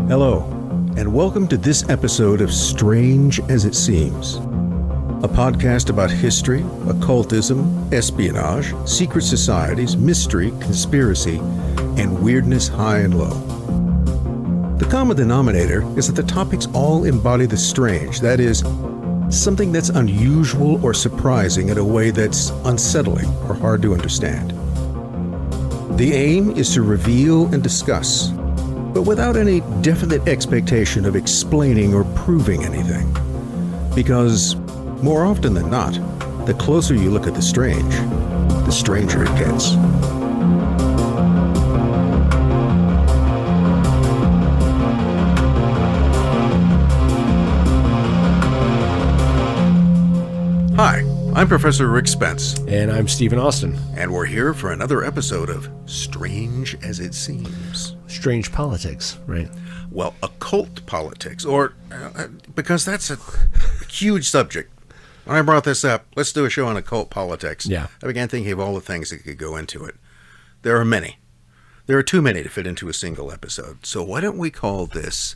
Hello, and welcome to this episode of Strange as It Seems, a podcast about history, occultism, espionage, secret societies, mystery, conspiracy, and weirdness high and low. The common denominator is that the topics all embody the strange, that is, something that's unusual or surprising in a way that's unsettling or hard to understand. The aim is to reveal and discuss, but without any definite expectation of explaining or proving anything. Because, more often than not, the closer you look at the strange, the stranger it gets. Hi, I'm Professor Rick Spence. And I'm Stephen Austin. And we're here for another episode of Strange as It Seems. Strange politics, right? Well, occult politics, or because that's a huge subject. When I brought this up, let's do a show on occult politics. Yeah. I began thinking of all the things that could go into it. There are many. There are too many to fit into a single episode. So why don't we call this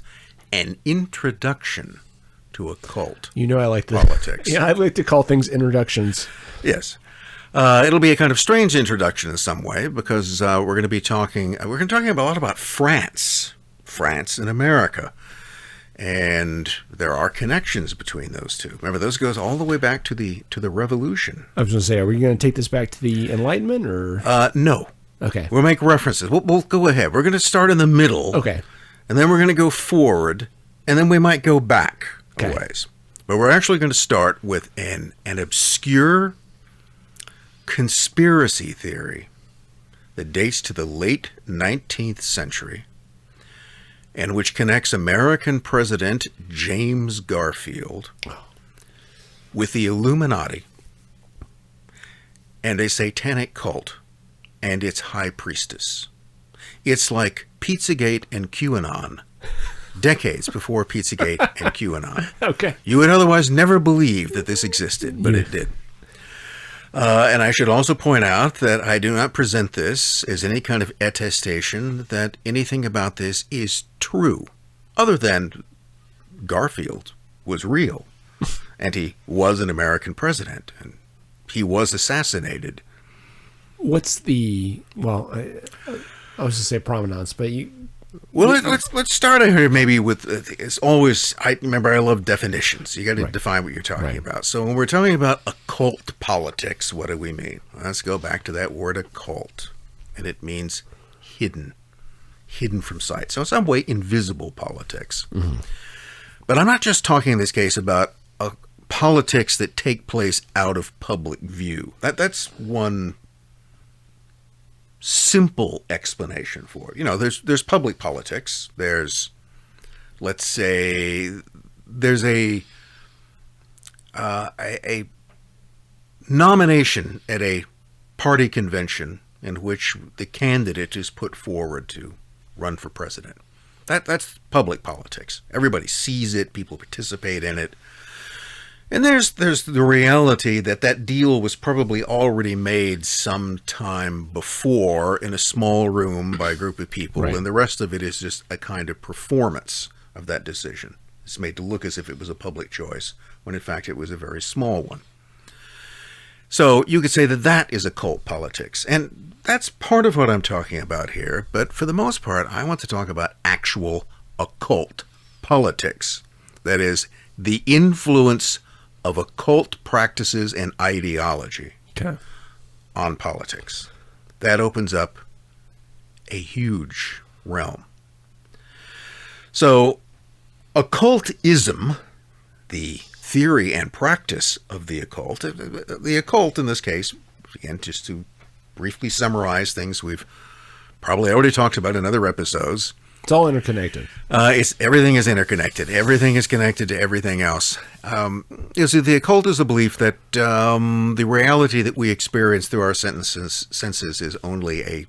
an introduction to occult I like politics. Yeah, I like to call things introductions. Yes. It'll be a kind of strange introduction in some way because we're going to be talking a lot about France and America. And there are connections between those two. Remember, those goes all the way back to the Revolution. I was going to say, are we going to take this back to the Enlightenment or? No. Okay. We'll make references. We'll go ahead. We're going to start in the middle. Okay. And then we're going to go forward, and then we might go back a ways. But we're actually going to start with an obscure conspiracy theory that dates to the late 19th century and which connects American President James Garfield with the Illuminati and a satanic cult and its high priestess. It's like Pizzagate and QAnon, decades before Pizzagate and QAnon. Okay. You would otherwise never believe that this existed, but it did. And I should also point out that I do not present this as any kind of attestation that anything about this is true, other than Garfield was real, and he was an American president, and he was assassinated. What's the, well, I was going to say provenance, but you... Well, let's start here maybe with, it's always, I love definitions. You got to define what you're talking about. So when we're talking about occult politics, what do we mean? Let's go back to that word occult. And it means hidden from sight. So in some way, invisible politics. Mm-hmm. But I'm not just talking in this case about politics that take place out of public view. That's one simple explanation for it. There's public politics. There's, let's say, there's a nomination at a party convention in which the candidate is put forward to run for president. That's public politics. Everybody sees it. People participate in it. And there's the reality that deal was probably already made some time before in a small room by a group of people, and the rest of it is just a kind of performance of that decision. It's made to look as if it was a public choice, when in fact it was a very small one. So you could say that is occult politics, and that's part of what I'm talking about here, but for the most part, I want to talk about actual occult politics. That is, the influence of occult practices and ideology on politics. That opens up a huge realm. So, occultism, the theory and practice of the occult in this case, again, just to briefly summarize things we've probably already talked about in other episodes. It's all interconnected. Everything is interconnected. Everything is connected to everything else. The occult is the belief that the reality that we experience through our senses is only a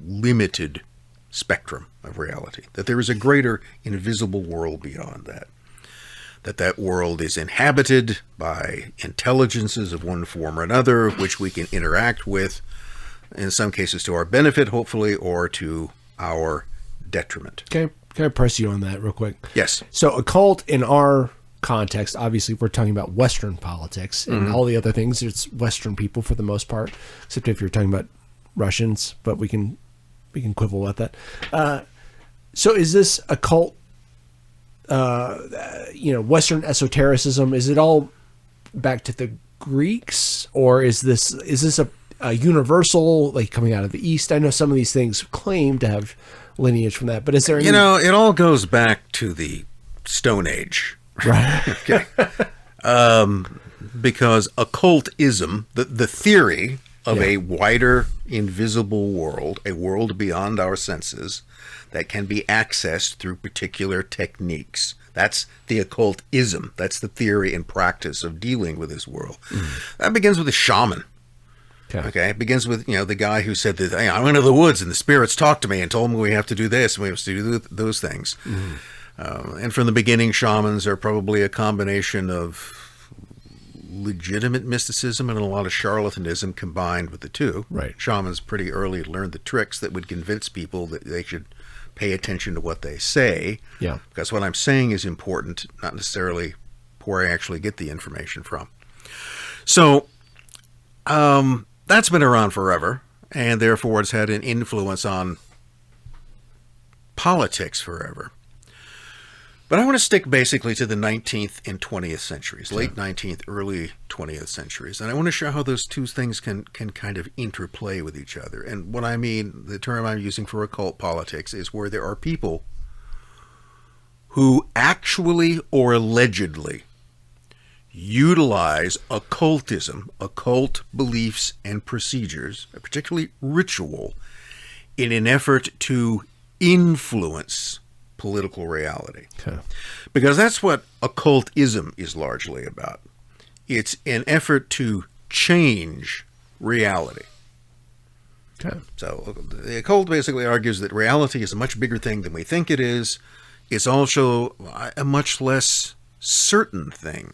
limited spectrum of reality. That there is a greater invisible world beyond that. That world is inhabited by intelligences of one form or another, which we can interact with, in some cases to our benefit, hopefully, or to our detriment. Okay. can I press you on that real quick? Yes. So occult in our context, obviously we're talking about Western politics and all the other things. It's Western people for the most part, except if you're talking about Russians, but we can quibble about that. So is this occult, Western esotericism? Is it all back to the Greeks, or is this a universal, like coming out of the East? I know some of these things claim to have lineage from that, but is there any... it all goes back to the Stone Age. Right. Okay. Because occultism, the theory of a wider invisible world, a world beyond our senses that can be accessed through particular techniques. That's the occultism. That's the theory and practice of dealing with this world. That begins with a shaman. Okay. It begins with, the guy who said that, I went into the woods and the spirits talked to me and told me we have to do this and we have to do those things. And from the beginning, shamans are probably a combination of legitimate mysticism and a lot of charlatanism combined with the two. Right. Shamans pretty early learned the tricks that would convince people that they should pay attention to what they say. Yeah. Because what I'm saying is important, not necessarily where I actually get the information from. So, that's been around forever, and therefore it's had an influence on politics forever. But I want to stick basically to the 19th and 20th centuries, late 19th, early 20th centuries. And I want to show how those two things can kind of interplay with each other. And what I mean, the term I'm using for occult politics is where there are people who actually or allegedly utilize occultism, occult beliefs and procedures, particularly ritual, in an effort to influence political reality. Okay. Because that's what occultism is largely about. It's an effort to change reality. Okay. So the occult basically argues that reality is a much bigger thing than we think it is. It's also a much less certain thing.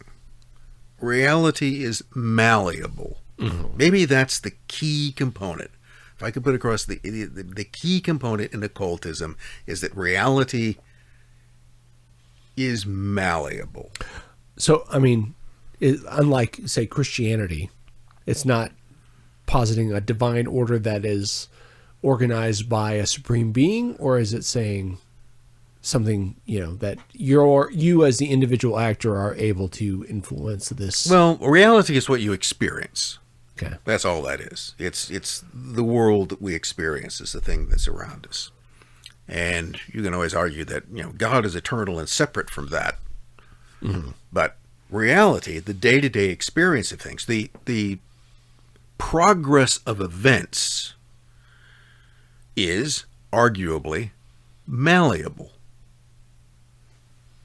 Reality is malleable. Maybe that's the key component. If I could put across the key component in occultism is that reality is malleable. So, I mean, unlike, say, Christianity, it's not positing a divine order that is organized by a supreme being, or is it saying something, that you as the individual actor are able to influence this? Well, reality is what you experience. Okay. That's all that is. It's the world that we experience is the thing that's around us. And you can always argue that, God is eternal and separate from that. But reality, the day-to-day experience of things, the progress of events is arguably malleable.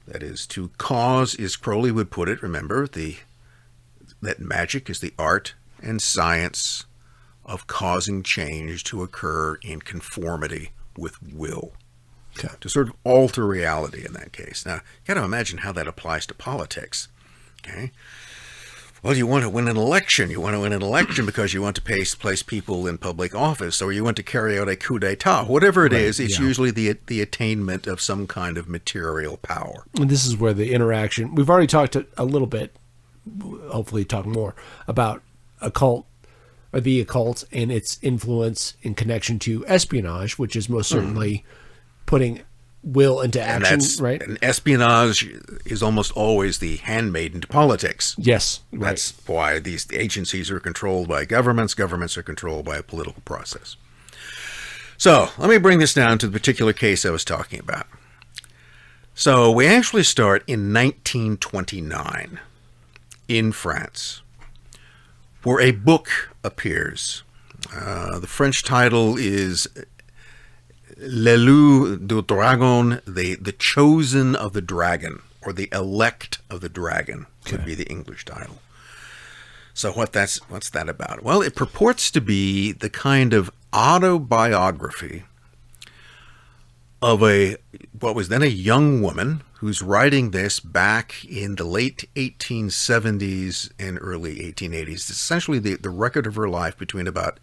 That is, to cause, as Crowley would put it, remember, that magic is the art and science of causing change to occur in conformity with will. Okay. To sort of alter reality in that case. Now, you got to imagine how that applies to politics. Okay. Well, you want to win an election. You want to win an election because you want to place people in public office, or you want to carry out a coup d'etat. Whatever it is, it's usually the attainment of some kind of material power. And this is where the interaction, we've already talked a little bit, hopefully talk more, about occult, or the occult and its influence in connection to espionage, which is most certainly putting will into action, right? And espionage is almost always the handmaiden to politics. Yes, right. That's why these agencies are controlled by governments. Governments are controlled by a political process. So let me bring this down to the particular case I was talking about. So we actually start in 1929 in France, where a book appears. The French title is L'élu du Dragon, the chosen of the dragon, or the elect of the dragon would be the English title. So what's that about? Well, it purports to be the kind of autobiography of what was then a young woman who's writing this back in the late 1870s and early 1880s. It's essentially the record of her life between about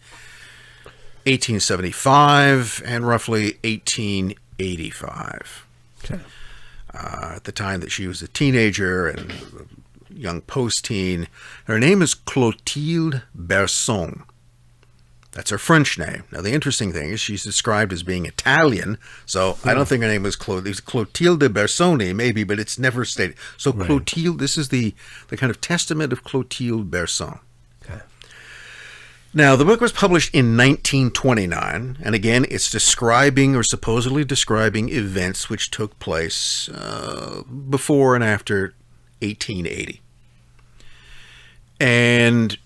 1875 and roughly 1885. Okay. At the time that she was a teenager and a young post-teen. Her name is Clotilde Bersone. That's her French name. Now, the interesting thing is she's described as being Italian, so I don't think her name was Clotilde Bersone, maybe, but it's never stated. So Right. Clotilde, this is the kind of testament of Clotilde Bersone. Okay. Now, the book was published in 1929, and again, it's describing or supposedly describing events which took place before and after 1880. And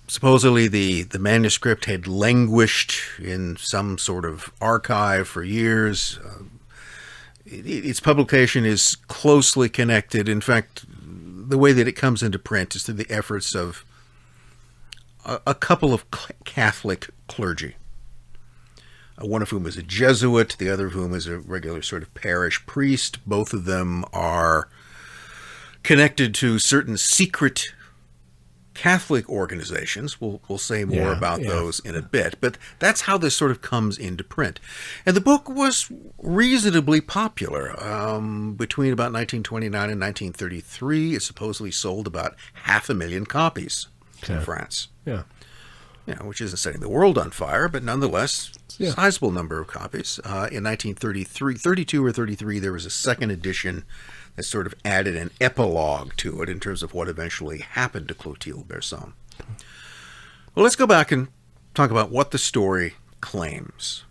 supposedly the manuscript had languished in some sort of archive for years. Its publication is closely connected. In fact, the way that it comes into print is through the efforts of a couple of Catholic clergy, one of whom is a Jesuit, the other of whom is a regular sort of parish priest. Both of them are connected to certain secret Catholic organizations. We'll say more about those in a bit, but that's how this sort of comes into print. And the book was reasonably popular. Between about 1929 and 1933, it supposedly sold about 500,000 copies in France. Yeah. Which isn't setting the world on fire, but nonetheless, Yeah. sizable number of copies. In 32 or 33, there was a second edition that sort of added an epilogue to it in terms of what eventually happened to Clotilde Bersone. Well, let's go back and talk about what the story claims.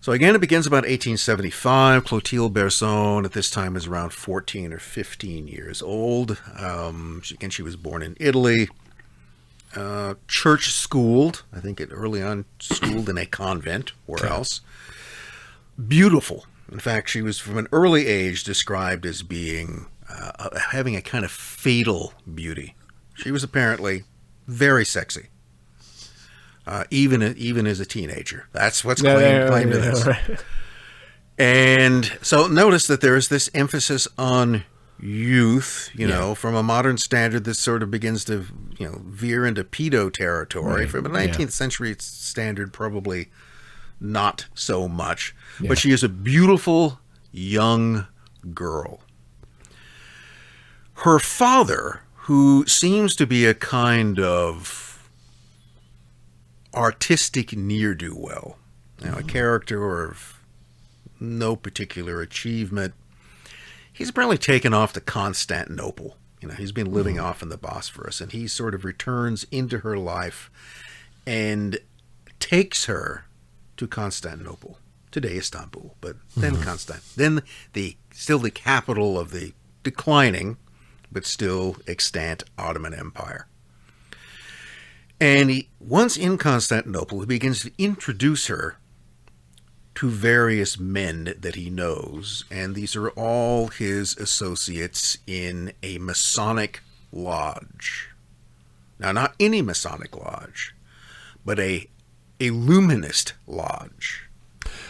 So again, it begins about 1875. Clotilde Bersone at this time is around 14 or 15 years old. She was born in Italy. Church schooled, I think early on schooled in a convent or else. Beautiful. In fact, she was from an early age described as being having a kind of fatal beauty. She was apparently very sexy, even as a teenager. That's what's claimed to this. Right. And so notice that there is this emphasis on youth, from a modern standard. This sort of begins to, veer into pedo territory. Right. From a 19th century standard, probably not so much. Yeah. But she is a beautiful young girl. Her father, who seems to be a kind of artistic ne'er-do-well, a character of no particular achievement, he's apparently taken off to Constantinople. He's been living off in the Bosphorus, and he sort of returns into her life and takes her to Constantinople, today Istanbul, but then then still the capital of the declining but still extant Ottoman Empire. And once in Constantinople, he begins to introduce her to various men that he knows, and these are all his associates in a Masonic lodge. Now, not any Masonic lodge, but a Illuminist lodge.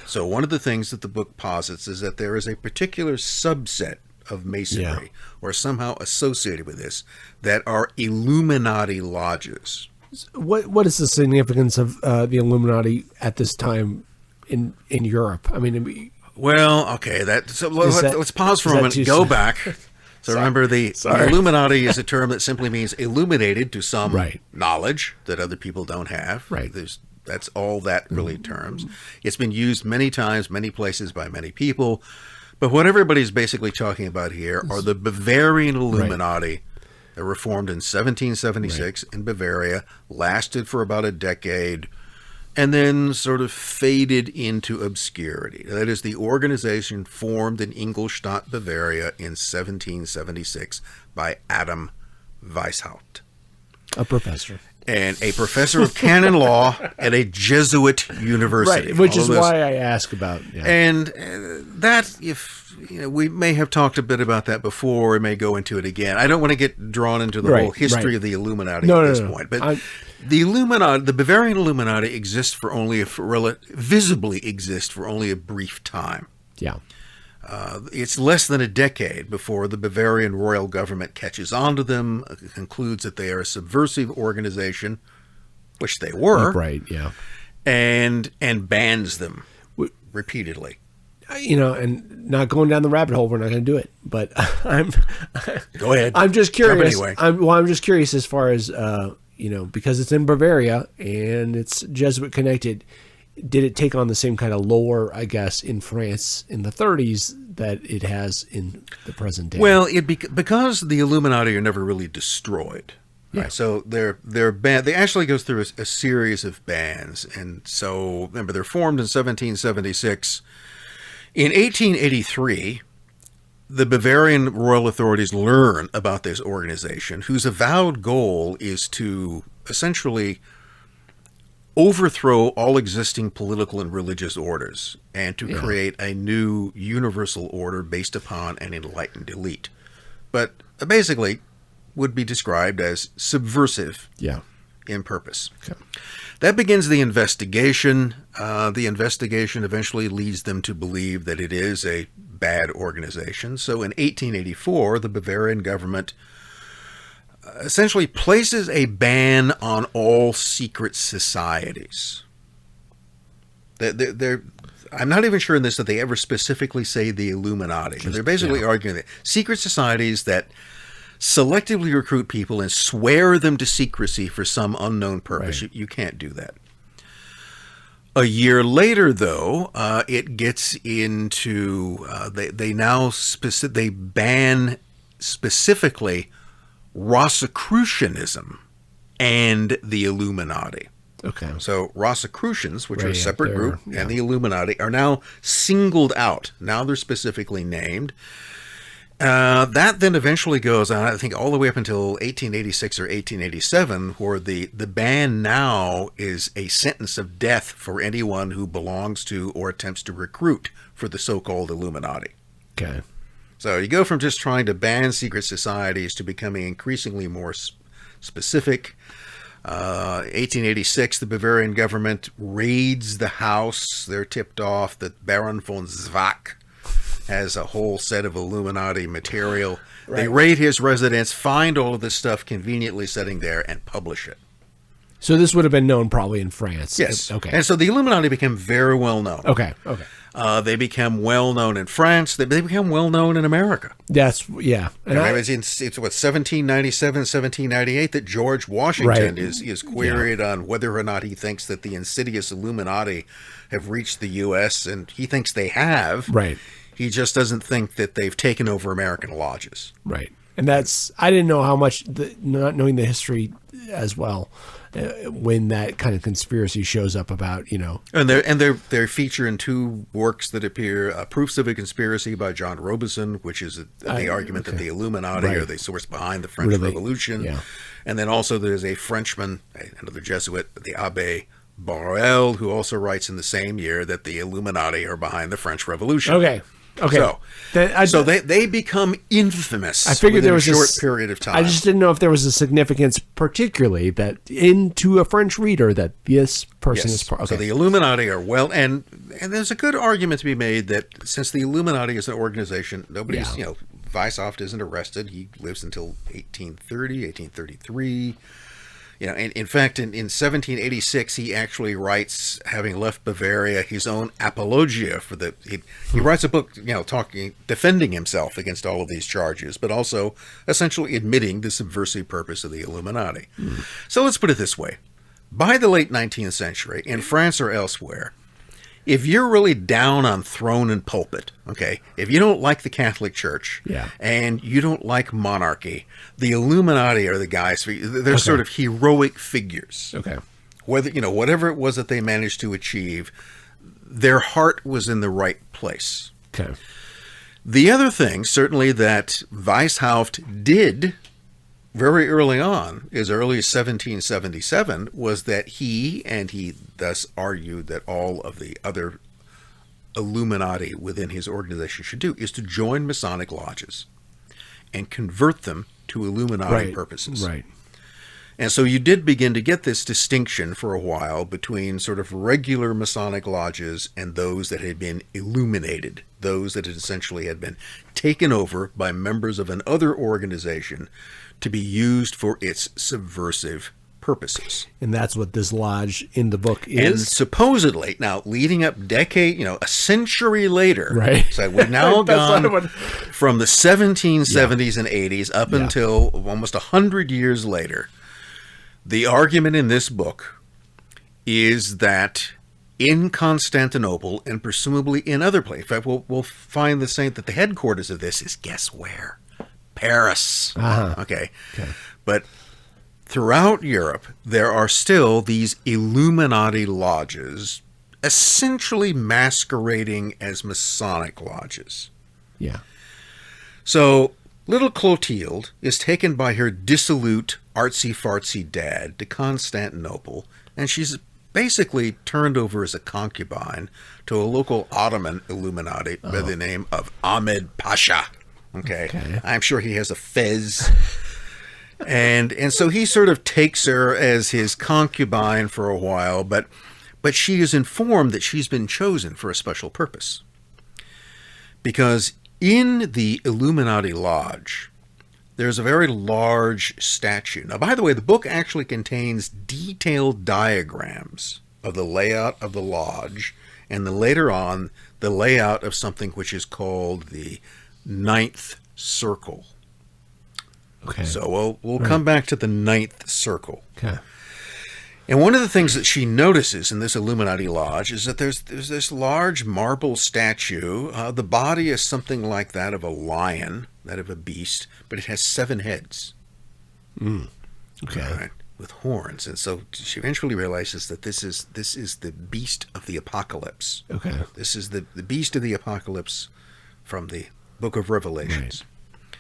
So one of the things that the book posits is that there is a particular subset of Masonry, or somehow associated with this, that are Illuminati lodges. What is the significance of the Illuminati at this time in Europe? I mean, well, okay, let's pause for a moment and go back. So remember, the Illuminati is a term that simply means illuminated to some knowledge that other people don't have. Right. That's all that really terms. It's been used many times, many places by many people. But what everybody's basically talking about here are the Bavarian Illuminati that were formed in 1776 in Bavaria, lasted for about a decade, and then sort of faded into obscurity. That is, the organization formed in Ingolstadt, Bavaria in 1776 by Adam Weishaupt. a professor. And a professor of canon law at a Jesuit university. Right, which is why I ask about. Yeah. And that, if we may have talked a bit about that before, we may go into it again. I don't want to get drawn into the whole history of the Illuminati at this point. But the Illuminati, the Bavarian Illuminati, exists for only visibly exist for only a brief time. Yeah. It's less than a decade before the Bavarian royal government catches on to them, concludes that they are a subversive organization, which they were, Right, yeah. and bans them repeatedly. and not going down the rabbit hole, we're not going to do it. But Go ahead. I'm just curious. Anyway. I'm just curious as far as because it's in Bavaria and it's Jesuit connected. Did it take on the same kind of lore, I guess, in France in the 30s that it has in the present day? Well, because the Illuminati are never really destroyed. Yeah. Right? So they're banned. They actually go through a series of bans, and so remember they're formed in 1776. In 1883, the Bavarian royal authorities learn about this organization, whose avowed goal is to essentially overthrow all existing political and religious orders and to create a new universal order based upon an enlightened elite. But basically would be described as subversive in purpose. Okay. That begins the investigation. The investigation eventually leads them to believe that it is a bad organization. So in 1884, the Bavarian government essentially places a ban on all secret societies. I'm not even sure in this that they ever specifically say the Illuminati, but they're basically arguing that secret societies that selectively recruit people and swear them to secrecy for some unknown purpose. Right. You can't do that. A year later, though, it gets into they ban specifically Rosicrucianism and the Illuminati. Okay. So Rosicrucians, which are a separate group, yeah. and the Illuminati are now singled out. Now they're specifically named. That then eventually goes on, I think, all the way up until 1886 or 1887, where the ban now is a sentence of death for anyone who belongs to or attempts to recruit for the so-called Illuminati. Okay. So you go from just trying to ban secret societies to becoming increasingly more specific. 1886, the Bavarian government raids the house. They're tipped off that Baron von Zwack has a whole set of Illuminati material. Right. They raid his residence, find all of this stuff conveniently sitting there, and publish it. So this would have been known probably in France. Yes. Okay. And so the Illuminati became very well known. Okay. They became well known in France. They became well known in America. It's what 1797, 1798 that George Washington is queried on whether or not he thinks that the insidious Illuminati have reached the U.S. and he thinks they have. Right. He just doesn't think that they've taken over American lodges. Right. And I didn't know how much, not knowing the history as well, when that kind of conspiracy shows up about, And they're featured in two works that appear, Proofs of a Conspiracy by John Robison, which is the argument that the Illuminati are the source behind the French Revolution. Yeah. And then also there's a Frenchman, another Jesuit, the Abbé Barrel, who also writes in the same year that the Illuminati are behind the French Revolution. Okay. So they become infamous. I figured there was a short period of time. I just didn't know if there was a significance, particularly that into a French reader, that this person is part. Okay. So the Illuminati are and there's a good argument to be made that since the Illuminati is an organization, nobody's Weishaupt isn't arrested. He lives until 1830, 1833. And in fact, in 1786, he actually writes, having left Bavaria, his own apologia for he writes a book, defending himself against all of these charges, but also essentially admitting the subversive purpose of the Illuminati. So let's put it this way. By the late 19th century, in France or elsewhere, if you're really down on throne and pulpit, okay, if you don't like the Catholic Church and you don't like monarchy, the Illuminati are the guys for you. They're sort of heroic figures. Okay. Whatever it was that they managed to achieve, their heart was in the right place. Okay. The other thing, certainly, that Weishaupt did very early on, as early as 1777, was that he thus argued that all of the other Illuminati within his organization should do, is to join Masonic lodges and convert them to Illuminati purposes. Right. And so you did begin to get this distinction for a while between sort of regular Masonic lodges and those that had been illuminated, those that had essentially had been taken over by members of another organization to be used for its subversive purposes. And that's what this lodge in the book And is. supposedly, now leading up a century later, Right. So we've now That's what I gone would- from the 1770s and 80s up Yeah. until almost 100 years later. The argument in this book is that in Constantinople and presumably in other places, in fact, we'll find the same, that the headquarters of this is, guess where? Paris. Uh-huh. Okay. But throughout Europe, there are still these Illuminati lodges, essentially masquerading as Masonic lodges. Yeah. So little Clotilde is taken by her dissolute, artsy-fartsy dad to Constantinople, and she's basically turned over as a concubine to a local Ottoman Illuminati by the name of Ahmed Pasha. Okay. I'm sure he has a fez. And so he sort of takes her as his concubine for a while, but she is informed that she's been chosen for a special purpose. Because in the Illuminati Lodge, there's a very large statue. Now, by the way, the book actually contains detailed diagrams of the layout of the lodge, and then later on, the layout of something which is called the Ninth Circle. Okay. So we'll come back to the Ninth Circle. Okay. And one of the things that she notices in this Illuminati lodge is that there's this large marble statue. The body is something like that of a lion, that of a beast, but it has 7 heads. Okay. All right, with horns. And so she eventually realizes that this is the beast of the apocalypse. Okay. This is the beast of the apocalypse from the Book of Revelations. Right.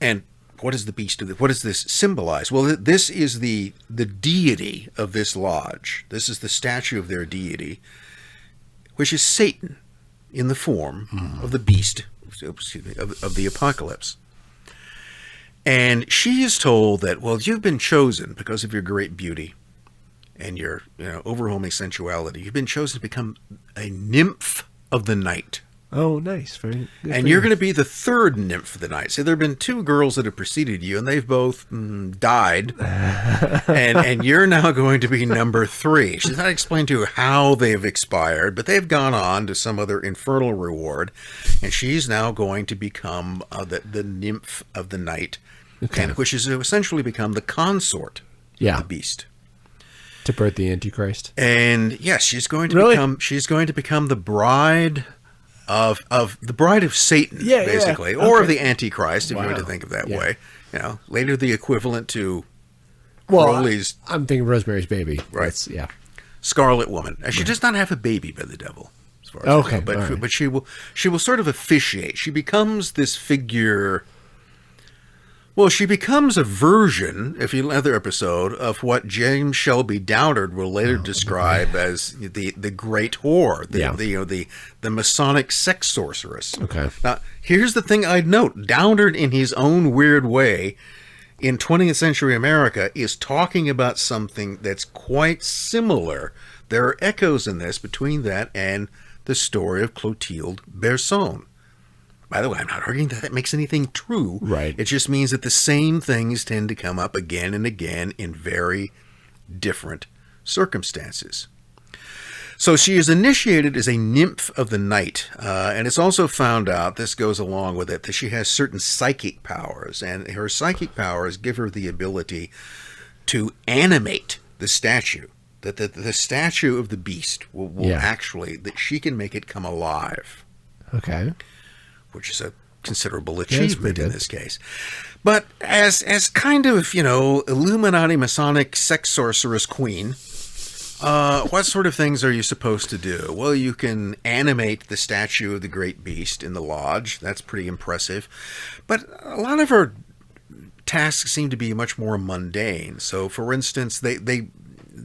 And what is the beast of what does this symbolize? Well, this is the deity of this lodge. This is the statue of their deity, which is Satan in the form of the beast, of the apocalypse. And she is told that, well, you've been chosen because of your great beauty and your overwhelming sensuality. You've been chosen to become a nymph of the night. Oh, nice. Very good. And you're going to be the 3rd nymph of the night. So there have been 2 girls that have preceded you, and they've both died. and you're now going to be number 3. She's not explained to you how they've expired, but they've gone on to some other infernal reward. And she's now going to become the nymph of the night, and which is to essentially become the consort of the beast. To birth the Antichrist. And yes, she's going to become the bride of the bride of Satan, basically, or of the Antichrist, if you were to think of that way. Later the equivalent to Crowley's. I'm thinking Rosemary's Baby. Right. That's, Scarlet Woman. And she does not have a baby by the devil, as far as I know, but she will sort of officiate. She becomes this figure. Well, she becomes a version, if you another episode, of what James Shelby Downard will later describe as the great whore, the Masonic sex sorceress. Okay. Now, here's the thing I'd note: Downard, in his own weird way, in 20th century America, is talking about something that's quite similar. There are echoes in this between that and the story of Clotilde Bersone. By the way, I'm not arguing that that makes anything true. Right. It just means that the same things tend to come up again and again in very different circumstances. So she is initiated as a nymph of the night, and it's also found out, this goes along with it, that she has certain psychic powers, and her psychic powers give her the ability to animate the statue, that the statue of the beast will actually, that she can make it come alive. Okay. Which is a considerable achievement in this case. But as kind of, Illuminati Masonic sex sorceress queen, what sort of things are you supposed to do? Well, you can animate the statue of the great beast in the lodge. That's pretty impressive. But a lot of her tasks seem to be much more mundane. So, for instance, the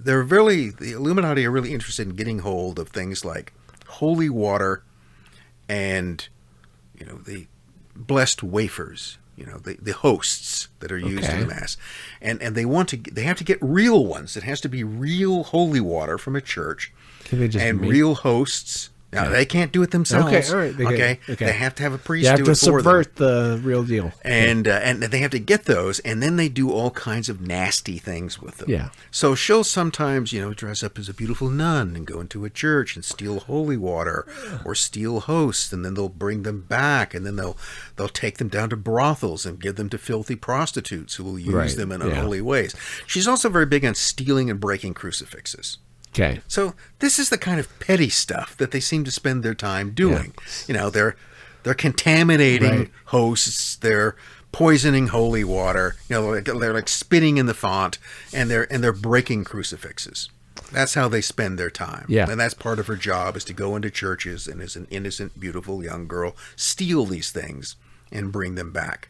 Illuminati are really interested in getting hold of things like holy water and the blessed wafers, the hosts that are used in the Mass. And they have to get real ones. It has to be real holy water from a church. Can they just real hosts Now, they can't do it themselves. Okay, all right. Okay. Okay. They have to have a priest You have do to it for them. subvert the real deal. And they have to get those, and then they do all kinds of nasty things with them. Yeah. So she'll sometimes, dress up as a beautiful nun and go into a church and steal holy water or steal hosts, and then they'll bring them back, and then they'll take them down to brothels and give them to filthy prostitutes who will use them in unholy ways. She's also very big on stealing and breaking crucifixes. Okay. So this is the kind of petty stuff that they seem to spend their time doing. Yeah. They're contaminating hosts. They're poisoning holy water. They're like spitting in the font, and they're breaking crucifixes. That's how they spend their time. Yeah. And that's part of her job, is to go into churches and, as an innocent, beautiful young girl, steal these things and bring them back.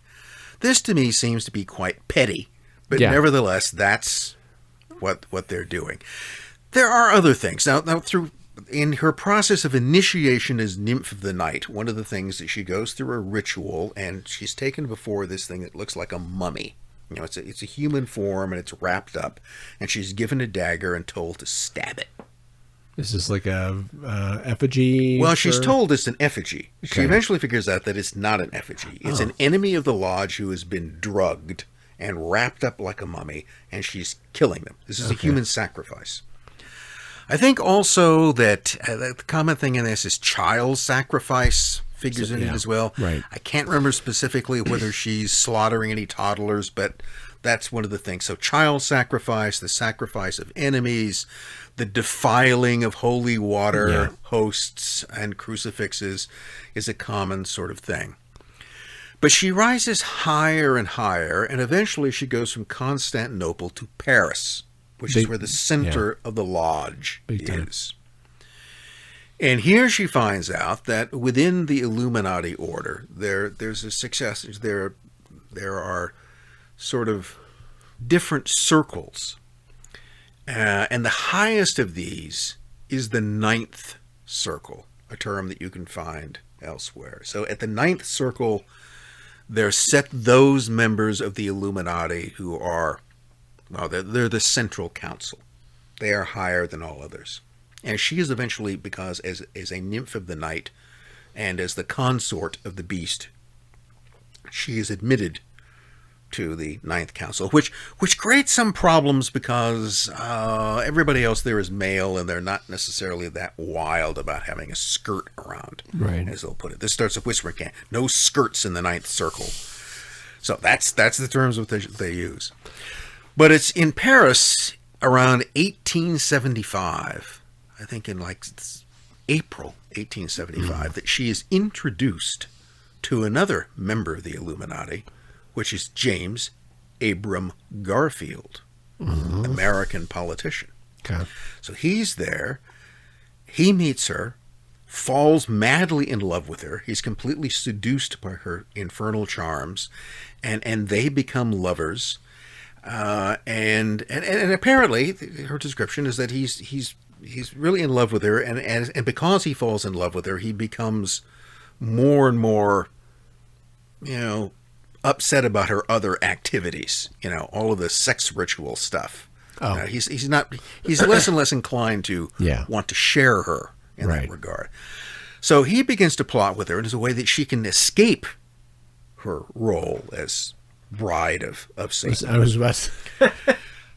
This to me seems to be quite petty, but nevertheless, that's what they're doing. There are other things. Now in her process of initiation as Nymph of the Night, one of the things that she goes through a ritual, and she's taken before this thing that looks like a mummy. It's a human form, and it's wrapped up, and she's given a dagger and told to stab it. Is this like a effigy? Well, she's told it's an effigy. Okay. She eventually figures out that it's not an effigy. It's an enemy of the lodge who has been drugged and wrapped up like a mummy, and she's killing them. This is a human sacrifice. I think also that the common thing in this is child sacrifice figures in it as well. Right. I can't remember specifically whether she's slaughtering any toddlers, but that's one of the things. So child sacrifice, the sacrifice of enemies, the defiling of holy water, hosts, and crucifixes is a common sort of thing. But she rises higher and higher, and eventually she goes from Constantinople to Paris, which is where the center of the lodge is. And here she finds out that within the Illuminati order, there's a success. There are sort of different circles. And the highest of these is the ninth circle, a term that you can find elsewhere. So at the ninth circle, they're set those members of the Illuminati who are, well, they're the central council. They are higher than all others. And she is eventually, because as a nymph of the night and as the consort of the beast, she is admitted to the ninth council, which creates some problems because everybody else there is male, and they're not necessarily that wild about having a skirt around, as they'll put it. This starts a whispering camp. No skirts in the ninth circle. So that's the terms that they use. But it's in Paris around 1875, I think in like April 1875, that she is introduced to another member of the Illuminati, which is James Abram Garfield, American politician. Okay. So he's there. He meets her, falls madly in love with her. He's completely seduced by her infernal charms, and they become lovers. And apparently, her description is that he's really in love with her, and because he falls in love with her, he becomes more and more, upset about her other activities. All of the sex ritual stuff. Oh. He's less and less inclined to want to share her in that regard. So he begins to plot with her, and as a way that she can escape her role as bride of Satan. I was about to...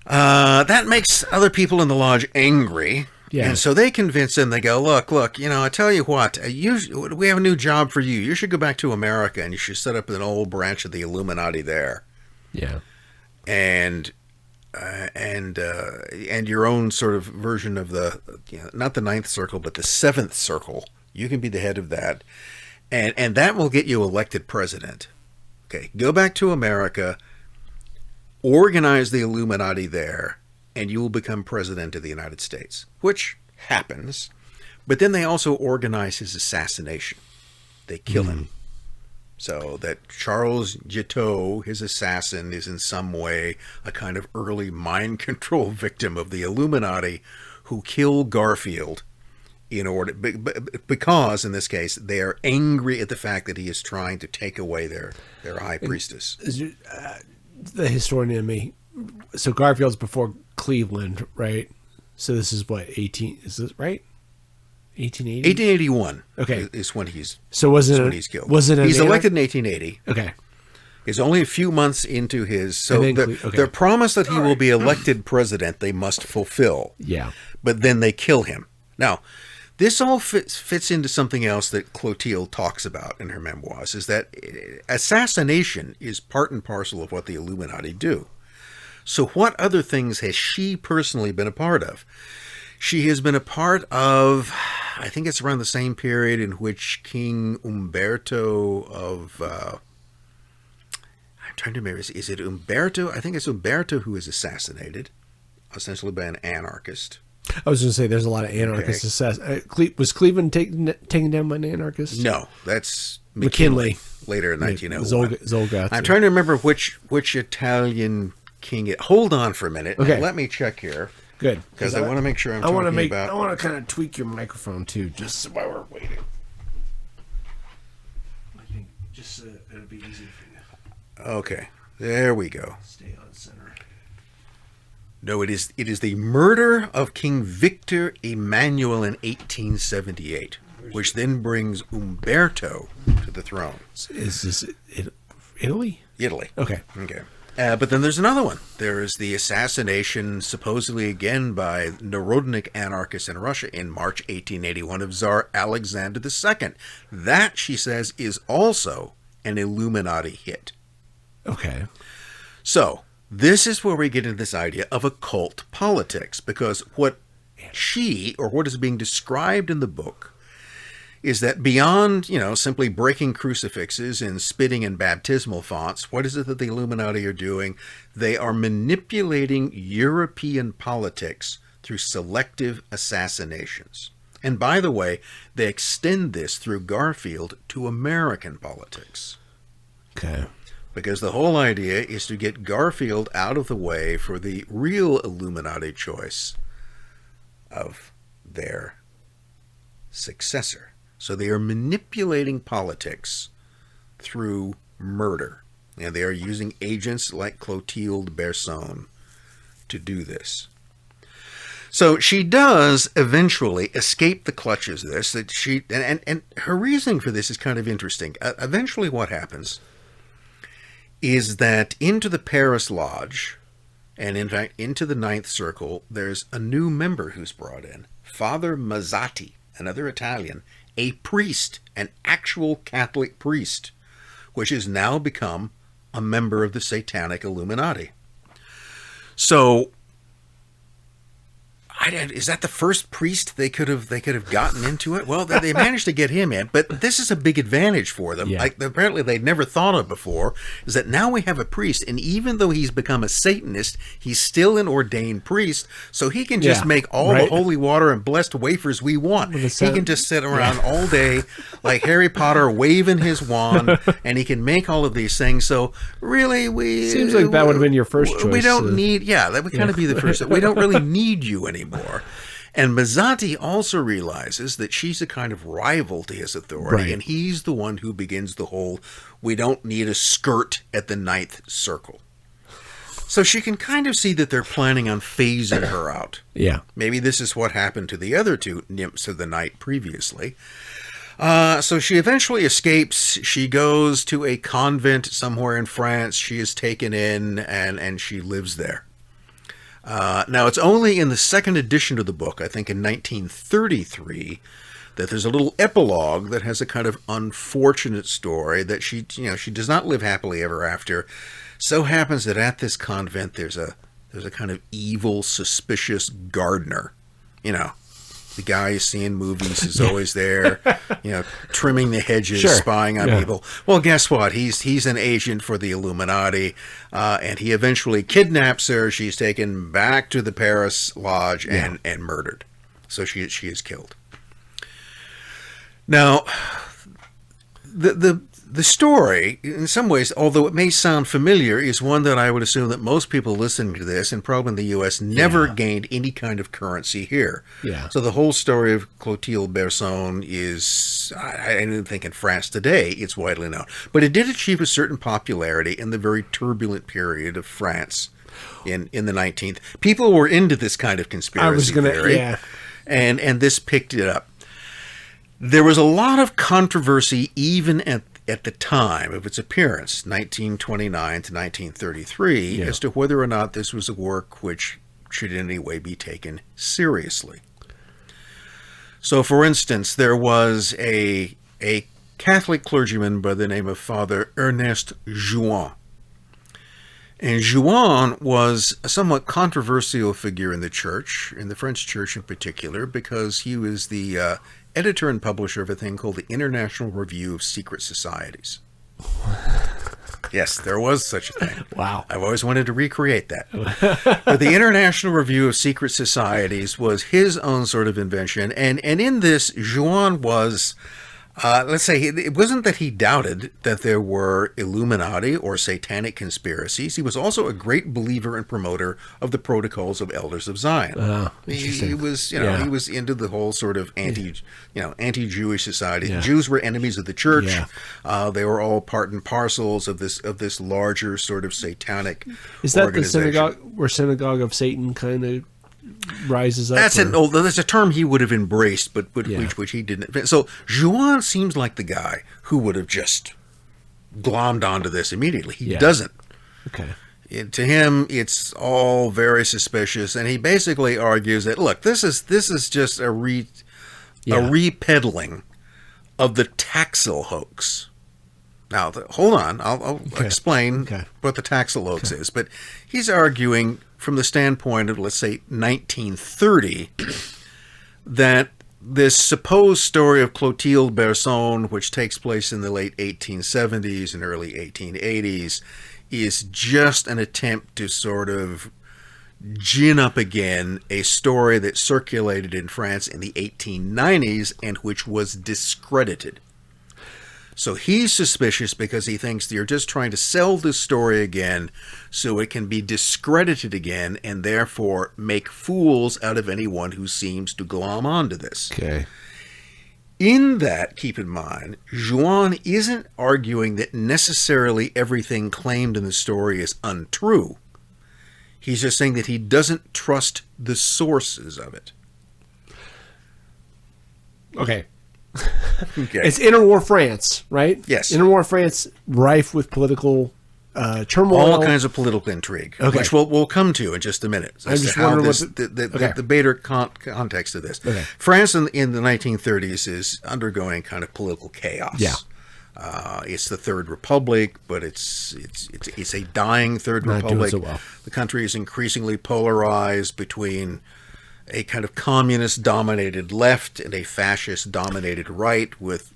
that makes other people in the lodge angry. Yeah. And so they convince him. They go, look, I tell you what, we have a new job for you. You should go back to America, and you should set up an old branch of the Illuminati there. Yeah. And your own sort of version of the, not the ninth circle, but the seventh circle. You can be the head of that. And that will get you elected president. Okay, go back to America, organize the Illuminati there, and you will become president of the United States, which happens. But then they also organize his assassination. They kill him. So that Charles Guiteau, his assassin, is in some way a kind of early mind control victim of the Illuminati who kill Garfield because, in this case, they are angry at the fact that he is trying to take away their high priestess. The historian in me. So Garfield's before Cleveland, right? So this is what, 18, is this right? 1880? 1881. Okay. Is when he's So was it when he's killed. Was it He's elected in 1880. Okay. It's only a few months into his. So And then their promise that he will be elected president, they must fulfill. Yeah. But then they kill him. Now, this all fits into something else that Clotilde talks about in her memoirs, is that assassination is part and parcel of what the Illuminati do. So what other things has she personally been a part of? She has been a part of, I think it's around the same period in which King Umberto of, I'm trying to remember, is it Umberto? I think it's Umberto who is assassinated, ostensibly by an anarchist. I was going to say there's a lot of anarchist assassins. Was Cleveland taken down by an anarchist? No, that's McKinley. Later in 1901. Zolga. I'm trying to remember which Italian king it. Hold on for a minute. Okay. Let me check here. Good. Because I want to make sure I'm I want talking about... I want to kind of tweak your microphone too, just while we're waiting. I think just it'll be easy for you. Okay. There we go. Stay on center. No, it is the murder of King Victor Emmanuel in 1878, which then brings Umberto to the throne. Is this Italy? Italy. Okay. Okay. But then there's another one. There is the assassination, supposedly again by Narodnik anarchists in Russia in March 1881 of Tsar Alexander II. That, she says, is also an Illuminati hit. Okay. So, this is where we get into this idea of occult politics, because what is being described in the book is that beyond, simply breaking crucifixes and spitting in baptismal fonts, what is it that the Illuminati are doing? They are manipulating European politics through selective assassinations. And by the way, they extend this through Garfield to American politics. Okay. Because the whole idea is to get Garfield out of the way for the real Illuminati choice of their successor. So they are manipulating politics through murder. And they are using agents like Clotilde Bersone to do this. So she does eventually escape the clutches of this. That she and her reasoning for this is kind of interesting. Eventually what happens is that into the Paris Lodge, and in fact into the Ninth Circle, there's a new member who's brought in. Father Mazzatti, another Italian, a priest, an actual Catholic priest, which has now become a member of the Satanic Illuminati. So, is that the first priest they could have gotten into it? Well, they managed to get him in, but this is a big advantage for them. Yeah. Like apparently they'd never thought of before, is that now we have a priest, and even though he's become a Satanist, he's still an ordained priest, so he can just make all the holy water and blessed wafers we want. He can just sit around all day like Harry Potter waving his wand, and he can make all of these things. So really, seems like that would have been your first choice. We don't need, that would kind of be the first. We don't really need you anymore. And Mazzatti also realizes that she's a kind of rival to his authority, and he's the one who begins the whole, we don't need a skirt at the Ninth Circle. So she can kind of see that they're planning on phasing her out. Yeah. Maybe this is what happened to the other two nymphs of the night previously. So she eventually escapes. She goes to a convent somewhere in France. She is taken in, and she lives there. Now, it's only in the second edition of the book, I think in 1933, that there's a little epilogue that has a kind of unfortunate story that she does not live happily ever after. So happens that at this convent, there's a kind of evil, suspicious gardener. The guy you see in movies is always there, trimming the hedges, spying on people. Well, guess what? He's an agent for the Illuminati, and he eventually kidnaps her. She's taken back to the Paris Lodge and murdered. So she is killed. Now, the story, in some ways, although it may sound familiar, is one that I would assume that most people listening to this, and probably in the U.S., never gained any kind of currency here. Yeah. So the whole story of Clotilde Bersone is, I don't think in France today it's widely known. But it did achieve a certain popularity in the very turbulent period of France in the 19th. People were into this kind of conspiracy theory. And this picked it up. There was a lot of controversy even at the time of its appearance, 1929 to 1933, as to whether or not this was a work which should in any way be taken seriously. So, for instance, there was a Catholic clergyman by the name of Father Ernest Jouan. And Jouan was a somewhat controversial figure in the church, in the French church in particular, because he was the editor and publisher of a thing called the International Review of Secret Societies. Yes, there was such a thing. Wow. I've always wanted to recreate that. But the International Review of Secret Societies was his own sort of invention. And in this, Jouan was, let's say, it wasn't that he doubted that there were Illuminati or satanic conspiracies. He was also a great believer and promoter of the Protocols of Elders of Zion. He was, he was into the whole sort of anti-Jewish society. Yeah. Jews were enemies of the church. Yeah. They were all part and parcels of this larger sort of satanic Is that the organization. synagogue of Satan kind of rises up? That's a term he would have embraced, but which he didn't. So Jouan seems like the guy who would have just glommed onto this immediately. He doesn't. Okay. To him, it's all very suspicious, and he basically argues that, look, this is just a repeddling of the Taxil hoax. Now, hold on. I'll explain what the Taxil hoax is. But he's arguing from the standpoint of, let's say, 1930, that this supposed story of Clotilde Bersone, which takes place in the late 1870s and early 1880s, is just an attempt to sort of gin up again a story that circulated in France in the 1890s and which was discredited. So he's suspicious because he thinks they're just trying to sell this story again so it can be discredited again and therefore make fools out of anyone who seems to glom onto this. Okay. In that, keep in mind, Jouan isn't arguing that necessarily everything claimed in the story is untrue. He's just saying that he doesn't trust the sources of it. Okay. It's interwar France, right? Yes. Interwar France, rife with political turmoil. All kinds of political intrigue, which we'll come to in just a minute. I'm just wondering what the better context of this. Okay. France in the 1930s is undergoing kind of political chaos. Yeah. It's the Third Republic, but it's a dying Third Not Republic. doing so well. The country is increasingly polarized between a kind of communist-dominated left and a fascist-dominated right. With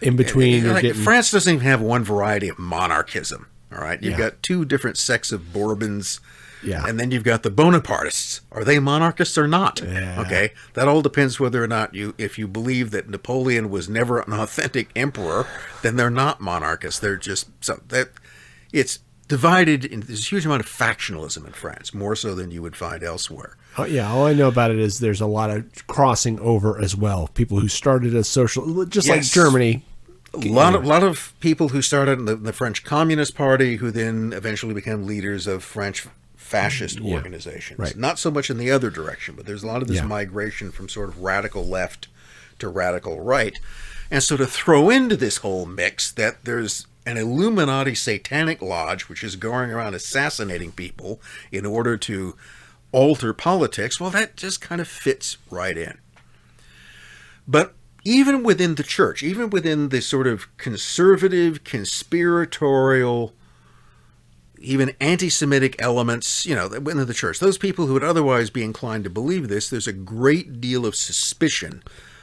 in between, France doesn't even have one variety of monarchism. All right, you've got two different sects of Bourbons. Yeah. And then you've got the Bonapartists. Are they monarchists or not? Yeah. Okay. That all depends whether or not if you believe that Napoleon was never an authentic emperor, then they're not monarchists. They're just it's divided into this huge amount of factionalism in France, more so than you would find elsewhere. All I know about it is there's a lot of crossing over as well. People who started as social, just like Germany. A lot of people who started in the French Communist Party, who then eventually became leaders of French fascist organizations. Right. Not so much in the other direction, but there's a lot of this migration from sort of radical left to radical right. And so to throw into this whole mix that there's an Illuminati satanic lodge which is going around assassinating people in order to alter politics, well, that just kind of fits right in. But even within the church, even within the sort of conservative, conspiratorial, even anti-Semitic elements, within the church, those people who would otherwise be inclined to believe this, there's a great deal of suspicion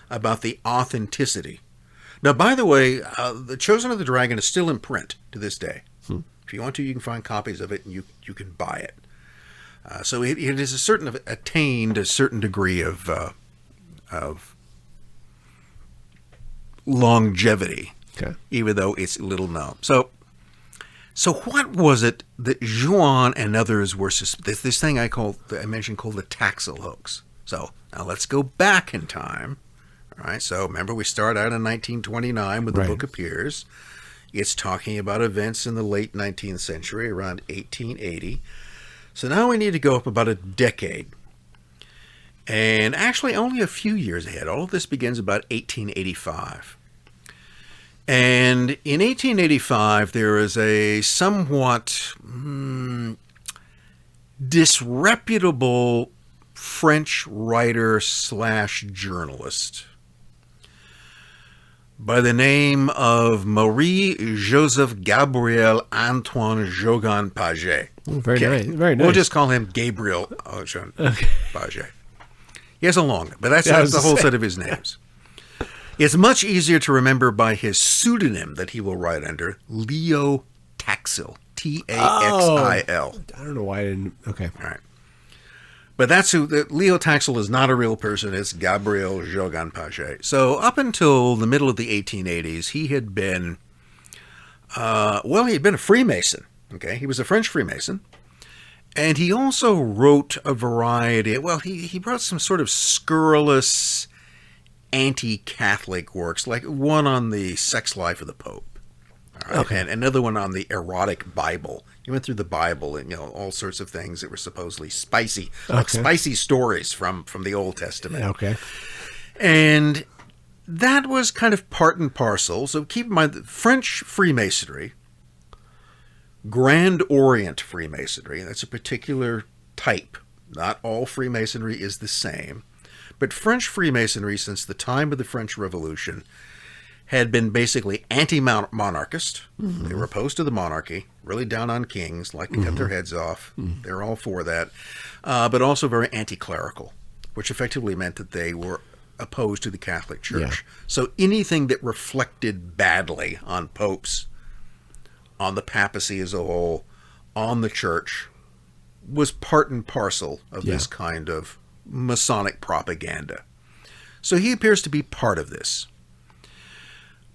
about the authenticity. Now, by the way, The Chosen of the Dragon is still in print to this day. If you want to, you can find copies of it and you can buy it. So it is attained a certain degree of longevity, even though it's little known. So what was it that Jouan and others were this thing I mentioned called the Taxil hoax? So now let's go back in time. All right. So remember, we start out in 1929 when the book appears. It's talking about events in the late 19th century, around 1880. So now we need to go up about a decade. And actually only a few years ahead. All of this begins about 1885. And in 1885, there is a somewhat disreputable French writer slash journalist by the name of Marie-Joseph Gabriel Antoine Jogan Paget. Very nice. Very nice. We'll just call him Gabriel Paget. He has a long name, but that's the whole set of his names. It's much easier to remember by his pseudonym that he will write under, Leo Taxil. Taxil. I don't know why I didn't. Okay. All right. But that's who, Leo Taxil is not a real person. It's Gabriel Jogan Paget. So up until the middle of the 1880s, he had been, he had been a Freemason. Okay. He was a French Freemason. And he also wrote a variety, he wrote some sort of scurrilous anti-Catholic works, like one on the sex life of the Pope. All right? Okay. And another one on the erotic Bible. He went through the Bible and, all sorts of things that were supposedly spicy, like spicy stories from the Old Testament. Okay. And that was kind of part and parcel. So keep in mind that French Freemasonry, Grand Orient Freemasonry, that's a particular type. Not all Freemasonry is the same. But French Freemasonry, since the time of the French Revolution, had been basically anti-monarchist. Mm-hmm. They were opposed to the monarchy, really down on kings, like to cut their heads off. Mm-hmm. They were all for that. But also very anti-clerical, which effectively meant that they were opposed to the Catholic Church. Yeah. So anything that reflected badly on popes, on the papacy as a whole, on the church, was part and parcel of this kind of Masonic propaganda. So he appears to be part of this.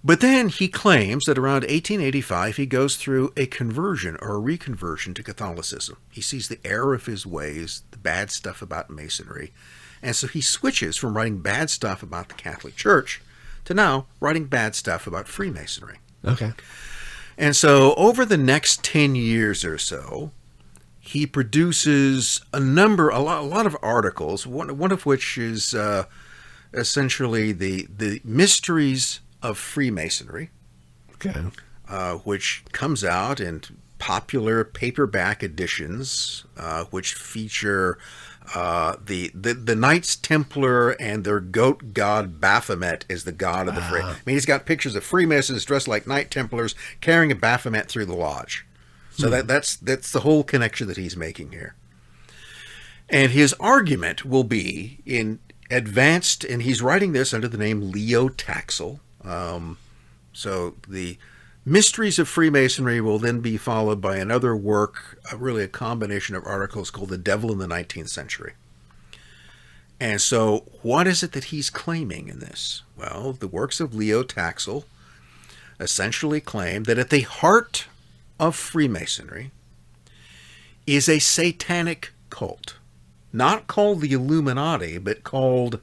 But then he claims that around 1885 he goes through a conversion or a reconversion to Catholicism. He sees the error of his ways, the bad stuff about Masonry, and so he switches from writing bad stuff about the Catholic Church to now writing bad stuff about Freemasonry. Okay. And so over the next 10 years or so, he produces a lot of articles, one of which is essentially the mysteries of Freemasonry, which comes out in popular paperback editions, which feature the Knights Templar and their goat god Baphomet is the god of the Free. I mean, he's got pictures of Freemasons dressed like Knight Templars carrying a Baphomet through the lodge. So that's the whole connection that he's making here. And his argument will be in advanced, and he's writing this under the name Leo Taxil. So the Mysteries of Freemasonry will then be followed by another work, really a combination of articles called The Devil in the 19th Century. And so what is it that he's claiming in this? Well, the works of Leo Taxil essentially claim that at the heart of Freemasonry is a satanic cult, not called the Illuminati, but called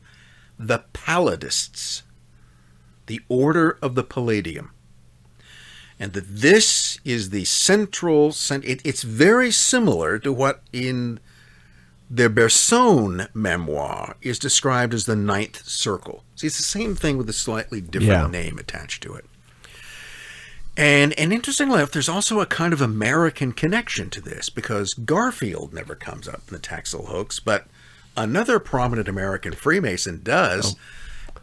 the Palladists, the Order of the Palladium. And that this is the central, it's very similar to what in the Bersone memoir is described as the Ninth Circle. See, it's the same thing with a slightly different name attached to it. And interestingly enough, there's also a kind of American connection to this, because Garfield never comes up in the Taxil hoax, but another prominent American Freemason does.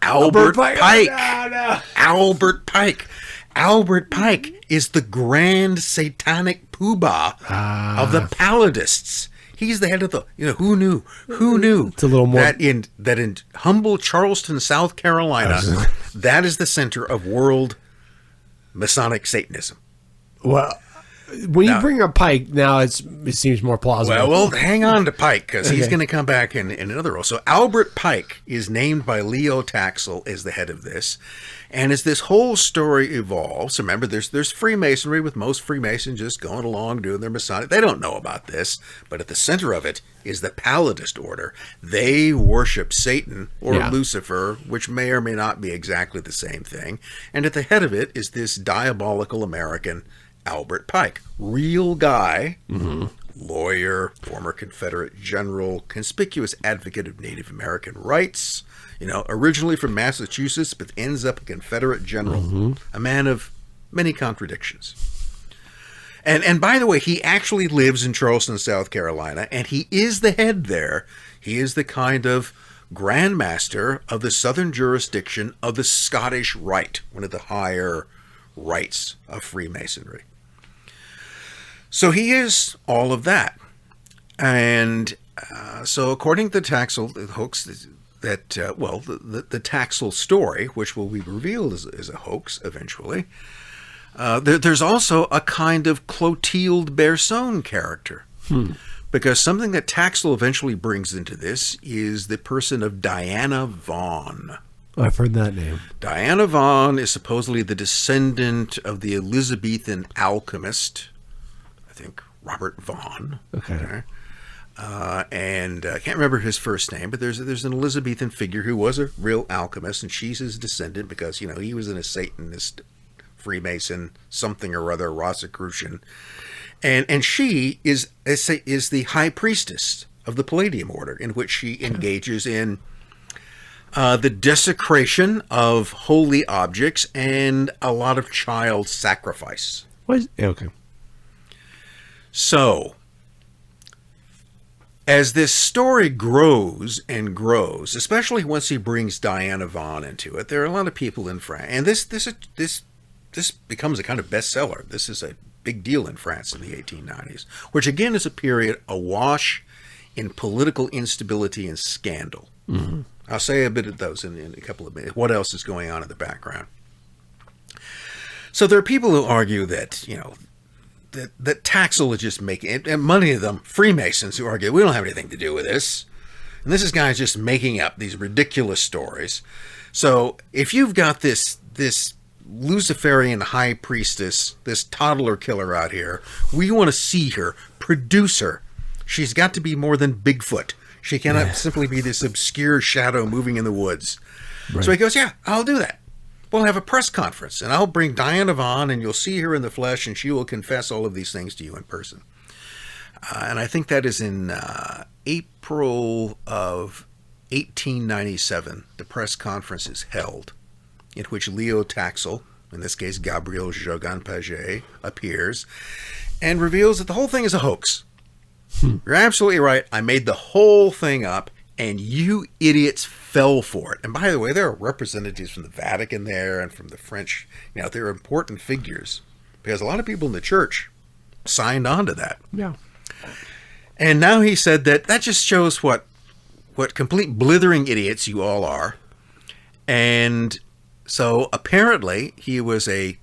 Albert Pike. No. Albert Pike. Albert Pike is the grand satanic poobah of the Palladists. He's the head of the, who knew? It's a little more that in humble Charleston, South Carolina, that is the center of world Masonic Satanism. Well, when you bring up Pike, now it seems more plausible. Well, hang on to Pike, because he's going to come back in another role. So Albert Pike is named by Leo Taxil as the head of this. And as this whole story evolves, remember, there's Freemasonry, with most Freemasons just going along doing their Masonic. They don't know about this, but at the center of it is the Palladist order. They worship Satan or Lucifer, which may or may not be exactly the same thing. And at the head of it is this diabolical American, Albert Pike. Real guy, lawyer, former Confederate general, conspicuous advocate of Native American rights, originally from Massachusetts, but ends up a Confederate general, a man of many contradictions. And by the way, he actually lives in Charleston, South Carolina, and he is the head there. He is the kind of Grand Master of the southern jurisdiction of the Scottish Rite, one of the higher rites of Freemasonry. So he is all of that. And so according to the Taxel hoax, that, the Taxel story, which will be revealed as a hoax eventually, there's also a kind of Clotilde Bersone character. Because something that Taxel eventually brings into this is the person of Diana Vaughan. I've heard that name. Diana Vaughan is supposedly the descendant of the Elizabethan alchemist, I think Robert Vaughan. Okay. And I can't remember his first name, but there's an Elizabethan figure who was a real alchemist, and she's his descendant because, he was in a Satanist, Freemason, something or other, Rosicrucian. And she is the high priestess of the Palladium Order, in which she engages in the desecration of holy objects and a lot of child sacrifice. Okay. So, as this story grows and grows, especially once he brings Diana Vaughan into it, there are a lot of people in France, and this becomes a kind of bestseller. This is a big deal in France in the 1890s, which again is a period awash in political instability and scandal. I'll say a bit of those in a couple of minutes. What else is going on in the background? So there are people who argue that, that Taxel is just making, and many of them Freemasons who argue, we don't have anything to do with this. And this guy's just making up these ridiculous stories. So if you've got this Luciferian high priestess, this toddler killer out here, we want to see her, produce her. She's got to be more than Bigfoot. She cannot simply be this obscure shadow moving in the woods. Right. So he goes, yeah, I'll do that. We'll have a press conference, and I'll bring Diana Vaughan, and you'll see her in the flesh, and she will confess all of these things to you in person. And I think that is in April of 1897. The press conference is held, in which Leo Taxel, in this case Gabriel Jogan-Paget, appears and reveals that the whole thing is a hoax. You're absolutely right. I made the whole thing up, and you idiots fell for it. And by the way, there are representatives from the Vatican there and from the French. They're important figures because a lot of people in the church signed on to that. Yeah. And now he said that just shows what complete blithering idiots you all are. And so apparently he was a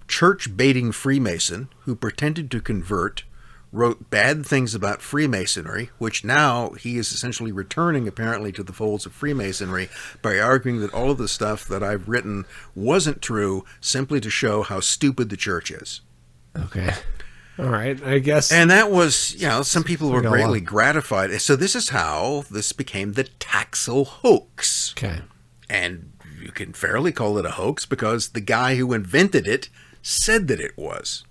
church-baiting Freemason who pretended to convert, wrote bad things about Freemasonry, which now he is essentially returning apparently to the folds of Freemasonry by arguing that all of the stuff that I've written wasn't true, simply to show how stupid the church is. Okay. All right, I guess. And that was, some people were greatly gratified. So this is how this became the Taxel hoax. Okay. And you can fairly call it a hoax because the guy who invented it said that it was.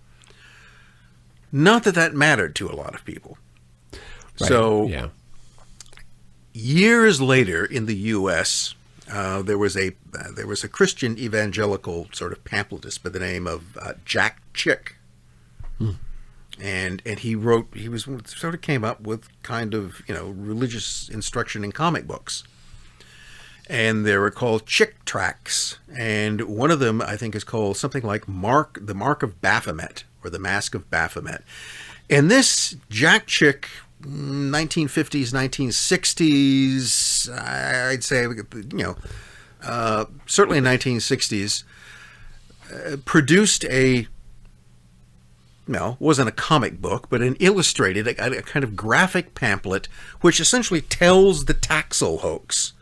Not that mattered to a lot of people. Right. So, years later in the U.S., there was a Christian evangelical sort of pamphletist by the name of Jack Chick. And he came up with kind of, religious instruction in comic books. And they were called Chick Tracts. And one of them, I think, is called something like the Mark of Baphomet, or the Mask of Baphomet. And this Jack Chick, 1950s, 1960s, I'd say, certainly 1960s, produced wasn't a comic book, but an illustrated, a kind of graphic pamphlet, which essentially tells the Taxel hoax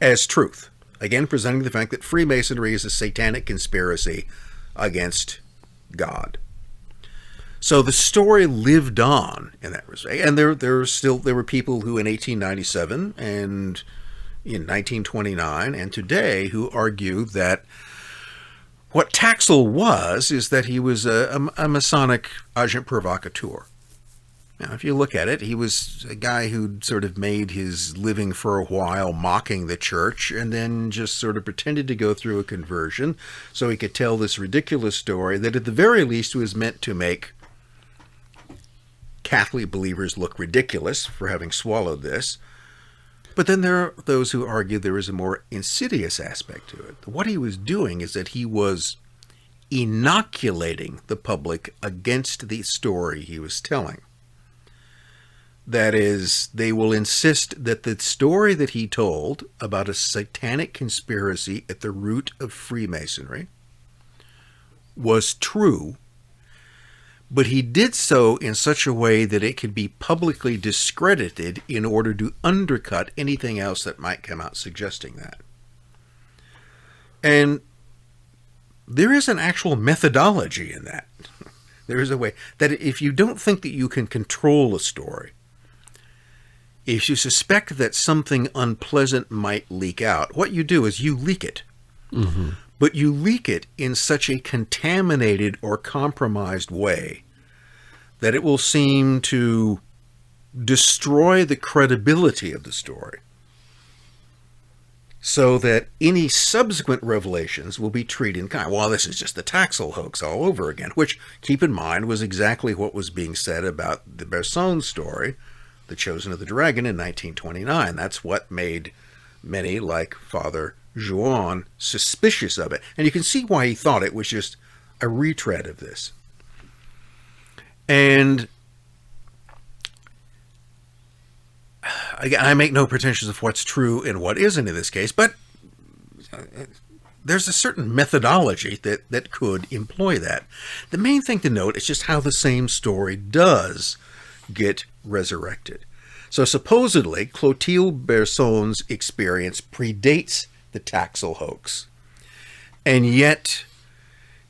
as truth. Again, presenting the fact that Freemasonry is a satanic conspiracy against God. So the story lived on in that respect. And there were people who in 1897 and in 1929 and today who argue that What Taxil was is that he was a Masonic agent provocateur. Now, if you look at it, he was a guy who'd sort of made his living for a while mocking the church and then just sort of pretended to go through a conversion so he could tell this ridiculous story that at the very least was meant to make Catholic believers look ridiculous for having swallowed this. But then there are those who argue there is a more insidious aspect to it. What he was doing is that he was inoculating the public against the story he was telling. That is, they will insist that the story that he told about a satanic conspiracy at the root of Freemasonry was true, but he did so in such a way that it could be publicly discredited in order to undercut anything else that might come out suggesting that. And there is an actual methodology in that. There is a way that if you don't think that you can control a story, if you suspect that something unpleasant might leak out, what you do is you leak it. Mm-hmm. But you leak it in such a contaminated or compromised way that it will seem to destroy the credibility of the story, so that any subsequent revelations will be treated in kind. Well, this is just the Taxil hoax all over again, which, keep in mind, was exactly what was being said about the Bersone story, The Chosen of the Dragon, in 1929. That's what made many, like Father Juan, suspicious of it. And you can see why he thought it was just a retread of this. And I make no pretensions of what's true and what isn't in this case, but there's a certain methodology that could employ that. The main thing to note is just how the same story does get resurrected. So supposedly, Clotilde Bersone's experience predates the Taxil hoax, and yet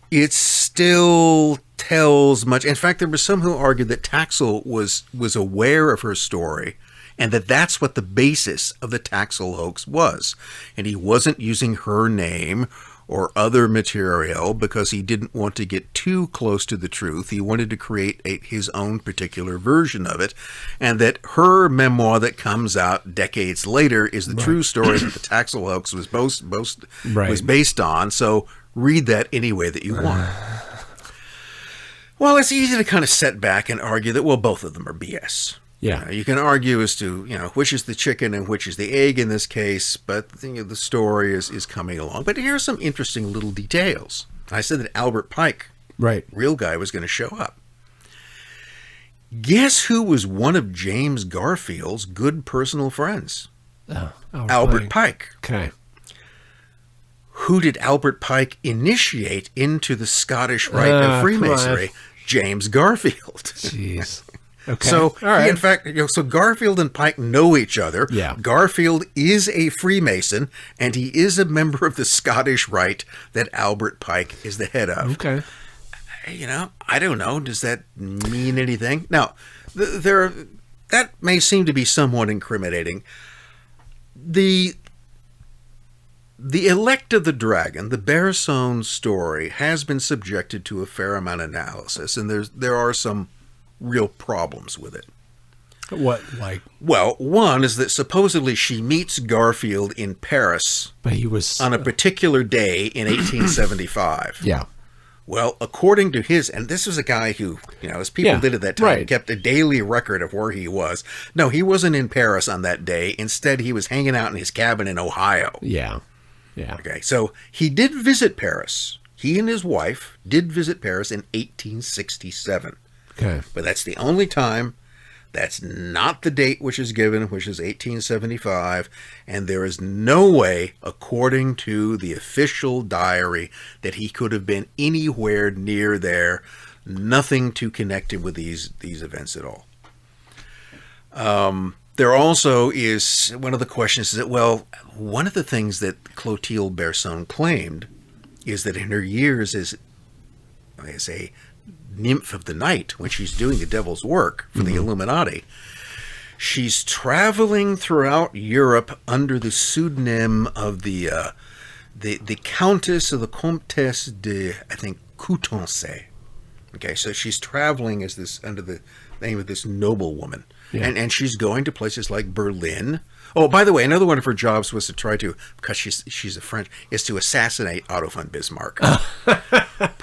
it still tells much. In fact, there were some who argued that Taxil was aware of her story, and that's what the basis of the Taxil hoax was, and he wasn't using her name or other material because he didn't want to get too close to the truth. He wanted to create his own particular version of it, and that her memoir that comes out decades later is the true story that the Taxil hoax was was based on. So read that any way that you want. Well, it's easy to kind of set back and argue that, well, both of them are BS. Yeah. You can argue as to, which is the chicken and which is the egg in this case, but the story is coming along. But here are some interesting little details. I said that Albert Pike, real guy, was going to show up. Guess who was one of James Garfield's good personal friends? Albert Pike. Okay. Who did Albert Pike initiate into the Scottish Rite of Freemasonry? James Garfield. Jeez. Okay. So, in fact, so Garfield and Pike know each other. Yeah. Garfield is a Freemason, and he is a member of the Scottish Rite that Albert Pike is the head of. Okay. I don't know. Does that mean anything? Now, that may seem to be somewhat incriminating. The Elect of the Dragon, the Bersone story, has been subjected to a fair amount of analysis, and there are some real problems with it. What, like? Well, one is that supposedly she meets Garfield in Paris, but he was on a particular day in 1875. Yeah. Well, according to and this was a guy who, as people did at that time, kept a daily record of where he was. No, he wasn't in Paris on that day. Instead, he was hanging out in his cabin in Ohio. Yeah. Yeah. Okay, so he did visit Paris. He and his wife did visit Paris in 1867. Okay. But that's the only time. That's not the date which is given, which is 1875. And there is no way, according to the official diary, that he could have been anywhere near there. Nothing to connect him with these events at all. There also is one of the questions is that, well, one of the things that Clotilde Bersone claimed is that in her years as a nymph of the night, when she's doing the devil's work for the Illuminati, she's traveling throughout Europe under the pseudonym of the the Countess of the Comtesse de, I think, Coutances. Okay, so she's traveling as this under the name of this noblewoman, and she's going to places like Berlin. Oh, by the way, another one of her jobs was to try to, because she's a French, is to assassinate Otto von Bismarck,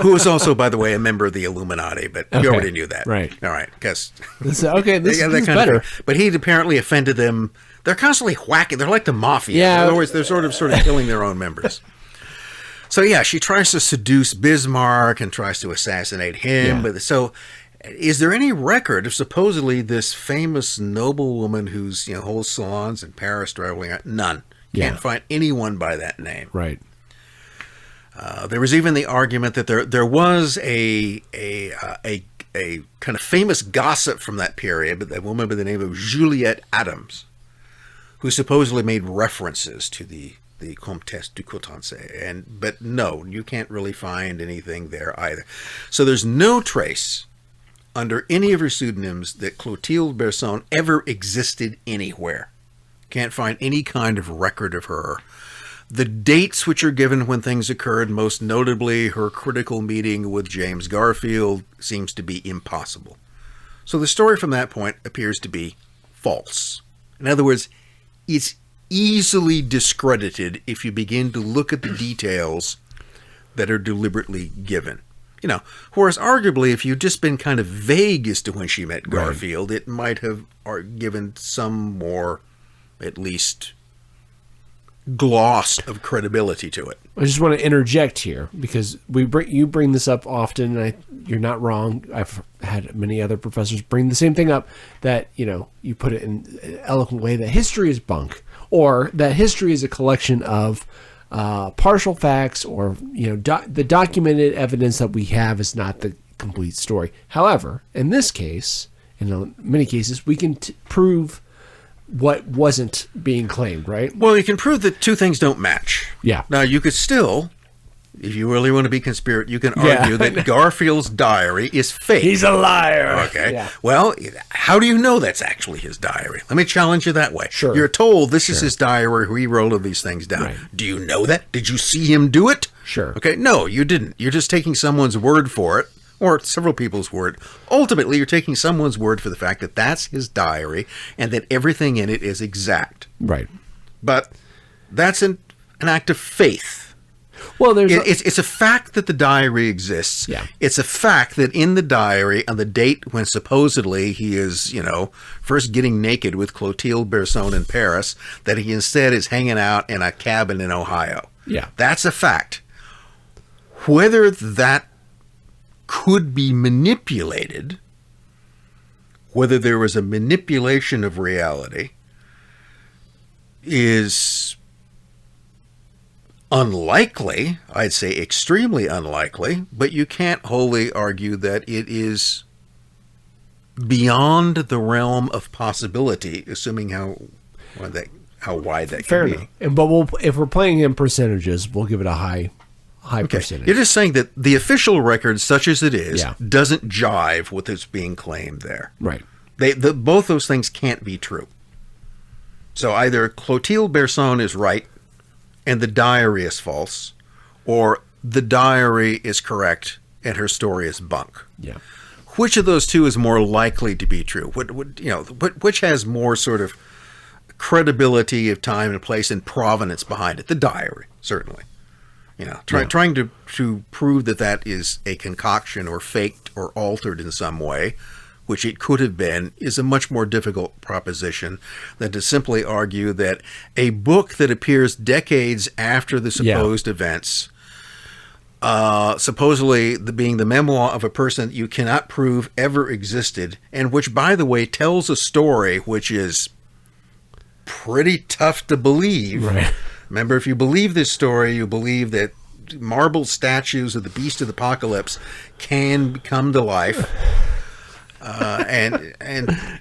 who was also, by the way, a member of the Illuminati. But you already knew that, right? All right, because this is better. But he'd apparently offended them. They're constantly whacking. They're like the mafia. Yeah. In other words, they're sort of killing their own members. So yeah, she tries to seduce Bismarck and tries to assassinate him. But so, is there any record of supposedly this famous noblewoman who's holds salons in Paris traveling? None. Can't find anyone by that name. Right. There was even the argument that there was a kind of famous gossip from that period, but a woman by the name of Juliette Adams, who supposedly made references to the Comtesse de Coutances, but no, you can't really find anything there either. So there's no trace under any of her pseudonyms that Clotilde Bersone ever existed anywhere. Can't find any kind of record of her. The dates which are given when things occurred, most notably her critical meeting with James Garfield, seems to be impossible. So the story from that point appears to be false. In other words, it's easily discredited if you begin to look at the details that are deliberately given. Whereas arguably if you'd just been kind of vague as to when she met Garfield, it might have given some more, at least, gloss of credibility to it. I just want to interject here because you bring this up often, and you're not wrong. I've had many other professors bring the same thing up, that you put it in an eloquent way that history is bunk, or that history is a collection of partial facts, or the documented evidence that we have is not the complete story. However, in this case, in many cases, we can prove what wasn't being claimed, right? Well, you can prove that two things don't match. Yeah. Now, you could still, if you really want to be conspiracy, you can argue that Garfield's diary is fake. He's a liar. Okay. Yeah. Well, how do you know that's actually his diary? Let me challenge you that way. Sure. You're told this is his diary where he wrote all these things down. Right. Do you know that? Did you see him do it? Sure. Okay. No, you didn't. You're just taking someone's word for it, or several people's word. Ultimately, you're taking someone's word for the fact that that's his diary and that everything in it is exact. Right. But that's an act of faith. Well, it's a fact that the diary exists. Yeah. It's a fact that in the diary, on the date when supposedly he is, first getting naked with Clotilde Bersone in Paris, that he instead is hanging out in a cabin in Ohio. Yeah. That's a fact. Whether that could be manipulated, whether there was a manipulation of reality, is unlikely. I'd say extremely unlikely, but you can't wholly argue that it is beyond the realm of possibility, assuming how wide that fair can be. enough. But if we're playing in percentages, we'll give it a high percentage. You're just saying that the official record, such as it is, Yeah. doesn't jive with what's being claimed there. Right. Both those things can't be true. So either Clotilde Bersone is right and the diary is false, or the diary is correct and her story is bunk. Yeah. Which of those two is more likely to be true? Which has more sort of credibility of time and place and provenance behind it? The diary, certainly. Trying to prove that is a concoction or faked or altered in some way, which it could have been, is a much more difficult proposition than to simply argue that a book that appears decades after the supposed events, supposedly being the memoir of a person that you cannot prove ever existed, and which, by the way, tells a story which is pretty tough to believe. Right. Remember, if you believe this story, you believe that marble statues of the Beast of the Apocalypse can come to life.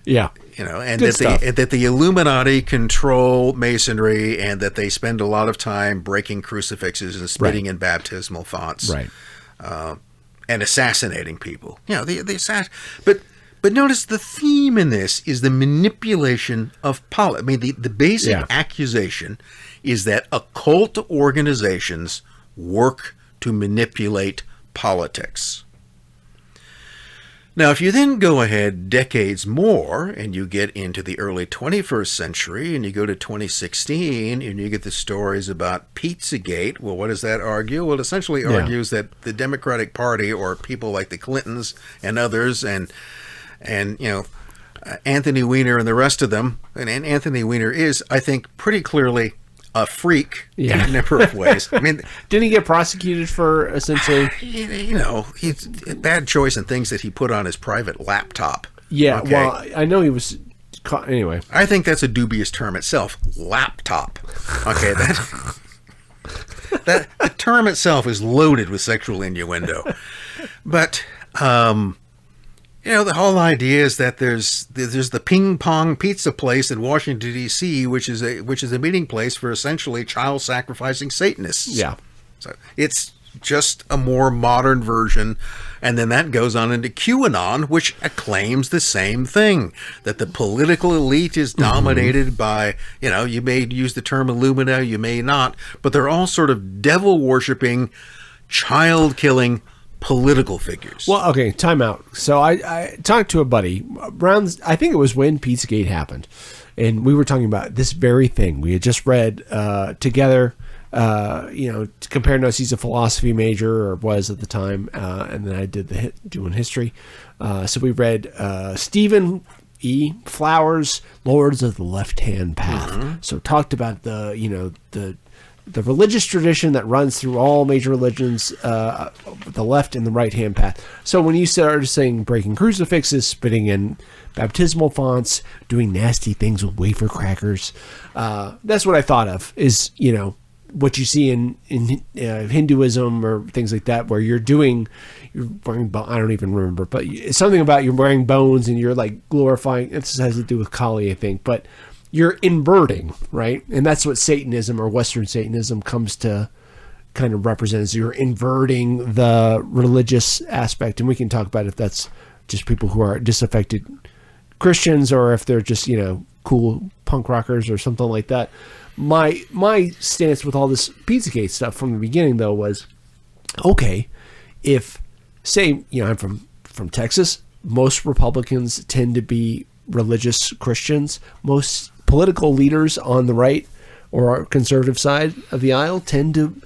Yeah. And that the Illuminati control masonry, and that they spend a lot of time breaking crucifixes and spitting in baptismal fonts, Right. And assassinating people. But notice the theme in this is the manipulation of politics. I mean, the basic accusation is that occult organizations work to manipulate politics. Now, if you then go ahead decades more and you get into the early 21st century and you go to 2016 and you get the stories about Pizzagate, well, what does that argue? Well, it essentially argues that the Democratic Party, or people like the Clintons and others, and Anthony Weiner and the rest of them, and Anthony Weiner is, I think, pretty clearly a freak in a number of ways. I mean, didn't he get prosecuted for essentially? He's a bad choice in things that he put on his private laptop. Yeah, okay. Well, I know he was caught anyway. I think that's a dubious term itself. Laptop. Okay, that the term itself is loaded with sexual innuendo. But the whole idea is that there's the Ping Pong Pizza place in Washington D.C., which is a meeting place for essentially child sacrificing Satanists. Yeah, so it's just a more modern version, and then that goes on into QAnon, which claims the same thing, that the political elite is dominated by, you may use the term Illumina, you may not, but they're all sort of devil worshipping, child killing political figures. Well, okay, time out. So I talked to a buddy around, I think it was when Pizzagate happened, and we were talking about this very thing. We had just read together, to compare notes. He's a philosophy major, or was at the time, and then I did doing history. So we read Stephen E. Flowers' Lords of the Left-Hand Path. Mm-hmm. So talked about the religious tradition that runs through all major religions, the left and the right-hand path. So when you started saying breaking crucifixes, spitting in baptismal fonts, doing nasty things with wafer crackers, that's what I thought of, is, what you see in Hinduism or things like that, where you're wearing, I don't even remember, but it's something about you're wearing bones and you're like glorifying, it has to do with Kali, I think, but you're inverting, right? And that's what Satanism or Western Satanism comes to kind of represent, is you're inverting the religious aspect. And we can talk about if that's just people who are disaffected Christians, or if they're just, cool punk rockers or something like that. My stance with all this Pizzagate stuff from the beginning, though, was, okay, if, say, I'm from Texas, most Republicans tend to be religious Christians. Most political leaders on the right or conservative side of the aisle tend to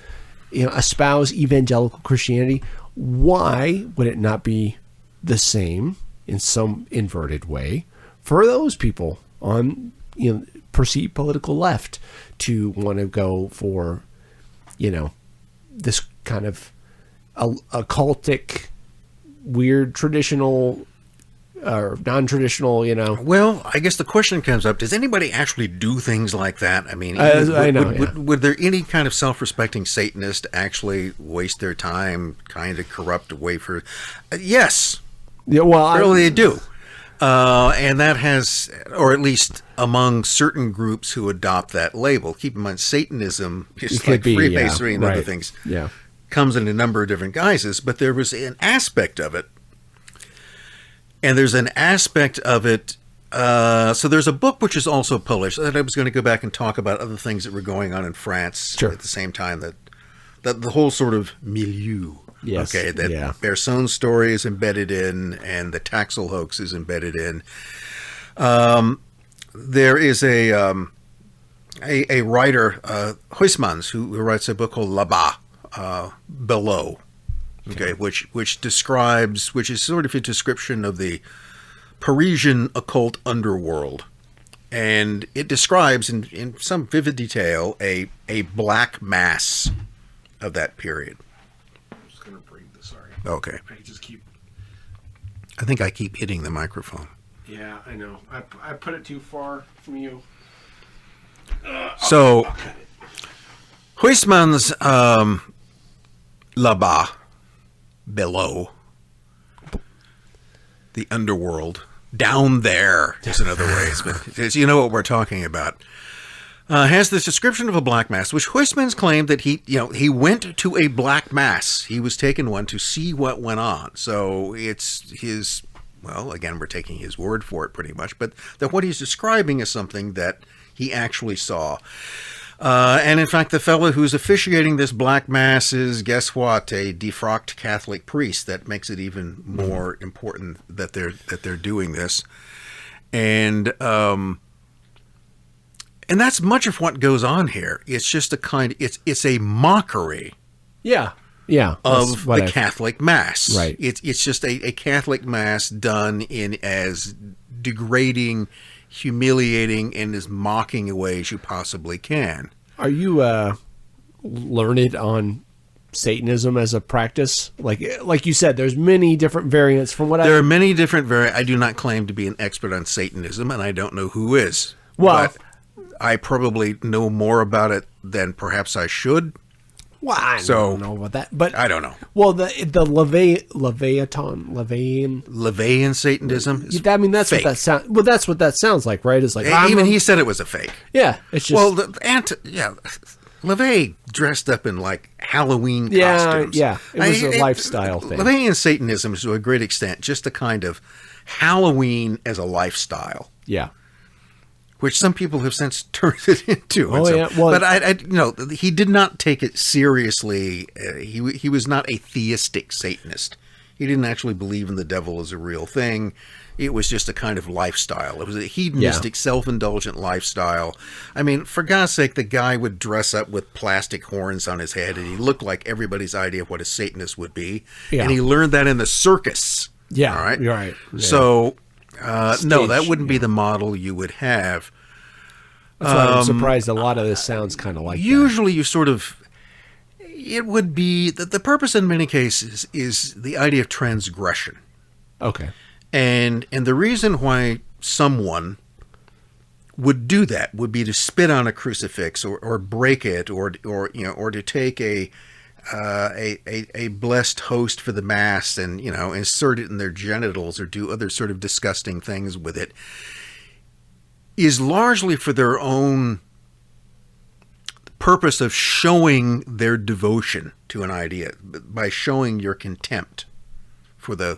espouse evangelical Christianity. Why would it not be the same in some inverted way for those people on perceived political left to want to go for this kind of occultic, weird, traditional or non-traditional, Well, I guess the question comes up, does anybody actually do things like that? I mean, would there any kind of self-respecting Satanist actually waste their time kind of corrupt wafer? Yes. Yeah, well, really they do. And that has, or at least among certain groups who adopt that label. Keep in mind, Satanism is like Freemasonry and other things. Yeah. Comes in a number of different guises, but there was an aspect of it. And there's an aspect of it. So there's a book which is also published that I was going to go back and talk about other things that were going on in France at the same time, that the whole sort of milieu. Yes. Okay. That Bersone's story is embedded in, and the Taxil hoax is embedded in. There is a writer, Huysmans, who writes a book called Là-bas, Below. Okay, which is sort of a description of the Parisian occult underworld, and it describes in some vivid detail a black mass of that period. I'm just gonna breathe this. Sorry. Okay. I think I keep hitting the microphone. Yeah, I know. I put it too far from you. So, Huysmans' Là-bas, Below, the underworld, down there is another way, but you know what we're talking about, has this description of a black mass, which Huysmans claimed that he went to a black mass. He was taken one to see what went on. So it's his, well, again, we're taking his word for it pretty much, but that what he's describing is something that he actually saw. And in fact, the fellow who's officiating this black mass is, guess what, a defrocked Catholic priest. That makes it even more important that they're doing this. And that's much of what goes on here. It's just it's a mockery. Yeah. Of the Catholic Mass. Right. It's just a Catholic Mass done in as degrading, humiliating, and as mocking a way as you possibly can. Are you learned on Satanism as a practice? Like you said, there's many different variants from what There are many different variants. I do not claim to be an expert on Satanism, and I don't know who is. Well, but I probably know more about it than perhaps I should. Well, I don't know about that, but I don't know. Well, the LaVeyan Satanism. Is that's fake. what that sounds. Well, that's what that sounds like, right? It's like even he said it was a fake. Yeah, it's just LaVey dressed up in like Halloween costumes. Yeah, it was a lifestyle thing. LaVeyan Satanism is to a great extent just a kind of Halloween as a lifestyle. Yeah. Which some people have since turned it into. Yeah. Well, but he did not take it seriously. He was not a theistic Satanist. He didn't actually believe in the devil as a real thing. It was just a kind of lifestyle. It was a hedonistic, self-indulgent lifestyle. I mean, for God's sake, the guy would dress up with plastic horns on his head, and he looked like everybody's idea of what a Satanist would be. Yeah. And he learned that in the circus. Yeah, all right. You're right. Yeah. So. No, that wouldn't be the model you would have. That's why I'm surprised a lot of this sounds kind of like usually it would be that the purpose in many cases is the idea of transgression. Okay. And the reason why someone would do that would be to spit on a crucifix or break it or to take a blessed host for the mass and insert it in their genitals or do other sort of disgusting things with it, is largely for their own purpose of showing their devotion to an idea by showing your contempt for the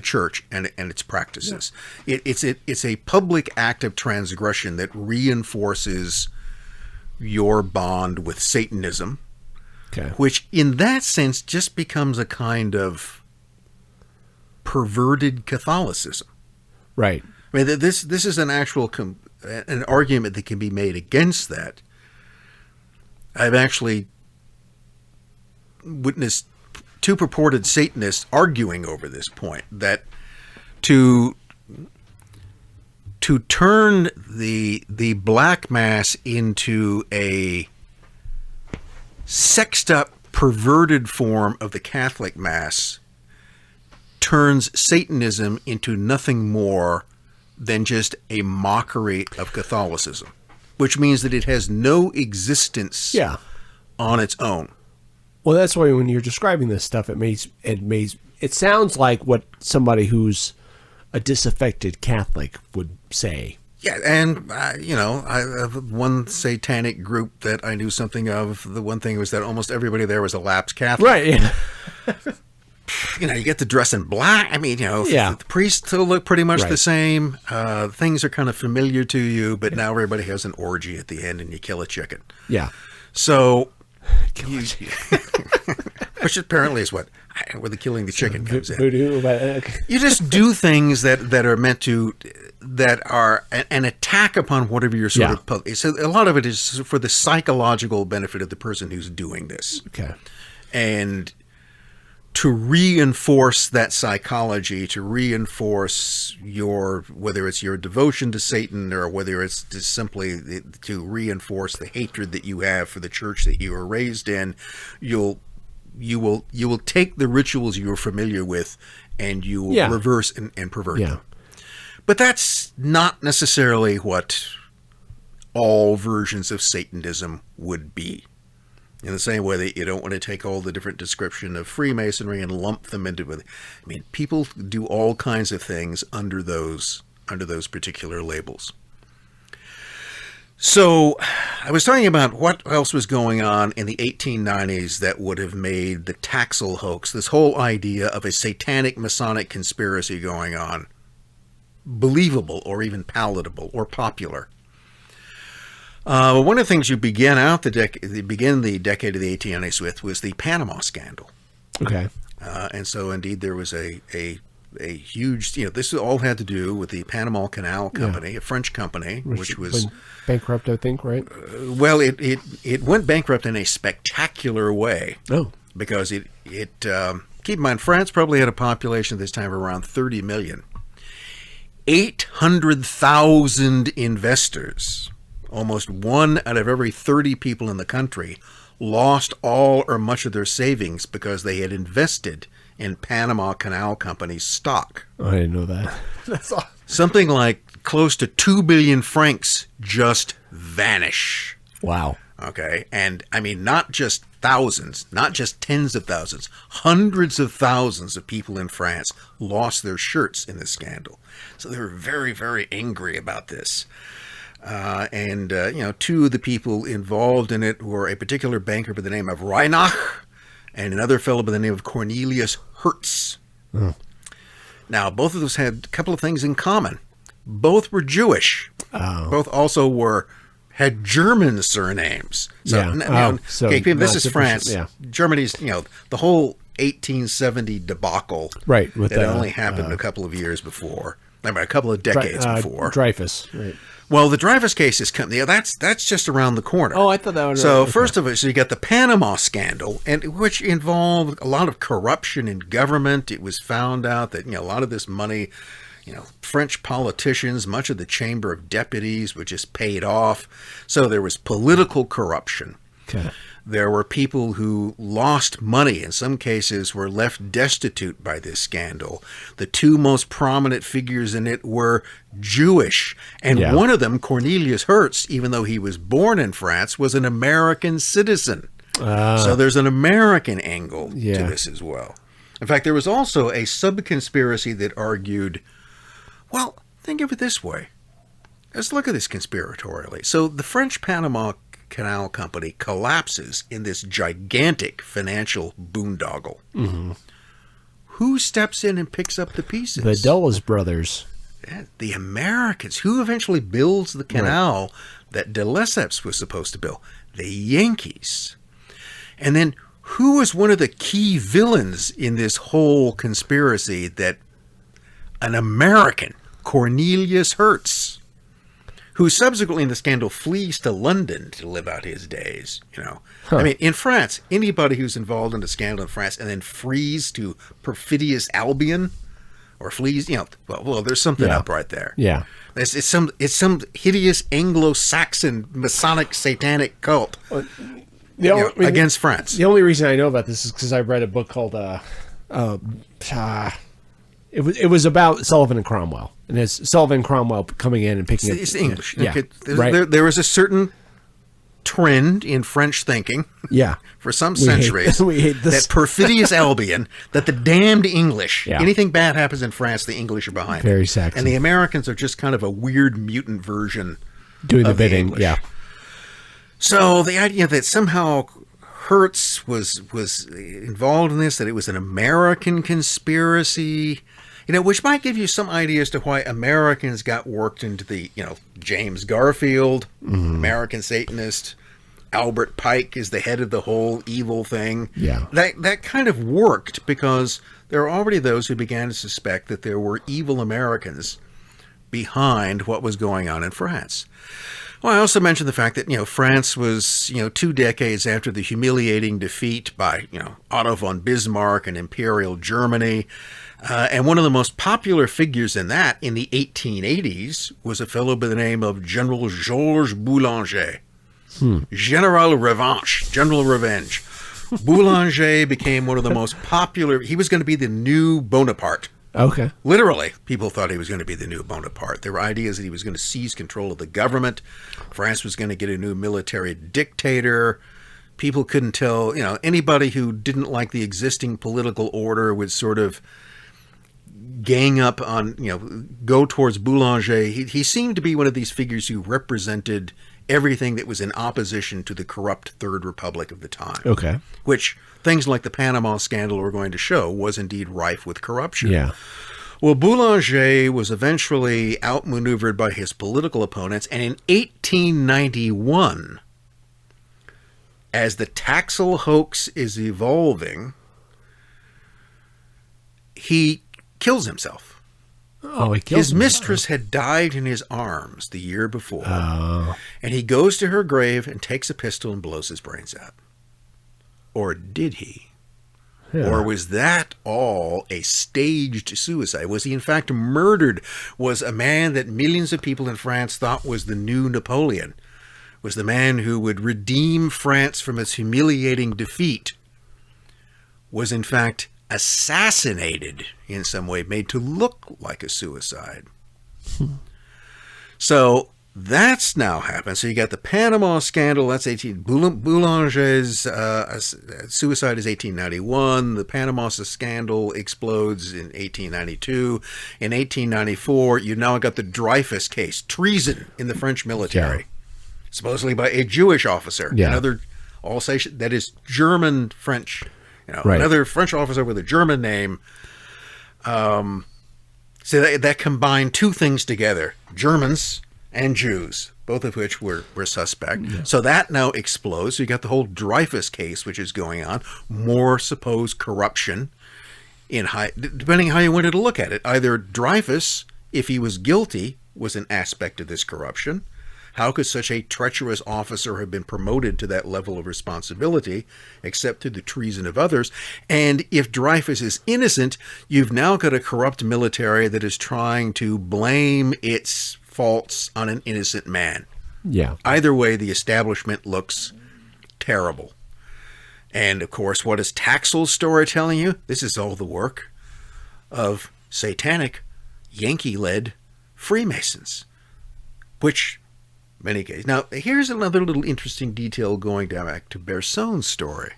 church and its practices. Yeah. It's a public act of transgression that reinforces your bond with Satanism. Okay. Which, in that sense, just becomes a kind of perverted Catholicism. Right. I mean, this is an actual an argument that can be made against that. I've actually witnessed two purported Satanists arguing over this point, that to turn the Black Mass into a sexed up, perverted form of the Catholic Mass turns Satanism into nothing more than just a mockery of Catholicism, which means that it has no existence on its own. Well, that's why when you're describing this stuff, it sounds like what somebody who's a disaffected Catholic would say. Yeah, and, I have one satanic group that I knew something of. The one thing was that almost everybody there was a lapsed Catholic. Right, yeah. You get to dress in black. I mean, the priests still look pretty much the same. Things are kind of familiar to you, but now everybody has an orgy at the end and you kill a chicken. Yeah. So, which apparently is where the killing the chicken comes in. You just do things that are meant to... that are an attack upon whatever you're sort of... So a lot of it is for the psychological benefit of the person who's doing this. Okay. And to reinforce that psychology, to reinforce whether it's your devotion to Satan or whether it's just simply to reinforce the hatred that you have for the church that you were raised in, you will take the rituals you're familiar with and you will reverse and pervert them. But that's not necessarily what all versions of Satanism would be. In the same way that you don't want to take all the different description of Freemasonry and lump them into it. I mean, people do all kinds of things under those particular labels. So I was talking about what else was going on in the 1890s that would have made the Taxil hoax, this whole idea of a satanic Masonic conspiracy going on, believable or even palatable or popular. One of the things you begin the decade of the 1890s with was the Panama scandal. Okay. And so, indeed, there was a huge, this all had to do with the Panama Canal Company, a French company, which was went bankrupt, I think, right? Well, it went bankrupt in a spectacular way. Oh. Because it keep in mind, France probably had a population at this time of around 30 million. 800,000 investors, almost 1 out of every 30 people in the country, lost all or much of their savings because they had invested in Panama Canal Company's stock. Oh, I didn't know that. That's awesome. Something like close to 2 billion francs just vanish. Wow. Okay. And I mean, not just thousands, not just tens of thousands, hundreds of thousands of people in France lost their shirts in this scandal. So they were very, very angry about this. Two of the people involved in it were a particular banker by the name of Reinach and another fellow by the name of Cornelius Hertz. Oh. Now, both of those had a couple of things in common. Both were Jewish. Oh. Both also had German surnames. So, yeah. This is France. Yeah. Germany's, the whole 1870 debacle. Right. With that only happened a couple of years before. A couple of decades before. Dreyfus. Right. Well, the Dreyfus case is coming. That's just around the corner. Oh, I thought that was. So first of all, you got the Panama scandal, which involved a lot of corruption in government. It was found out that a lot of this money, French politicians, much of the Chamber of Deputies, were just paid off. So there was political corruption. Okay. There were people who lost money. In some cases, were left destitute by this scandal. The two most prominent figures in it were Jewish. And one of them, Cornelius Hertz, even though he was born in France, was an American citizen. So there's an American angle to this as well. In fact, there was also a sub-conspiracy that argued, well, think of it this way. Let's look at this conspiratorially. So the French Panama Canal Company collapses in this gigantic financial boondoggle. Mm-hmm. Who steps in and picks up the pieces? The Dulles brothers. Yeah, the Americans. Who eventually builds the canal that de Lesseps was supposed to build? The Yankees. And then who was one of the key villains in this whole conspiracy? That an American, Cornelius Hertz, who subsequently in the scandal flees to London to live out his days, I mean, in France, anybody who's involved in a scandal in France and then flees to perfidious Albion or flees, well, there's something up right there. Yeah. It's some hideous Anglo-Saxon Masonic satanic cult against France. The only reason I know about this is because I read a book called it was about Sullivan and Cromwell, and it's Sullivan and Cromwell coming in and picking up. It's English. Yeah, right. There was a certain trend in French thinking. Yeah. For some centuries, we hate this. that perfidious Albion, that the damned English. Yeah. Anything bad happens in France, the English are behind. Very it. Saxon. And the Americans are just kind of a weird mutant version doing the of bidding. English. Yeah. So the idea that somehow Hertz was involved in this, that it was an American conspiracy, which might give you some idea as to why Americans got worked into the, James Garfield, American Satanist, Albert Pike is the head of the whole evil thing. Yeah. That kind of worked because there were already those who began to suspect that there were evil Americans behind what was going on in France. Well, I also mentioned the fact that, France was, 2 decades after the humiliating defeat by, Otto von Bismarck and Imperial Germany. And one of the most popular figures in that in the 1880s was a fellow by the name of General Georges Boulanger. General Revenge. Boulanger became one of the most popular. He was going to be the new Bonaparte. Okay. Literally, people thought he was going to be the new Bonaparte. There were ideas that he was going to seize control of the government. France was going to get a new military dictator. People couldn't tell, anybody who didn't like the existing political order would sort of gang up on, go towards Boulanger. He seemed to be one of these figures who represented everything that was in opposition to the corrupt Third Republic of the time. Okay. Which things like the Panama scandal we're going to show was indeed rife with corruption. Yeah. Well, Boulanger was eventually outmaneuvered by his political opponents, and in 1891, as the Taxil hoax is evolving, he kills himself. Oh, he kills His him. mistress had died in his arms the year before, Oh. and he goes to her grave and takes a pistol and blows his brains out. Or did he? Yeah. Or was that all a staged suicide? Was he in fact murdered? Was a man that millions of people in France thought was the new Napoleon, was the man who would redeem France from its humiliating defeat, was in fact assassinated in some way, made to look like a suicide? So that's now happened. So you got the Panama scandal. That's Boulanger's suicide is 1891. The Panama scandal explodes in 1892. In 1894, you now got the Dreyfus case, treason in the French military, Yeah. supposedly by a Jewish officer. Yeah. Another Alsatian, that is German French. Right. Another French officer with a German name. So that combined two things together: Germans and Jews, both of which were suspect. Yeah. So that now explodes. So you got the whole Dreyfus case, which is going on. More supposed corruption in depending how you wanted to look at it. Either Dreyfus, if he was guilty, was an aspect of this corruption. How could such a treacherous officer have been promoted to that level of responsibility, except through the treason of others? And if Dreyfus is innocent, you've now got a corrupt military that is trying to blame its faults on an innocent man. Yeah. Either way, the establishment looks terrible. And, of course, what is Taxil's story telling you? This is all the work of satanic, Yankee-led Freemasons, which... many cases. Now, here's another little interesting detail going back to Bersone's story.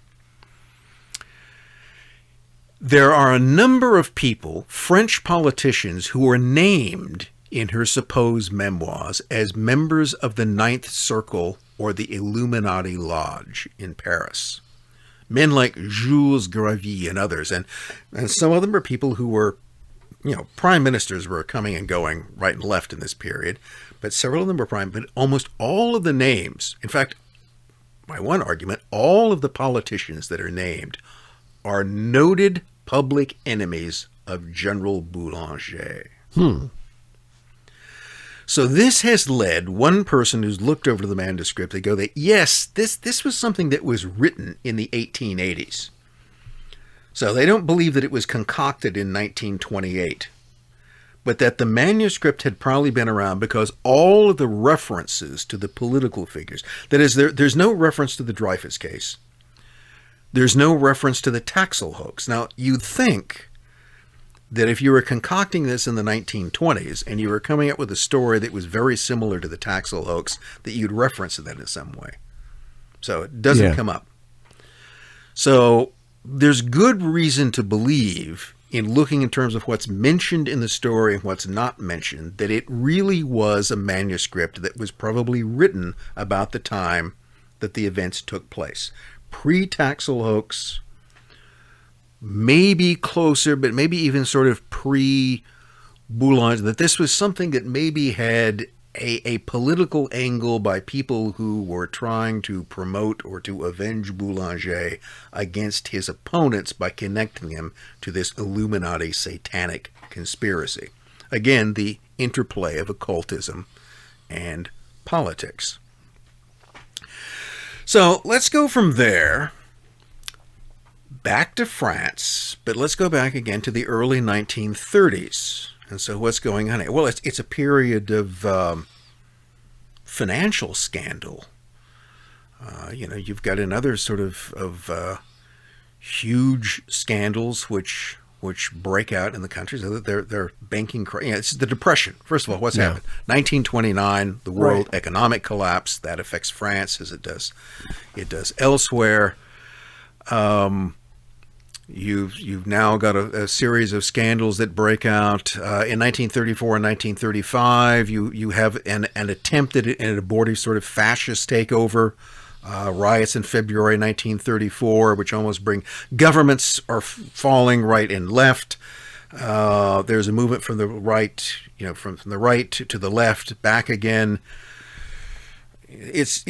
There are a number of people, French politicians, who are named in her supposed memoirs as members of the Ninth Circle or the Illuminati Lodge in Paris. Men like Jules Gravy and others. And some of them are people who were, prime ministers were coming and going right and left in this period. But several of them were prime, but almost all of the names, in fact, by one argument, all of the politicians that are named are noted public enemies of General Boulanger. So this has led one person who's looked over the manuscript to go that, yes, this was something that was written in the 1880s. So they don't believe that it was concocted in 1928. But that the manuscript had probably been around because all of the references to the political figures, that is, there's no reference to the Dreyfus case. There's no reference to the Taxil hoax. Now, you'd think that if you were concocting this in the 1920s and you were coming up with a story that was very similar to the Taxil hoax, that you'd reference that in some way. So it doesn't come up. So there's good reason to believe, in looking in terms of what's mentioned in the story and what's not mentioned, that it really was a manuscript that was probably written about the time that the events took place. Pre-Taxil hoax, maybe closer, but maybe even sort of pre-Boulanger, that this was something that maybe had a political angle by people who were trying to promote or to avenge Boulanger against his opponents by connecting him to this Illuminati satanic conspiracy. Again, the interplay of occultism and politics. So let's go from there back to France, but let's go back again to the early 1930s. And so what's going on here? Well, it's a period of financial scandal. You've got another sort of huge scandals which break out in the country. So that they're banking. It's the Depression. First of all, what's happened? 1929, the world economic collapse that affects France as it does elsewhere. You've now got a series of scandals that break out. In 1934 and 1935, you have an attempt at an abortive sort of fascist takeover. Riots in February 1934, which almost bring governments are falling right and left. There's a movement from the right, from the right to the left, back again. It's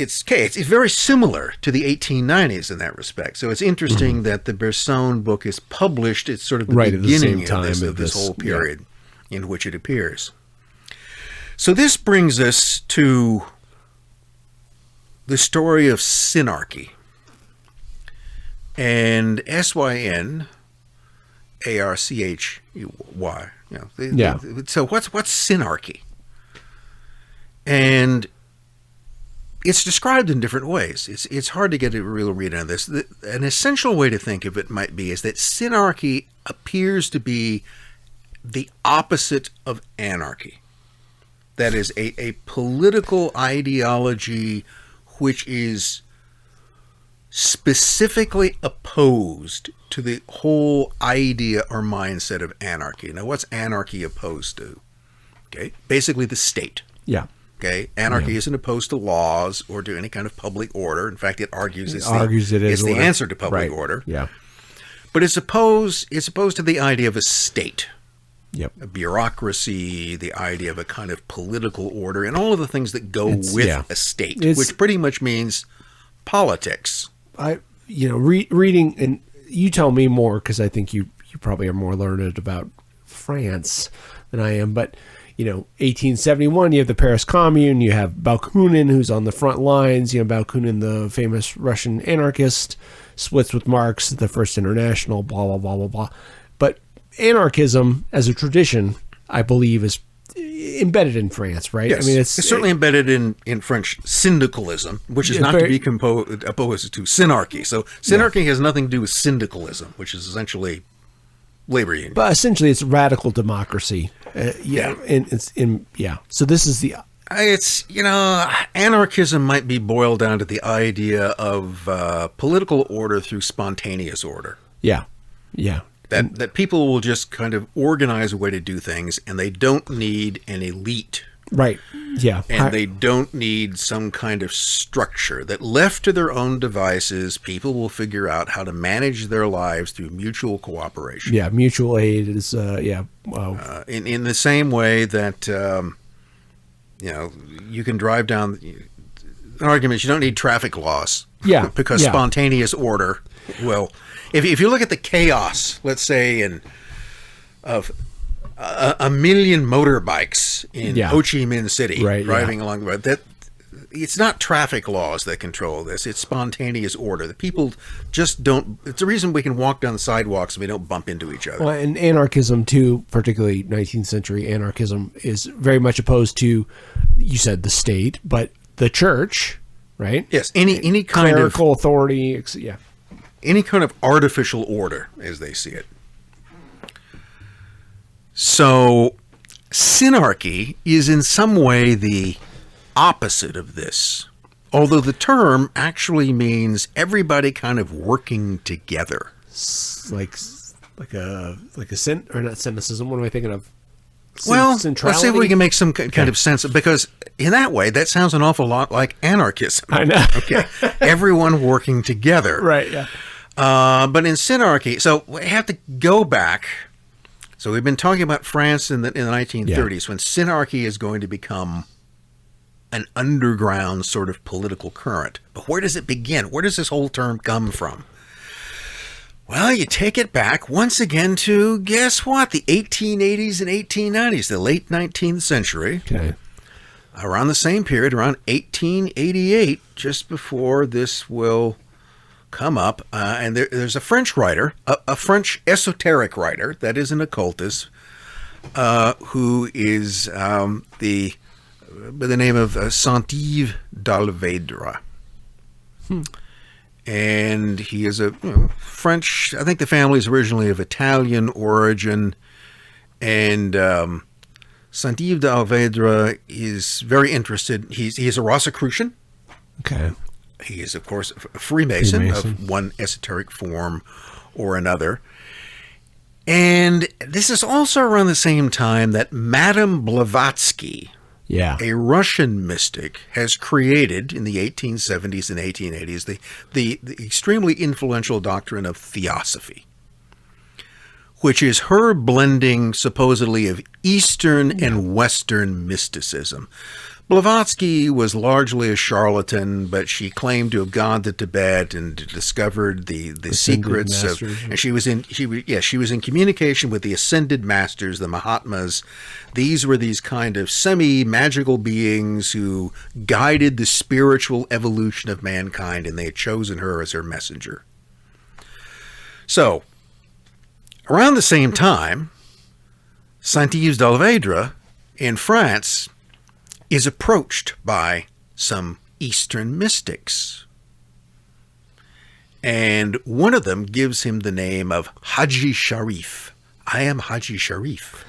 very similar to the 1890s in that respect. So it's interesting that the Bersone book is published. It's sort of the beginning of this whole period in which it appears. So this brings us to the story of Synarchy. And Synarchy. So what's Synarchy? And it's described in different ways. It's hard to get a real read on this. An essential way to think of it might be is that Synarchy appears to be the opposite of anarchy. That is a political ideology which is specifically opposed to the whole idea or mindset of anarchy. Now, what's anarchy opposed to? Okay, basically the state. Yeah. Okay, anarchy isn't opposed to laws or to any kind of public order. In fact, it argues it's the answer to public order. Yeah. But it's opposed to the idea of a state. Yep. A bureaucracy, the idea of a kind of political order, and all of the things that go with a state, which pretty much means politics. Reading, and you tell me more because I think you probably are more learned about France than I am, but 1871, you have the Paris Commune, you have Bakunin, who's on the front lines, Bakunin, the famous Russian anarchist, splits with Marx, the First International, blah, blah, blah, blah, blah. But anarchism as a tradition, I believe, is embedded in France, right? Yes. I mean, it's certainly embedded in French syndicalism, which is not to be opposed to synarchy. So synarchy has nothing to do with syndicalism, which is essentially labor union. But essentially, it's radical democracy. So this is the. It's anarchism might be boiled down to the idea of political order through spontaneous order. Yeah, yeah. That people will just kind of organize a way to do things, and they don't need an elite. Right. Yeah. And they don't need some kind of structure. That left to their own devices, people will figure out how to manage their lives through mutual cooperation. Yeah, mutual aid is, Wow. In the same way that, you can drive down... An argument is you don't need traffic laws. Yeah. Because spontaneous order will... If you look at the chaos, let's say, of a million motorbikes in Ho Chi Minh City driving along the road, that it's not traffic laws that control this. It's spontaneous order. The people just don't. It's the reason we can walk down the sidewalks and we don't bump into each other. Well, and anarchism too, particularly 19th century anarchism, is very much opposed to, you said, the state, but the church, right? Yes, any kind of clerical authority. Yeah. Any kind of artificial order, as they see it. So, synarchy is in some way the opposite of this, although the term actually means everybody kind of working together. Like a cynicism. What am I thinking of? Let's see if we can make some kind of sense, because in that way, that sounds an awful lot like anarchism. I know. Okay, everyone working together. Right. Yeah. But in synarchy, so we have to go back. So we've been talking about France in the 1930s, when synarchy is going to become an underground sort of political current. But where does it begin? Where does this whole term come from? Well, you take it back once again to, guess what, the 1880s and 1890s, the late 19th century. Okay. Around the same period, around 1888, just before this will come up, and there's a French writer, a French esoteric writer, that is an occultist, who is by the name of Clotilde Bersone. And he is a French, I think the family is originally of Italian origin, and Clotilde Bersone is very interested. He's a Rosicrucian. Okay. He is, of course, a Freemason of one esoteric form or another. And this is also around the same time that Madame Blavatsky, a Russian mystic, has created in the 1870s and 1880s the extremely influential doctrine of theosophy, which is her blending supposedly of Eastern and Western mysticism. Blavatsky was largely a charlatan, but she claimed to have gone to Tibet and discovered the secrets of, and she was in communication with the ascended masters, the Mahatmas. These were these kind of semi-magical beings who guided the spiritual evolution of mankind, and they had chosen her as her messenger. So, around the same time, Saint-Yves d'Alvedre in France is approached by some Eastern mystics. And one of them gives him the name of Haji Sharif. I am Haji Sharif,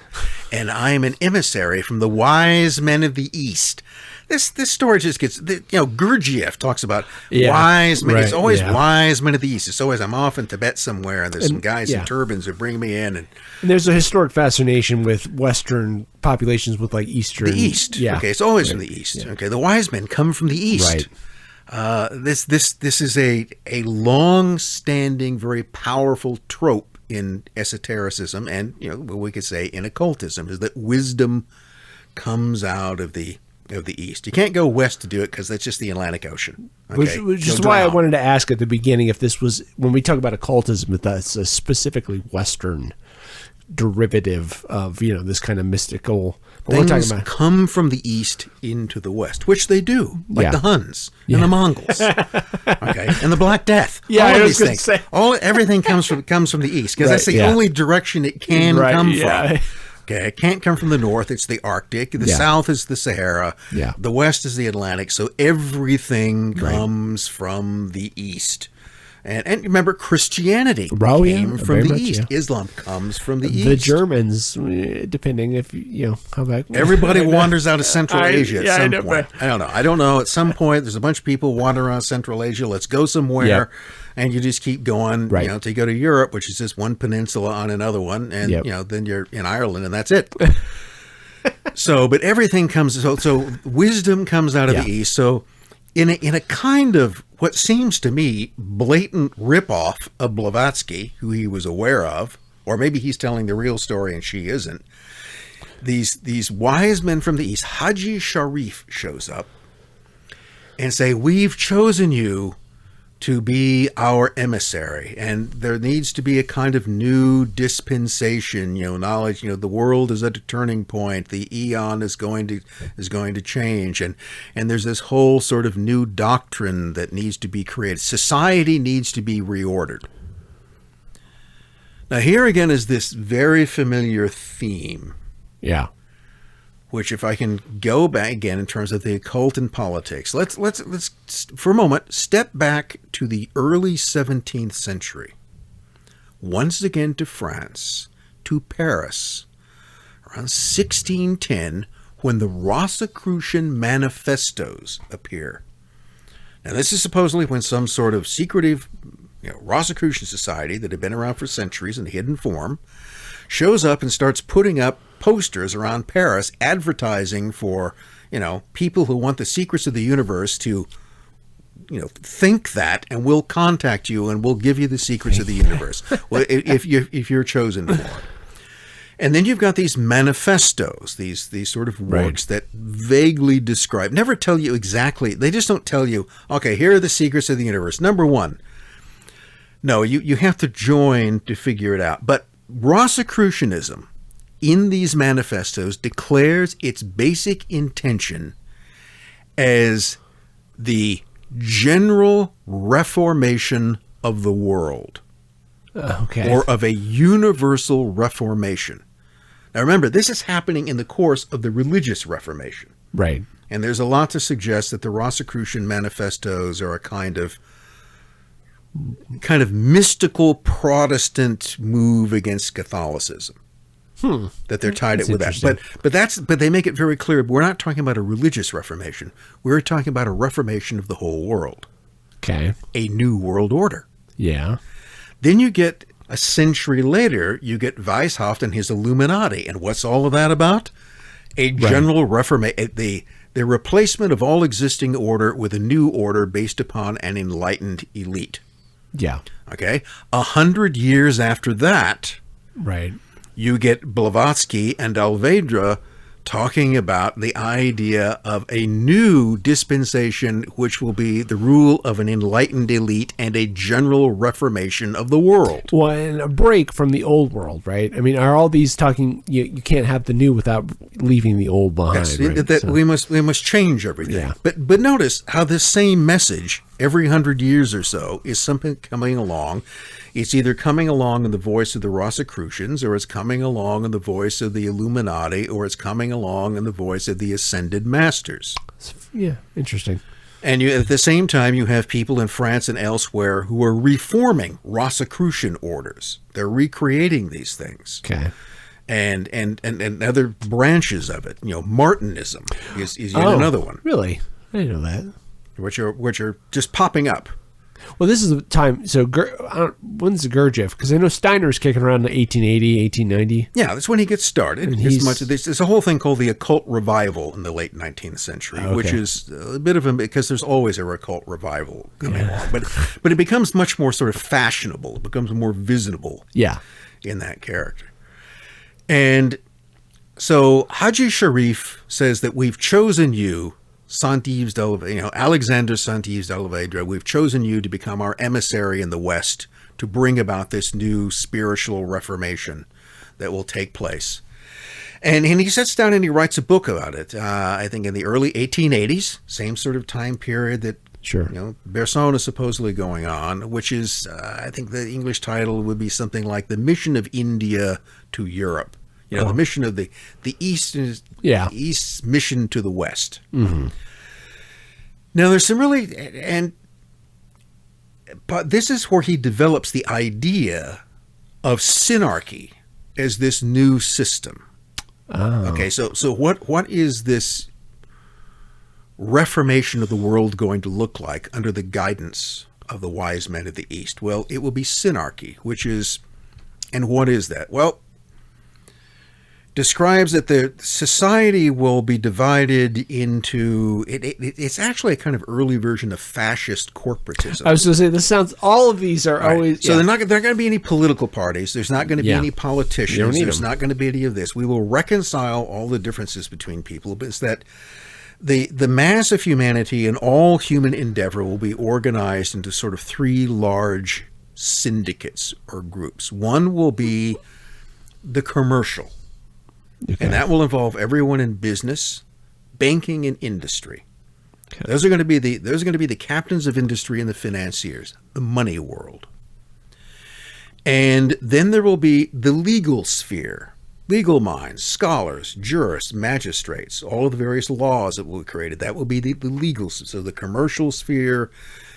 and I am an emissary from the wise men of the East. This story just gets, Gurdjieff talks about wise men. Right, it's always wise men of the East. It's always, I'm off in Tibet somewhere, and there's some guys in turbans who bring me in. And there's a historic fascination with Western populations with like Eastern. The East. Yeah. Okay, it's always from the East. Yeah. Okay, the wise men come from the East. Right. This is a long-standing, very powerful trope in esotericism, and what we could say in occultism, is that wisdom comes out of the East. You can't go west to do it because that's just the Atlantic Ocean. Okay? Which is why I wanted to ask at the beginning if this was, when we talk about occultism, if that's a specifically Western derivative of, this kind of mystical. Things come from the East into the West, which they do, like the Huns and the Mongols, okay, and the Black Death. Yeah, all of these things. Everything comes from the East because that's the only direction it can come from. Okay, it can't come from the north. It's the Arctic. The south is the Sahara. Yeah. The west is the Atlantic. So everything comes from the East. And remember, Christianity came from the East. Yeah. Islam comes from the East. The Germans, depending if, how about... Everybody wanders out of Central Asia at some point. I don't know. At some point, there's a bunch of people wandering around Central Asia. Let's go somewhere. Yep. And you just keep going, till you go to Europe, which is just one peninsula on another one. And, then you're in Ireland, and that's it. But everything comes... So wisdom comes out of the East. So in a kind of what seems to me blatant ripoff of Blavatsky, who he was aware of, or maybe he's telling the real story and she isn't, these wise men from the East, Haji Sharif shows up and say, we've chosen you to be our emissary, and there needs to be a kind of new dispensation, knowledge, the world is at a turning point, the eon is going to change, and there's this whole sort of new doctrine that needs to be created. Society needs to be reordered. Now here again is this very familiar theme. Yeah. Which, if I can go back again in terms of the occult and politics, let's for a moment step back to the early 17th century. Once again to France, to Paris, around 1610, when the Rosicrucian manifestos appear. Now, this is supposedly when some sort of secretive Rosicrucian society that had been around for centuries in hidden form shows up and starts putting up posters around Paris advertising for, people who want the secrets of the universe to, think that, and we'll contact you and we'll give you the secrets of the universe if you're chosen for it. And then you've got these manifestos, these sort of works that vaguely describe, never tell you exactly, they just don't tell you, okay, here are the secrets of the universe. Number one. No, you have to join to figure it out. But Rosicrucianism in these manifestos declares its basic intention as the general reformation of the world. Or of a universal reformation. Now remember, this is happening in the course of the religious reformation. Right. And there's a lot to suggest that the Rosicrucian manifestos are a kind of mystical Protestant move against Catholicism. That they're tied it with that. But they make it very clear, we're not talking about a religious reformation. We're talking about a reformation of the whole world. Okay. A new world order. Yeah. Then you get, a century later, you get Weishaupt and his Illuminati. And what's all of that about? A general reformation, the replacement of all existing order with a new order based upon an enlightened elite. Yeah. Okay. 100 years after that, Right. You get Blavatsky and Alvedra talking about the idea of a new dispensation, which will be the rule of an enlightened elite and a general reformation of the world. Well, and a break from the old world, right? I mean, are all these talking? You can't have the new without leaving the old behind. Yes, right? that we must change everything. Yeah. But notice how this same message every 100 years or so is something coming along. It's either coming along in the voice of the Rosicrucians, or it's coming along in the voice of the Illuminati, or it's coming along in the voice of the Ascended Masters. Yeah, interesting. And at the same time, you have people in France and elsewhere who are reforming Rosicrucian orders. They're recreating these things. Okay. And other branches of it. Martinism is yet another one. Really? I didn't know that. Which are just popping up. Well, this is the time. So, when's the Gurdjieff? Because I know Steiner's kicking around in 1880, 1890. Yeah, that's when he gets started. There's a whole thing called the Occult Revival in the late 19th century, which is a bit of because there's always a occult revival coming along. But it becomes much more sort of fashionable. It becomes more visible in that character. And so Haji Sharif says that we've chosen you, Alexander Santives de Alvedra, we've chosen you to become our emissary in the West to bring about this new spiritual reformation that will take place. And he sits down and he writes a book about it, I think in the early 1880s, same sort of time period that Bersone is supposedly going on, which is, I think the English title would be something like The Mission of India to Europe. The mission of the East is East's mission to the West. Mm-hmm. Now, there's some but this is where he develops the idea of Synarchy as this new system. Oh. Okay, so what is this reformation of the world going to look like under the guidance of the wise men of the East? Well, it will be Synarchy, and what is that? Well, describes that the society will be divided into it's actually a kind of early version of fascist corporatism. I was going to say all of these are always so there are going to be any political parties. There's not going to be any politicians. There's not going to be any of this. We will reconcile all the differences between people. But it's that the mass of humanity and all human endeavor will be organized into sort of three large syndicates or groups. One will be the commercial. Okay. And that will involve everyone in business, banking, and industry. Okay. Those are going to be the captains of industry and the financiers, the money world. And then there will be the legal sphere, legal minds, scholars, jurists, magistrates, all of the various laws that will be created. That will be the legal, so the commercial sphere,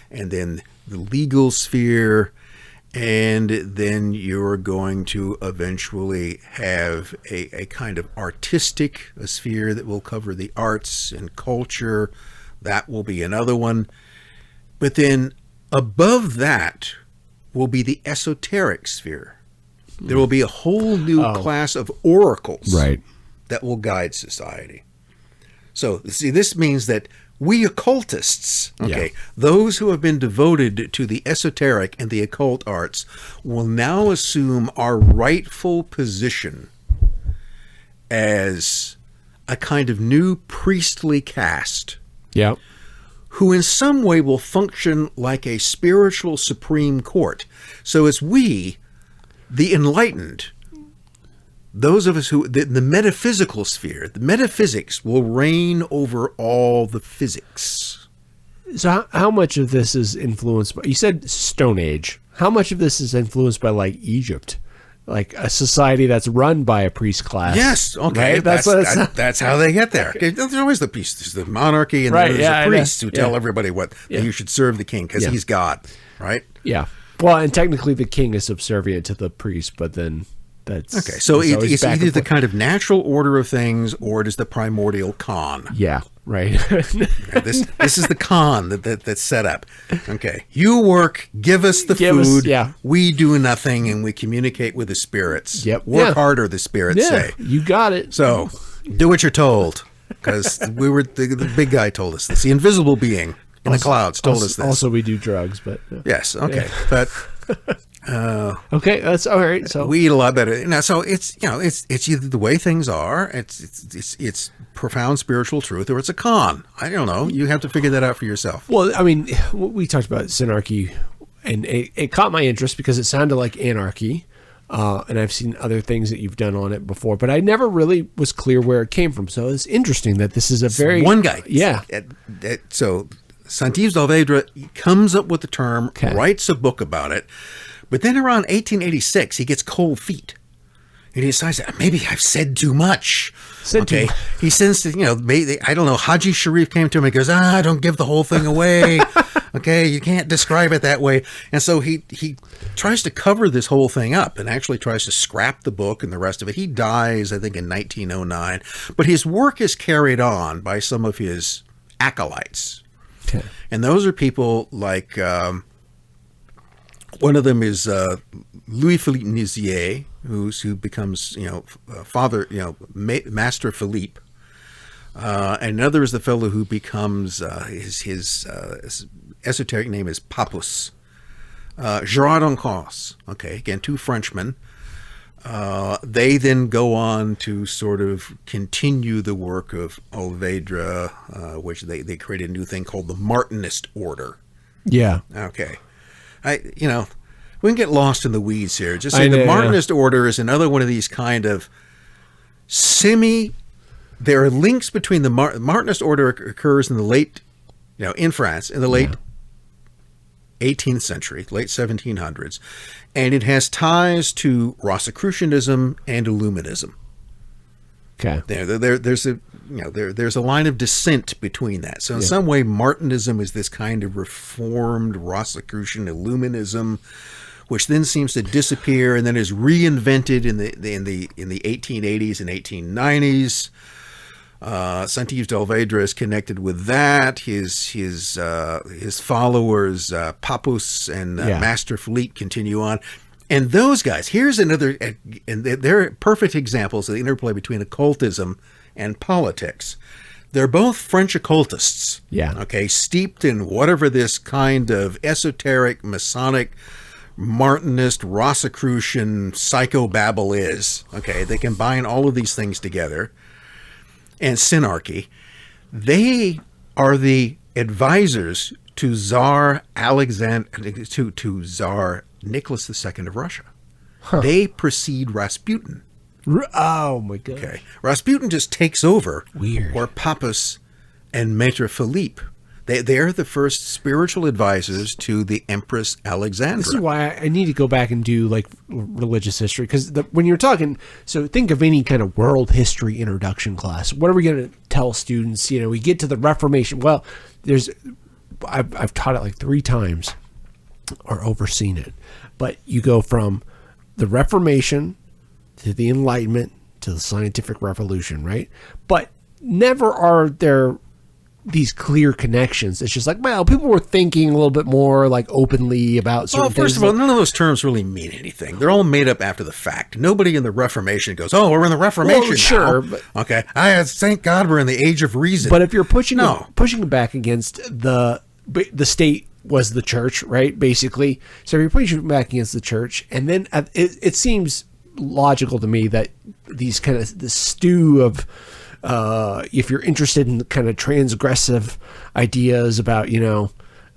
and then the legal sphere. And then you're going to eventually have a kind of artistic sphere that will cover the arts and culture. That will be another one. But then above that will be the esoteric sphere. There will be a whole new class of oracles that will guide society. So, see, this means that we occultists, those who have been devoted to the esoteric and the occult arts, will now assume our rightful position as a kind of new priestly caste, who in some way will function like a spiritual supreme court. So as we, the enlightened, those of us who, the metaphysical sphere, the metaphysics will reign over all the physics. So how much of this is influenced by, you said Stone Age, how much of this is influenced by like Egypt? Like a society that's run by a priest class. Yes, okay. Right? That's how they get there. Okay. There's always the priest. There's the monarchy, and there's the priests who tell everybody that you should serve the king because he's God, right? Yeah. Well, and technically the king is subservient to the priest, but then... That's, okay, so it's either the kind of natural order of things, or it is the primordial con. Yeah, right. This is the con that's set up. Okay, you work, give us the food. We do nothing, and we communicate with the spirits. Work harder, the spirits say. You got it. So do what you're told, because the big guy told us this. The invisible being in the clouds told us this. Also, we do drugs, but yes, okay, but. Okay, that's all right. So We eat a lot better. Now, so it's it's either the way things are, it's profound spiritual truth, or it's a con. I don't know. You have to figure that out for yourself. well, I mean, we talked about Synarchy, and it caught my interest because it sounded like anarchy. And I've seen other things that you've done on it before, but I never really was clear where it came from. So it's interesting that this is a very One guy. Yeah. So Saint-Yves d'Alvedre comes up with the term, Okay. writes a book about it, but then around 1886 he gets cold feet. And he decides that maybe I've said too much. Too much. He sends to, maybe, I don't know, Haji Sharif came to him and goes, don't give the whole thing away. Okay, you can't describe it that way. And so he tries to cover this whole thing up and actually tries to scrap the book and the rest of it. He dies, I think, in 1909. But his work is carried on by some of his acolytes. Okay. And those are people like, one of them is Louis-Philippe Nizier, who becomes, father, Master Philippe. And another is the fellow who becomes, his esoteric name is Papus. Gerard Encausse. Okay, again, two Frenchmen. They then go on to sort of continue the work of Alvedre, which they created a new thing called the Martinist Order. Yeah. Okay. We can get lost in the weeds here. Just I say know, the yeah. Martinist Order is another one of these kind of there are links between the Martinist Order occurs in the late, in France, in the late 18th century, late 1700s, and it has ties to Rosicrucianism and Illuminism. Okay. There's a line of dissent between that. So in some way, Martinism is this kind of reformed Rosicrucian Illuminism, which then seems to disappear and then is reinvented in the 1880s and 1890s. Saint-Yves d'Alvedre is connected with that. His followers, Papus and Master Philippe, continue on. And those guys, here's another, and they're perfect examples of the interplay between occultism and politics. They're both French occultists. Yeah. Okay, steeped in whatever this kind of esoteric, Masonic, Martinist, Rosicrucian psychobabble is. Okay, they combine all of these things together. And Synarchy, they are the advisors to Tsar to Tsar Nicholas II of Russia. They precede Rasputin. Oh my god. Okay, Rasputin just takes over. Weird. Or Papus and Maître Philippe. They're the first spiritual advisors to the Empress Alexandra. This is why I need to go back and do like religious history, because when you're talking, so think of any kind of world history introduction class. What are we going to tell students? We get to the Reformation. Well, I've taught it like 3 times or overseen it, but you go from the Reformation to the Enlightenment to the Scientific Revolution, right? But never are there these clear connections. It's just like, well, people were thinking a little bit more like openly about certain things. Well, first of all, none of those terms really mean anything. They're all made up after the fact. Nobody in the Reformation goes, "Oh, we're in the Reformation sure, now." Okay, thank God we're in the age of reason. But if you're pushing back against the state was the church, right? Basically, so if you're pushing back against the church, and then it seems logical to me that these kind of the stew of if you're interested in kind of transgressive ideas about,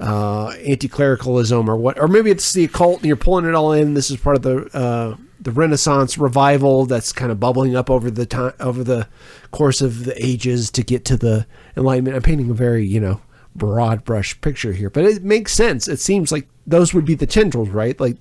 anti-clericalism or maybe it's the occult and you're pulling it all in. This is part of the Renaissance revival that's kind of bubbling up over the course of the ages to get to the Enlightenment. I'm painting a very, broad brush picture here, but it makes sense. It seems like those would be the tendrils, right? Like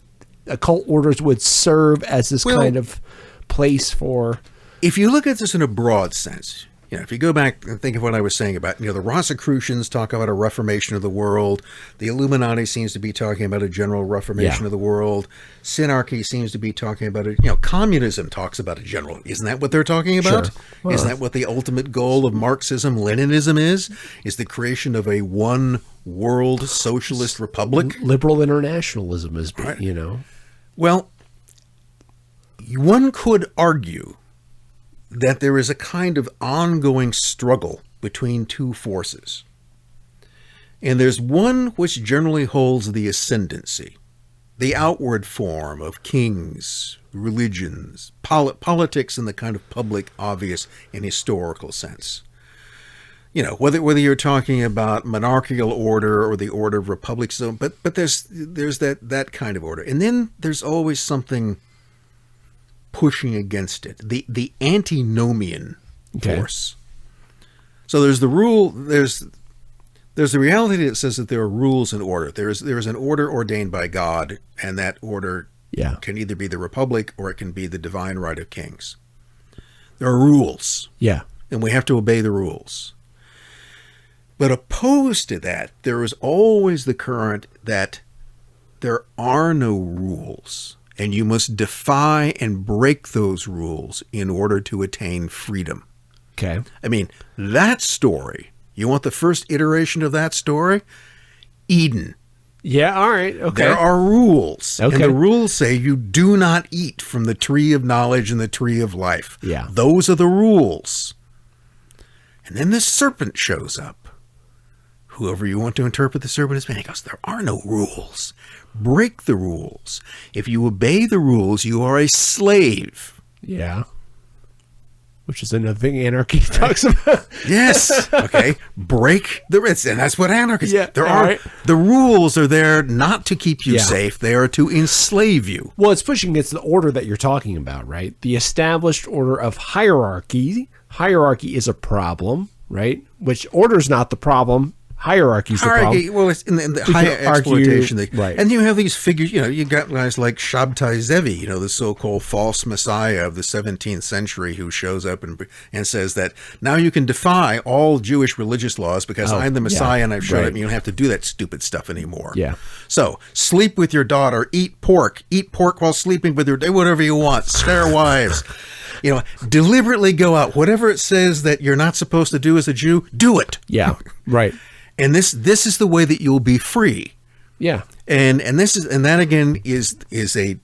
occult orders would serve as this kind of place for... If you look at this in a broad sense, if you go back and think of what I was saying about, the Rosicrucians talk about a reformation of the world. The Illuminati seems to be talking about a general reformation of the world. Synarchy seems to be talking about communism talks about a general. Isn't that what they're talking about? Sure. Well, isn't that what the ultimate goal of Marxism, Leninism is the creation of a one world socialist republic? Liberal internationalism is, right. Well, one could argue that there is a kind of ongoing struggle between two forces. And there's one which generally holds the ascendancy, the outward form of kings, religions, politics in the kind of public, obvious, and historical sense. You know, whether you're talking about monarchical order or the order of republics, but there's that kind of order, and then there's always something pushing against it, the antinomian force. So there's the rule, there's the reality that says that there are rules and order. There's an order ordained by God, and that order can either be the republic or it can be the divine right of kings. There are rules. Yeah. And we have to obey the rules. But opposed to that, there is always the current that there are no rules, and you must defy and break those rules in order to attain freedom. Okay. I mean, that story, you want the first iteration of that story? Eden. Yeah, all right. Okay. There are rules. Okay. And the rules say you do not eat from the tree of knowledge and the tree of life. Yeah. Those are the rules. And then the serpent shows up. Whoever you want to interpret the serpent as being, he goes, there are no rules. Break the rules. If you obey the rules, you are a slave. Yeah. Which is another thing anarchy talks about. Yes. Okay. Break the rules. And that's what anarchy is. Yeah. The rules are there not to keep you safe. They are to enslave you. Well, it's pushing against the order that you're talking about, right? The established order of hierarchy. Hierarchy is a problem, right? Which order's not the problem. Hierarchy's the problem. Well, it's in the high exploitation thing. Right. And you have these figures, you know, you got guys like Shabtai Zevi, you know, the so-called false messiah of the 17th century who shows up and says that now you can defy all Jewish religious laws because I'm the messiah and I've showed up and you don't have to do that stupid stuff anymore. Yeah. So sleep with your daughter, eat pork while sleeping with her, do whatever you want, spare wives. You know, deliberately go out. Whatever it says that you're not supposed to do as a Jew, do it. Yeah, right. And this is the way that you'll be free. Yeah. And that again is a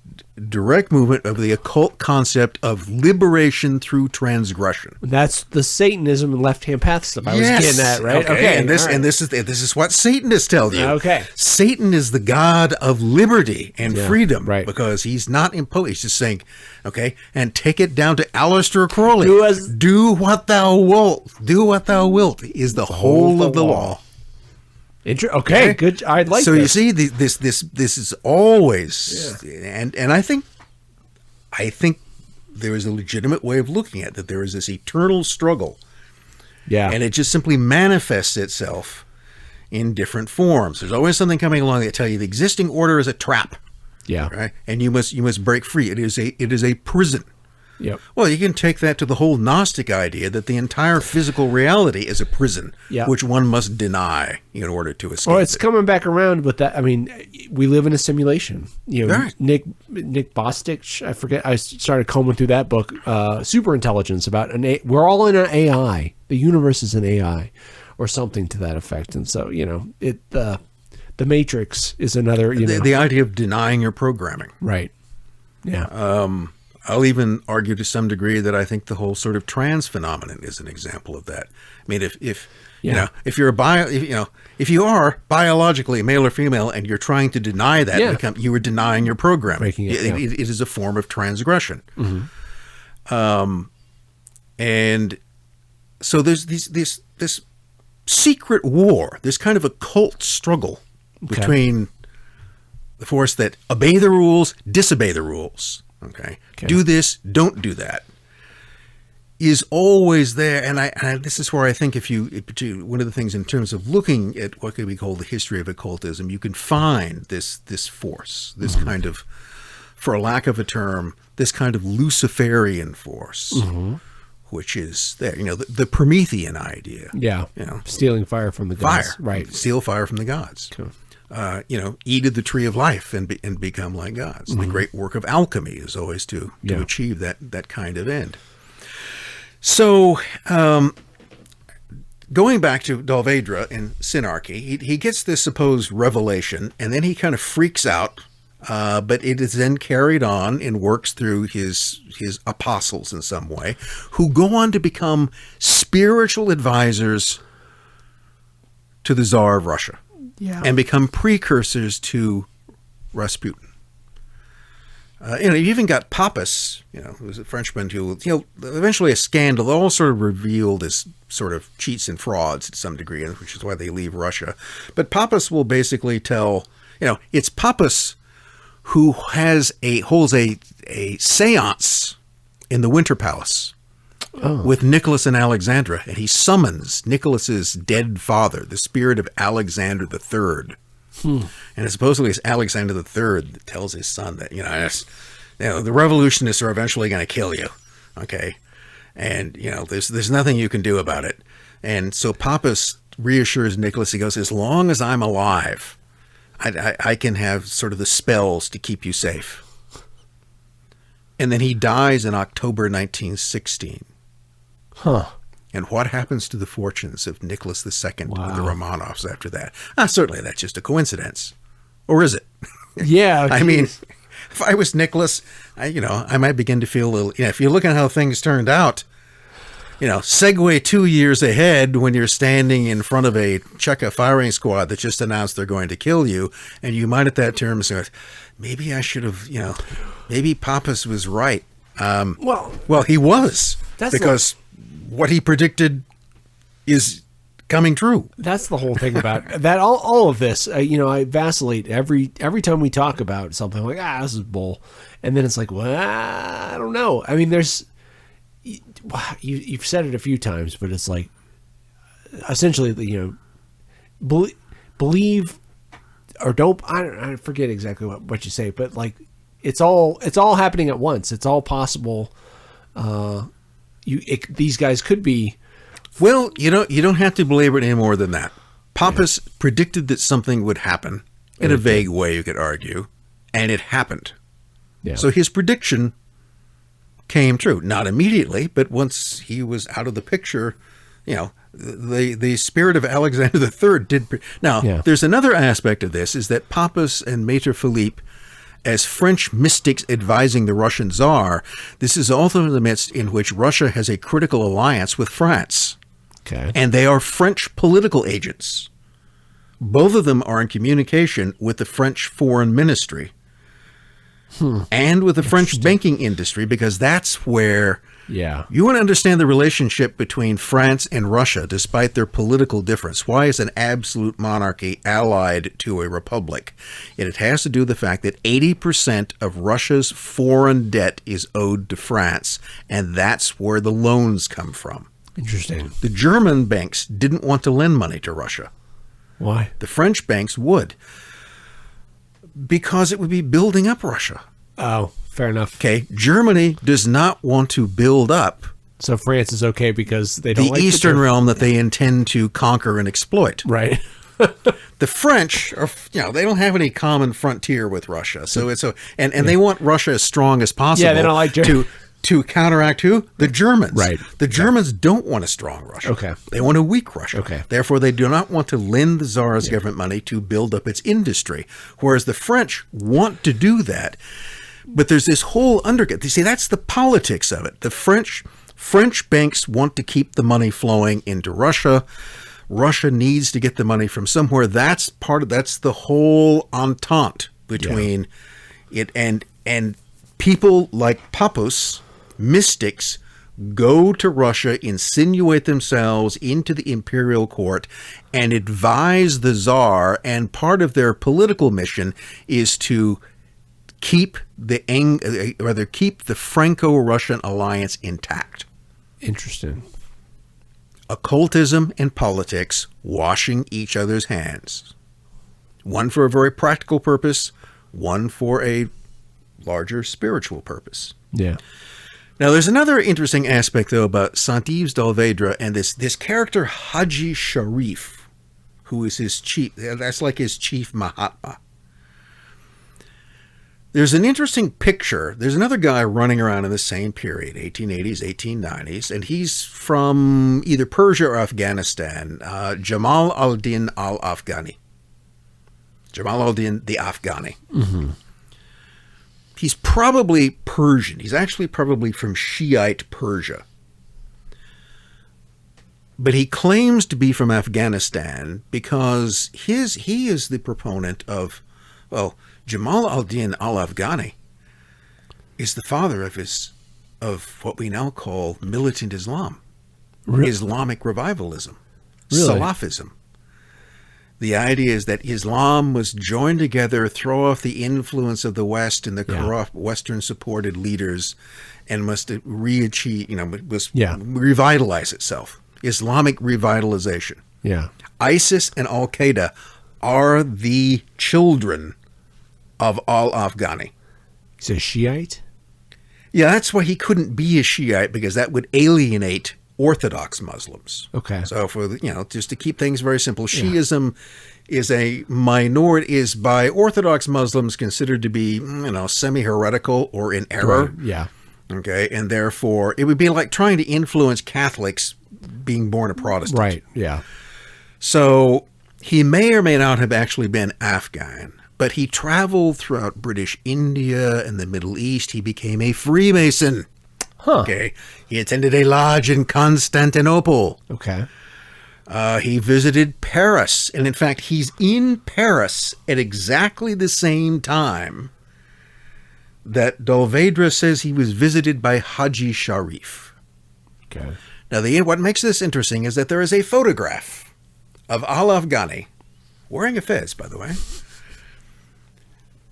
direct movement of the occult concept of liberation through transgression. That's the Satanism and left-hand path stuff I was getting at, right? Okay. And this is what Satanists tell you. Okay. Satan is the god of liberty and freedom, right? Because he's not imposed. He's just saying, okay, and take it down to Aleister Crowley. Do what thou wilt. Do what thou wilt is the whole of the law. Okay, good. I'd like. So this. you see, this is always, and I think there is a legitimate way of looking at it, that there is this eternal struggle, and it just simply manifests itself in different forms. There's always something coming along that tell you the existing order is a trap, right, and you must break free. It is a prison. Yep. Well, you can take that to the whole Gnostic idea that the entire physical reality is a prison, which one must deny in order to escape. Well, it's coming back around with that. I mean, we live in a simulation. You know, Nick Bostich, I forget. I started combing through that book, Superintelligence, about we're all in an AI. The universe is an AI, or something to that effect. And so, you know, the Matrix is another. The idea of denying your programming, right? Yeah. I'll even argue to some degree that I think the whole sort of trans phenomenon is an example of that. I mean, if you are biologically male or female and you're trying to deny that, you are denying your programming. It is a form of transgression. Mm-hmm. And so there's this secret war, this kind of occult struggle between the force that obey the rules, disobey the rules. Okay. Do this, don't do that, is always there. And this is where I think one of the things in terms of looking at what could be called the history of occultism, you can find this force, this kind of, for lack of a term, this kind of Luciferian force, which is there, the Promethean idea. Yeah. Stealing fire from the gods. Fire. Right. Steal fire from the gods. Cool. Eat of the tree of life and become like gods. Mm-hmm. The great work of alchemy is always to achieve that kind of end. So, going back to Dalvedra in Synarchy, he gets this supposed revelation, and then he kind of freaks out. But it is then carried on and works through his apostles in some way, who go on to become spiritual advisors to the Tsar of Russia. Yeah. And become precursors to Rasputin. You even got Papus, who was a Frenchman who, eventually a scandal, all sort of revealed as sort of cheats and frauds to some degree, which is why they leave Russia. But Papus will basically tell, it's Papus who holds a seance in the Winter Palace with Nicholas and Alexandra, and he summons Nicholas's dead father, the spirit of Alexander III. And supposedly it's Alexander III that tells his son that, the revolutionists are eventually going to kill you. Okay. And, there's nothing you can do about it. And so Papus reassures Nicholas. He goes, as long as I'm alive, I can have sort of the spells to keep you safe. And then he dies in October 1916. Huh. And what happens to the fortunes of Nicholas II and the Wow. Romanovs after that? Certainly that's just a coincidence. Or is it? Yeah. I mean, if I was Nicholas, I might begin to feel a little, if you look at how things turned out, segue 2 years ahead when you're standing in front of a Cheka firing squad that just announced they're going to kill you, and you might at that term say, maybe I should have, maybe Papus was right. Well, he was, because what he predicted is coming true. That's the whole thing about that. All of this, I vacillate every time we talk about something like, this is bull. And then it's like, well, I don't know. I mean, you've said it a few times, but it's like, essentially, believe or don't, I forget exactly what you say, but like, it's all happening at once. It's all possible. These guys could be. Well, you don't have to belabor it any more than that. Papus predicted that something would happen in a vague way, you could argue, and it happened. Yeah. So his prediction came true. Not immediately, but once he was out of the picture, the spirit of Alexander III did. Now, there's another aspect of this, is that Papus and Maître Philippe, as French mystics advising the Russian Tsar, this is also the midst in which Russia has a critical alliance with France. Okay. And they are French political agents. Both of them are in communication with the French foreign ministry and with the French banking industry, because that's where you want to understand the relationship between France and Russia, despite their political difference. Why is an absolute monarchy allied to a republic? And it has to do with the fact that 80% of Russia's foreign debt is owed to France, and that's where the loans come from. Interesting. The German banks didn't want to lend money to Russia. Why? The French banks would, because it would be building up Russia. Oh, fair enough. Okay, Germany does not want to build up So France is okay because they don't the like eastern realm that they intend to conquer and exploit. Right. The French are, they don't have any common frontier with Russia, so it's and they want Russia as strong as possible. Yeah, they don't like to counteract who? The Germans. Right. The Germans don't want a strong Russia. Okay. They want a weak Russia. Okay. Therefore, they do not want to lend the Tsar's government money to build up its industry, whereas the French want to do that. But there's this whole undercut. You see, that's the politics of it. The French banks want to keep the money flowing into Russia. Russia needs to get the money from somewhere. That's the whole entente between it and people like Papus, mystics, go to Russia, insinuate themselves into the imperial court, and advise the Tsar. And part of their political mission is to keep the Franco-Russian alliance intact. Interesting. Occultism and politics washing each other's hands. One for a very practical purpose, one for a larger spiritual purpose. Yeah. Now, there's another interesting aspect, though, about Saint-Yves d'Alvedre and this character Haji Sharif, who is his chief. That's like his chief Mahatma. There's an interesting picture. There's another guy running around in the same period, 1880s, 1890s, and he's from either Persia or Afghanistan, Jamal al-Din al-Afghani. Jamal al-Din the Afghani. Mm-hmm. He's probably Persian. He's actually probably from Shiite Persia. But he claims to be from Afghanistan because he is the proponent of, Jamal al-Din al-Afghani is the father of what we now call militant Islam, Islamic revivalism, Really? Salafism. The idea is that Islam must join together, throw off the influence of the West and the corrupt Western-supported leaders, and must re-achieve, must revitalize itself. Islamic revitalization. Yeah. ISIS and Al-Qaeda are the children of al-Afghani. He's a Shiite? Yeah, that's why he couldn't be a Shiite, because that would alienate Orthodox Muslims. Okay. So just to keep things very simple, Shiism is a minority, is by Orthodox Muslims considered to be, semi-heretical or in error. Right. Yeah. Okay. And therefore it would be like trying to influence Catholics being born a Protestant. Right. Yeah. So he may or may not have actually been Afghan, but he traveled throughout British India and the Middle East. He became a Freemason. Huh. Okay. He attended a lodge in Constantinople. Okay. He visited Paris. And in fact, he's in Paris at exactly the same time that Dalvedra says he was visited by Haji Sharif. Okay. Now, what makes this interesting is that there is a photograph of al-Afghani, wearing a fez, by the way,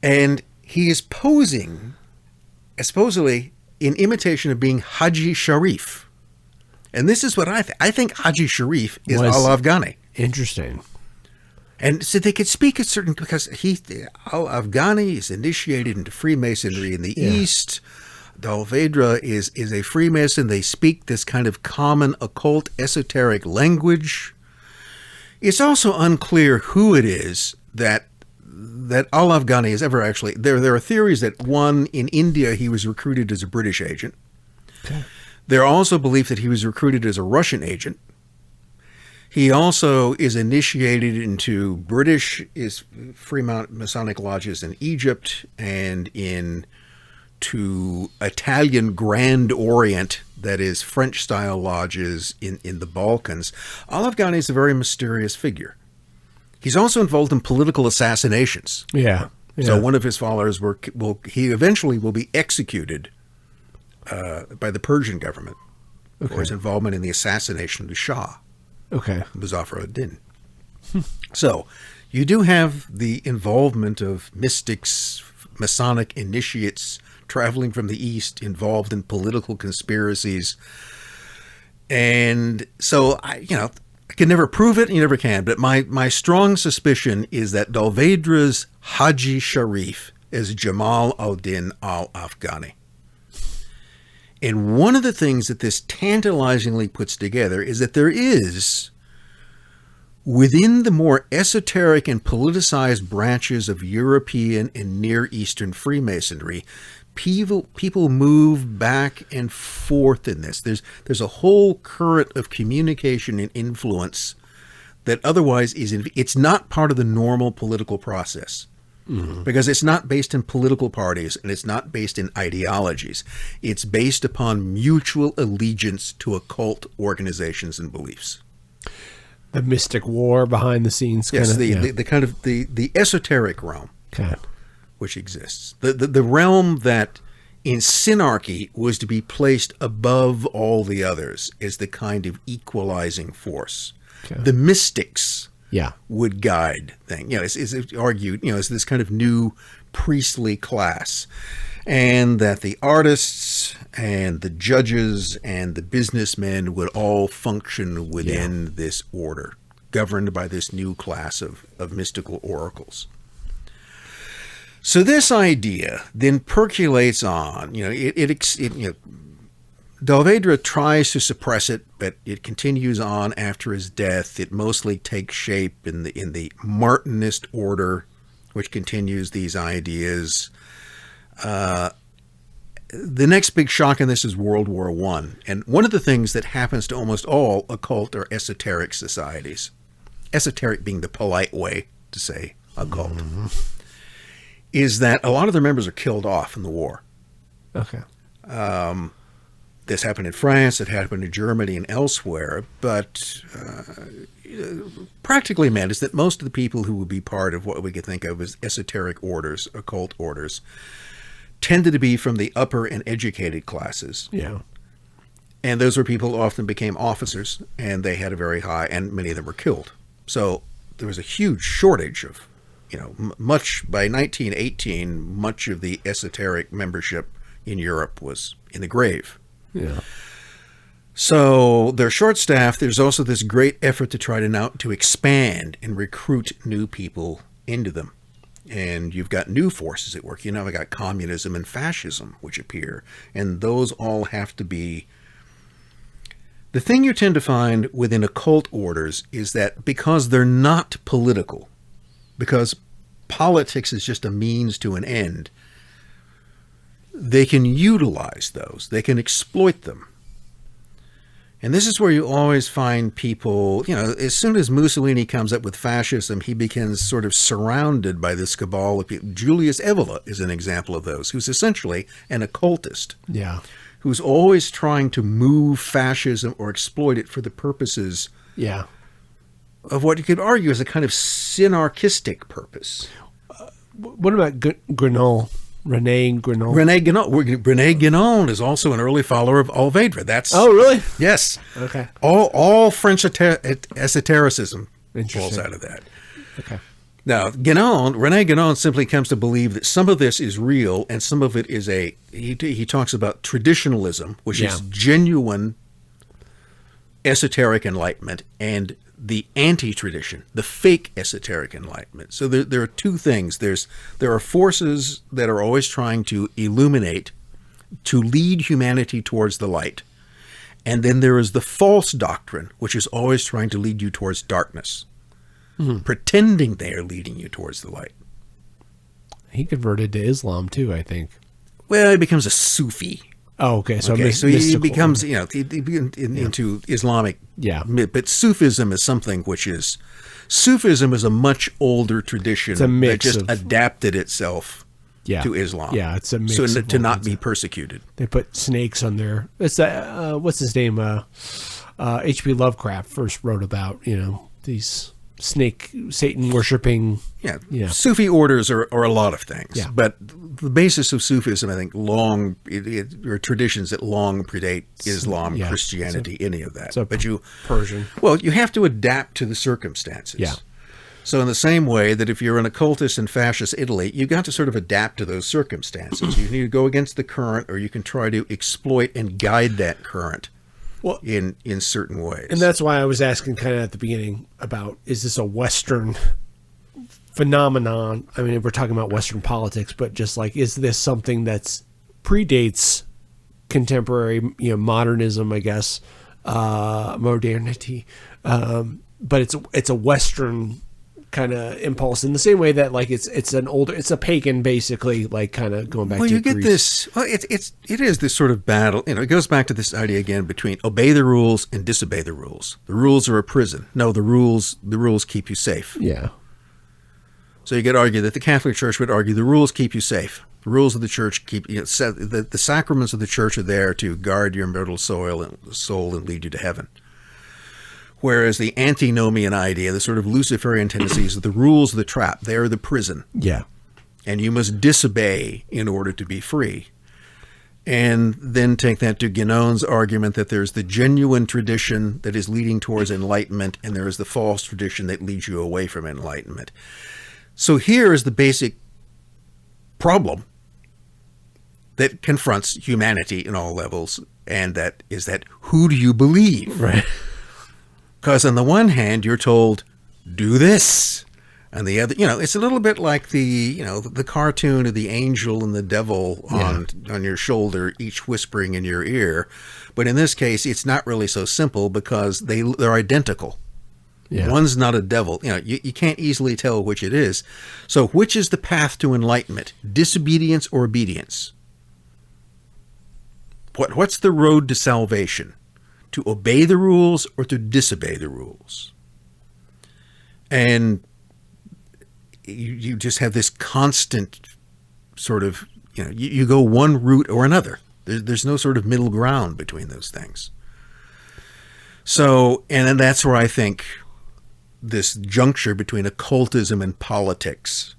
and he is posing, supposedly, in imitation of being Haji Sharif. And this is what I think Haji Sharif is al-Afghani. Interesting. And so they could speak a certain, because al-Afghani is initiated into Freemasonry in the East. Dalvedra is a Freemason. They speak this kind of common occult esoteric language. It's also unclear who it is that al-Afghani is ever actually. There are theories that one, in India, he was recruited as a British agent. Okay. There are also beliefs that he was recruited as a Russian agent. He also is initiated into Freemasonic lodges in Egypt and to Italian Grand Orient, that is French-style lodges in the Balkans. Al-Afghani is a very mysterious figure. He's also involved in political assassinations. Yeah. So one of his followers he eventually will be executed by the Persian government for his involvement in the assassination of the Shah. Okay. Muzaffar ad-Din. So you do have the involvement of mystics, Masonic initiates traveling from the East, involved in political conspiracies. And so I can never prove it, you never can, but my strong suspicion is that Dalvedra's Haji Sharif is Jamal al-Din al-Afghani. And one of the things that this tantalizingly puts together is that there is, within the more esoteric and politicized branches of European and Near Eastern Freemasonry, people move back and forth in this. There's a whole current of communication and influence that otherwise it's not part of the normal political process. Mm-hmm. Because it's not based in political parties and it's not based in ideologies. It's based upon mutual allegiance to occult organizations and beliefs. The mystic war behind the scenes. The kind of the esoteric realm, which exists. The realm that in Synarchy was to be placed above all the others is the kind of equalizing force. Okay. The mystics would guide things. It's argued, it's this kind of new priestly class. And that the artists and the judges and the businessmen would all function within this order, governed by this new class of mystical oracles. So this idea then percolates on. Dalvedra tries to suppress it, but it continues on after his death. It mostly takes shape in the Martinist order, which continues these ideas. The next big shock in this is World War I. And one of the things that happens to almost all occult or esoteric societies, esoteric being the polite way to say occult, is that a lot of their members are killed off in the war. Okay. This happened in France, it happened in Germany and elsewhere, but practically meant is that most of the people who would be part of what we could think of as esoteric orders, occult orders, tended to be from the upper and educated classes. Yeah. And those were people who often became officers, and they had a very high, and many of them were killed. So there was a huge shortage of, much, by 1918, much of the esoteric membership in Europe was in the grave. Yeah. So they're short-staffed. There's also this great effort to try to expand and recruit new people into them. And you've got new forces at work. I've got communism and fascism, which appear. And those all have to be... The thing you tend to find within occult orders is that because they're not political, because politics is just a means to an end, they can utilize those. They can exploit them. And this is where you always find people, as soon as Mussolini comes up with fascism, he becomes sort of surrounded by this cabal of people. Julius Evola is an example of those, who's essentially an occultist. Yeah. Who's always trying to move fascism or exploit it for the purposes of what you could argue is a kind of synarchistic purpose. What about Guénon? René Guénon? René Guénon is also an early follower of Alvedra. Oh, really? Yes. Okay. All French esotericism falls out of that. Okay. Now, René Guénon simply comes to believe that some of this is real and some of it is he talks about traditionalism, which is genuine esoteric enlightenment, and the anti-tradition, the fake esoteric enlightenment. So there are two things. There are forces that are always trying to illuminate, to lead humanity towards the light. And then there is the false doctrine, which is always trying to lead you towards darkness, pretending they are leading you towards the light. He converted to Islam too, I think. Well, he becomes a Sufi. Oh, okay. So he becomes, into Islamic. Yeah. But Sufism is something which is, Sufism is a much older tradition that just adapted itself to Islam. Yeah, it's a mix. So to not be persecuted. They put snakes on their. It's what's his name? H.P. Lovecraft first wrote about these snake Satan worshipping. Yeah. Sufi orders are a lot of things. Yeah. But the basis of Sufism, I think, are traditions that long predate Islam, Christianity, any of that. But Persian. Well, you have to adapt to the circumstances. Yeah. So in the same way that if you're an occultist in fascist Italy, you've got to sort of adapt to those circumstances. You need to go against the current, or you can try to exploit and guide that current. Well, in certain ways. And that's why I was asking kind of at the beginning about, is this a Western phenomenon? I mean, we're talking about Western politics, but just like, is this something that's predates contemporary, modernism, I guess, modernity, but it's a Western kind of impulse in the same way that like it's a pagan, basically, like kind of going back to Greece. This. Well, it is this sort of battle. It goes back to this idea again between obey the rules and disobey the rules. The rules are a prison. No, the rules keep you safe. Yeah. So you could argue that the Catholic Church would argue the rules keep you safe. The rules of the Church keep the sacraments of the Church are there to guard your mortal soul and lead you to heaven. Whereas the antinomian idea, the sort of Luciferian tendencies, the rules of the trap, they're the prison. Yeah. And you must disobey in order to be free. And then take that to Guénon's argument that there's the genuine tradition that is leading towards enlightenment, and there is the false tradition that leads you away from enlightenment. So here is the basic problem that confronts humanity in all levels, and that is that who do you believe? Right. Because on the one hand, you're told, do this. And the other, it's a little bit like the cartoon of the angel and the devil on your shoulder, each whispering in your ear. But in this case, it's not really so simple because they're identical. Yeah. One's not a devil. You can't easily tell which it is. So which is the path to enlightenment? Disobedience or obedience? What's the road to salvation? To obey the rules or to disobey the rules? And you just have this constant sort of, you go one route or another. There's no sort of middle ground between those things. So, and then that's where I think this juncture between occultism and politics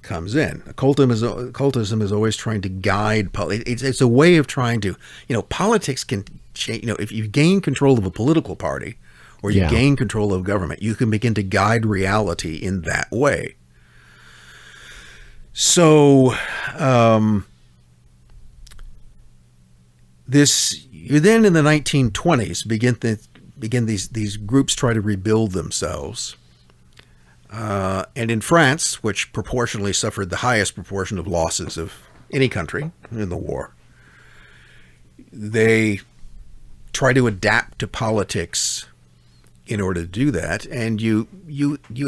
comes in. Occultism is always trying to guide. It's a way of trying to, politics can change. If you gain control of a political party or you gain control of government, you can begin to guide reality in that way. So, then in the 1920s begin these groups try to rebuild themselves. And in France, which proportionally suffered the highest proportion of losses of any country in the war, they try to adapt to politics in order to do that. And you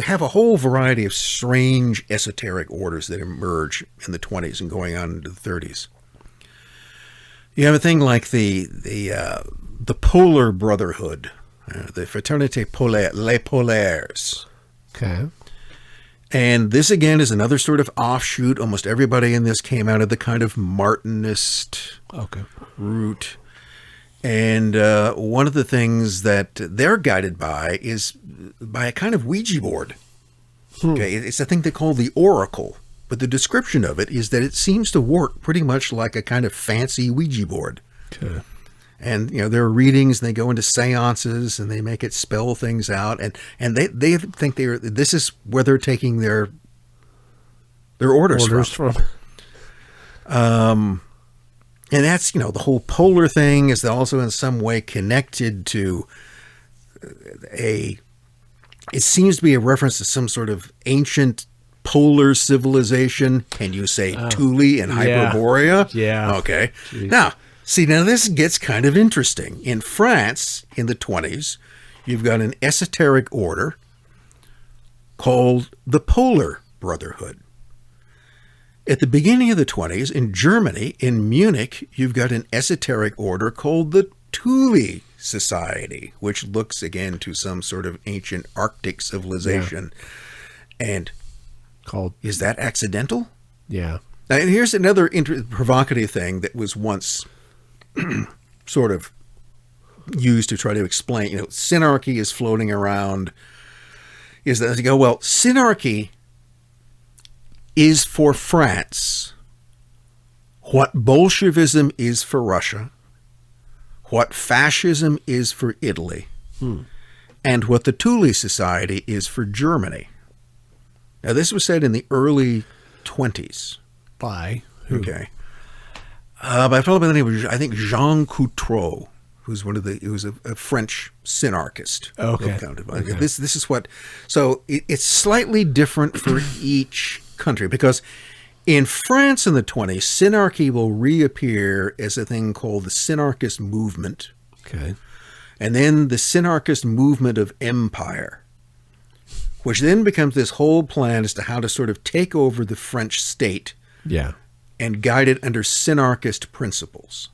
have a whole variety of strange esoteric orders that emerge in the 20s and going on into the 30s. You have a thing like the Polar Brotherhood, the Fraternité Polaire, Les Polaires. Okay. And this, again, is another sort of offshoot. Almost everybody in this came out of the kind of Martinist route. And one of the things that they're guided by is by a kind of Ouija board. Okay, it's a thing they call the Oracle. But the description of it is that it seems to work pretty much like a kind of fancy Ouija board. Okay. And, there are readings, and they go into seances, and they make it spell things out. And they think this is where they're taking their orders from. And that's, the whole polar thing is also in some way connected to it seems to be a reference to some sort of ancient polar civilization. Can you say Thule and Hyperborea? Yeah. Okay. Jeez. Now this gets kind of interesting. In France, in the 20s, you've got an esoteric order called the Polar Brotherhood. At the beginning of the 20s, in Germany, in Munich, you've got an esoteric order called the Thule Society, which looks again to some sort of ancient Arctic civilization. Yeah. And is that accidental? Yeah. Now, and here's another provocative thing that was once sort of used to try to explain. Synarchy is floating around. Is that you go, well, Synarchy is for France what Bolshevism is for Russia, what fascism is for Italy, and what the Thule Society is for Germany. Now, this was said in the early 20s. By who? Okay. By a fellow by the name of, I think, Jean Coutreau, who's a French synarchist. Okay. Okay. This is what, so it's slightly different for each country, because in France in the 20s, synarchy will reappear as a thing called the synarchist movement. Okay. And then the synarchist movement of empire, which then becomes this whole plan as to how to sort of take over the French state. Yeah. And guide it under synarchist principles,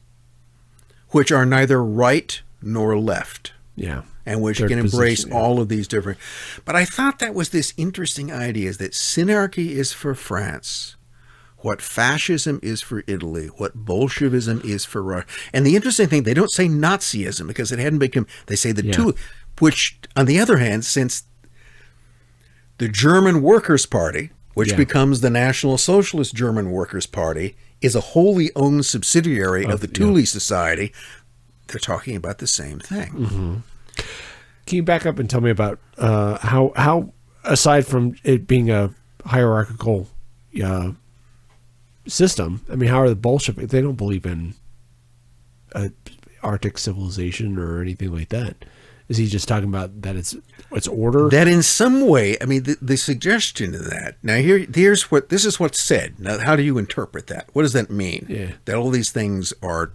which are neither right nor left. Yeah. And which can embrace all of these different. But I thought that was this interesting idea, is that synarchy is for France, what fascism is for Italy, what Bolshevism is for Russia. And the interesting thing, they don't say Nazism because it hadn't become, they say the two, which on the other hand, since the German Workers' Party, which becomes the National Socialist German Workers' Party, is a wholly owned subsidiary of the Thule Society. They're talking about the same thing. Mm-hmm. Can you back up and tell me about how, aside from it being a hierarchical system, I mean, how are the Bolsheviks? They don't believe in Arctic civilization or anything like that. Is he just talking about that it's order? That in some way, I mean, the suggestion of that. Now, this is what's said. Now, how do you interpret that? What does that mean? Yeah. That all these things are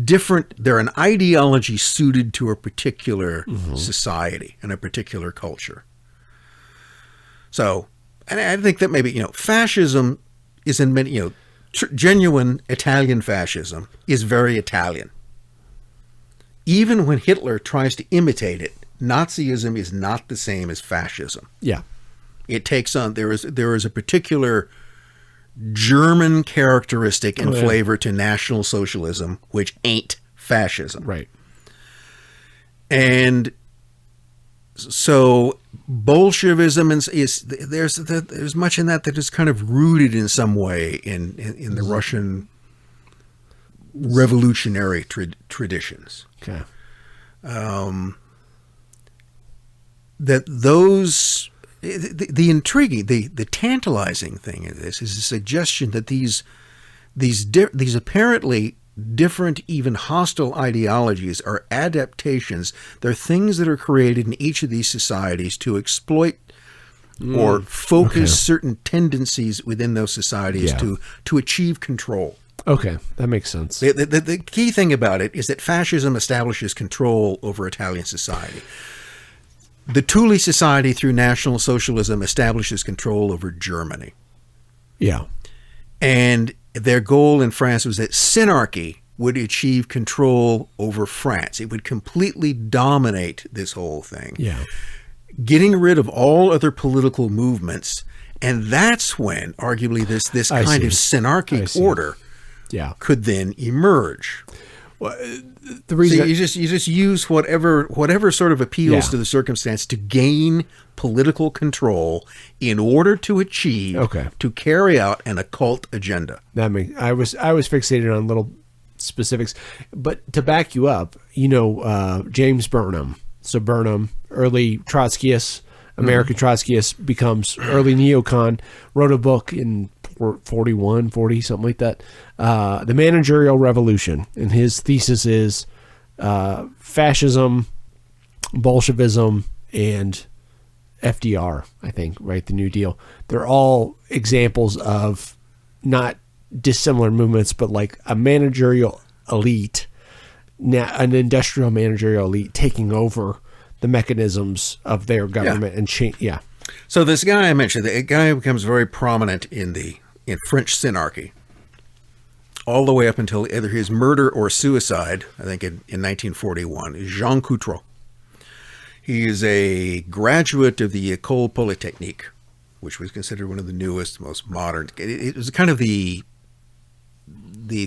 different. They're an ideology suited to a particular society and a particular culture. So, and I think that maybe, fascism is in many, genuine Italian fascism is very Italian. Even when Hitler tries to imitate it, Nazism is not the same as fascism. Yeah. It takes on, there is a particular German characteristic and flavor to National Socialism, which ain't fascism. Right. And so, Bolshevism there's much in that is kind of rooted in some way in the Russian revolutionary traditions. Okay. That those the intriguing, the tantalizing thing in this is the suggestion that these apparently different, even hostile ideologies are adaptations. They're things that are created in each of these societies to exploit or focus certain tendencies within those societies to achieve control. Okay, that makes sense. The key thing about it is that fascism establishes control over Italian society. The Thule Society, through National Socialism, establishes control over Germany. Yeah. And their goal in France was that Synarchy would achieve control over France. It would completely dominate this whole thing. Yeah. Getting rid of all other political movements. And that's when, arguably, this kind of Synarchic order could then emerge. Well, the reason so you just use whatever sort of appeals to the circumstance to gain political control in order to achieve to carry out an occult agenda. I was fixated on little specifics, but to back you up, James Burnham. So Burnham, early Trotskyist, American Trotskyist, becomes early neocon, wrote a book in 40, something like that, The Managerial Revolution. And his thesis is fascism, Bolshevism, and FDR, I think, right? The New Deal. They're all examples of not dissimilar movements, but like a managerial elite, an industrial managerial elite taking over the mechanisms of their government and change. Yeah. So this guy I mentioned, the guy becomes very prominent in French Synarchy, all the way up until either his murder or suicide, I think in 1941, is Jean Coutreau. He is a graduate of the École Polytechnique, which was considered one of the newest, most modern. It was kind of the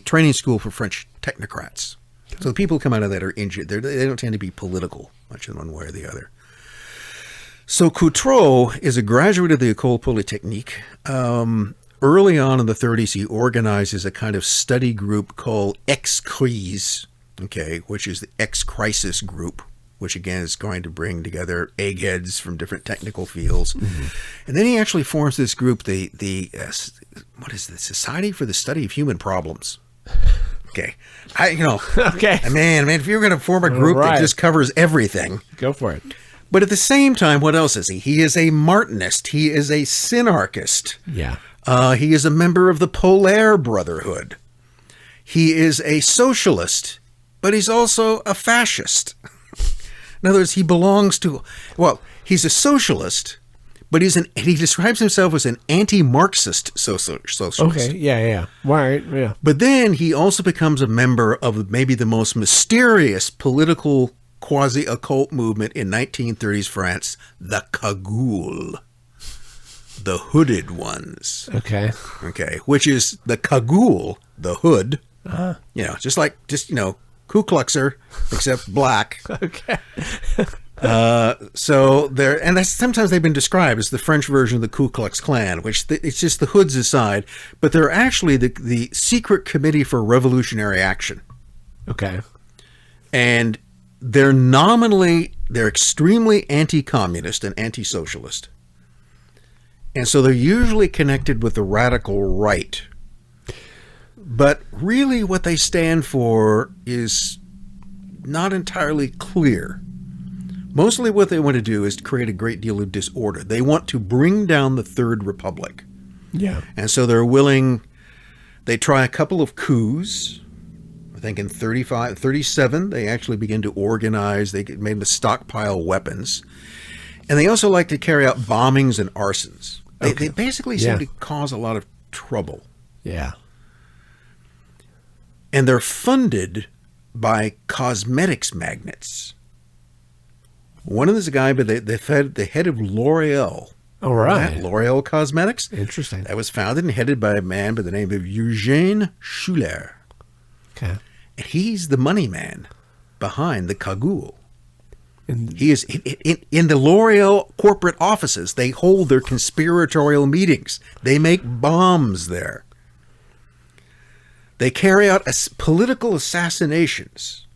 training school for French technocrats. So the people who come out of that are injured. They don't tend to be political, much in one way or the other. So Coutreau is a graduate of the École Polytechnique. Early on in the 30s, he organizes a kind of study group called Ex-Crise, which is the Ex-Crisis group, which again is going to bring together eggheads from different technical fields. Mm-hmm. And then he actually forms this group, what is the Society for the Study of Human Problems. Okay. Man, if you're going to form a group that just covers everything. Go for it. But at the same time, what else is he? He is a Martinist. He is a Synarchist. Yeah. He is a member of the Polaire Brotherhood. He is a socialist, but he's also a fascist. In other words, he belongs to, he's a socialist, but he describes himself as an anti-Marxist socialist. Okay, yeah. Right, yeah. But then he also becomes a member of maybe the most mysterious political quasi-occult movement in 1930s France, the Cagoule, the hooded ones. Okay, which is the Cagoule, the hood, just Ku Kluxer, except black. Okay. So there, and that's sometimes they've been described as the French version of the Ku Klux Klan, which it's just the hoods aside, but they're actually the secret committee for revolutionary action. Okay. And they're extremely anti-communist and anti-socialist. And so they're usually connected with the radical right. But really what they stand for is not entirely clear. Mostly what they want to do is create a great deal of disorder. They want to bring down the Third Republic. Yeah. And so they try a couple of coups. I think in 37, they actually begin to organize. They made them stockpile weapons. And they also like to carry out bombings and arsons. They basically seem to cause a lot of trouble. Yeah. And they're funded by cosmetics magnates. One of them is a guy, but the head of L'Oreal. All right. L'Oreal Cosmetics. Interesting. That was founded and headed by a man by the name of Eugène Schuller. Okay. And he's the money man behind the Cagoule. He is in the L'Oreal corporate offices. They hold their conspiratorial meetings. They make bombs there. They carry out political assassinations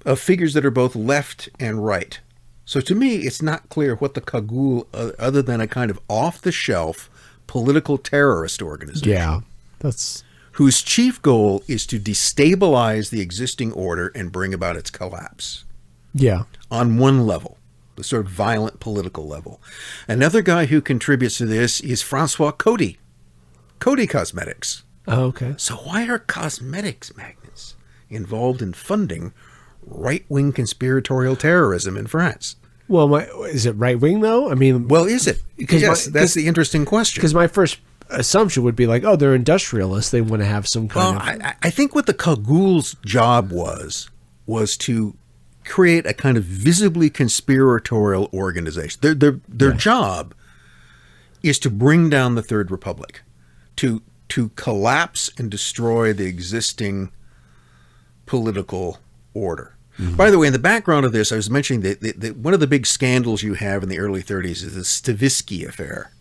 of figures that are both left and right. So to me, it's not clear what the Cagoule, other than a kind of off-the-shelf political terrorist organization. Yeah, that's... Whose chief goal is to destabilize the existing order and bring about its collapse. Yeah. On one level, the sort of violent political level. Another guy who contributes to this is Francois Coty. Coty Cosmetics. Oh, okay. So why are cosmetics magnates involved in funding right-wing conspiratorial terrorism in France? Well, is it right-wing, though? I mean... Well, is it? Yes, that's the interesting question. Because my first assumption would be like, oh, they're industrialists. They want to have some kind of... I think what the Cagoule's job was to create a kind of visibly conspiratorial organization. Their job is to bring down the Third Republic, to collapse and destroy the existing political order. Mm-hmm. By the way, in the background of this, I was mentioning that one of the big scandals you have in the early 30s is the Stavisky affair.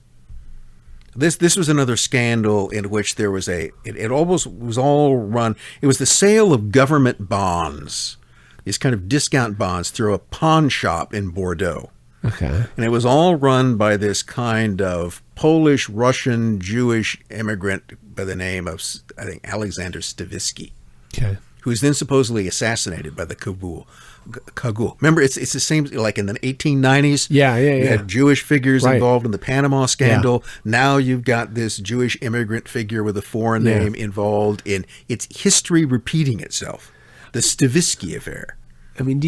This was another scandal in which there was it almost was all run. It was the sale of government bonds, these kind of discount bonds, through a pawn shop in Bordeaux. Okay. And it was all run by this kind of Polish, Russian, Jewish immigrant by the name of, I think, Alexander Stavisky. Okay. Who was then supposedly assassinated by the Cagoule. Remember, it's the same, like in the 1890s. Yeah. You had Jewish figures involved in the Panama scandal. Yeah. Now you've got this Jewish immigrant figure with a foreign name involved in its history repeating itself. The Stavisky affair. I mean,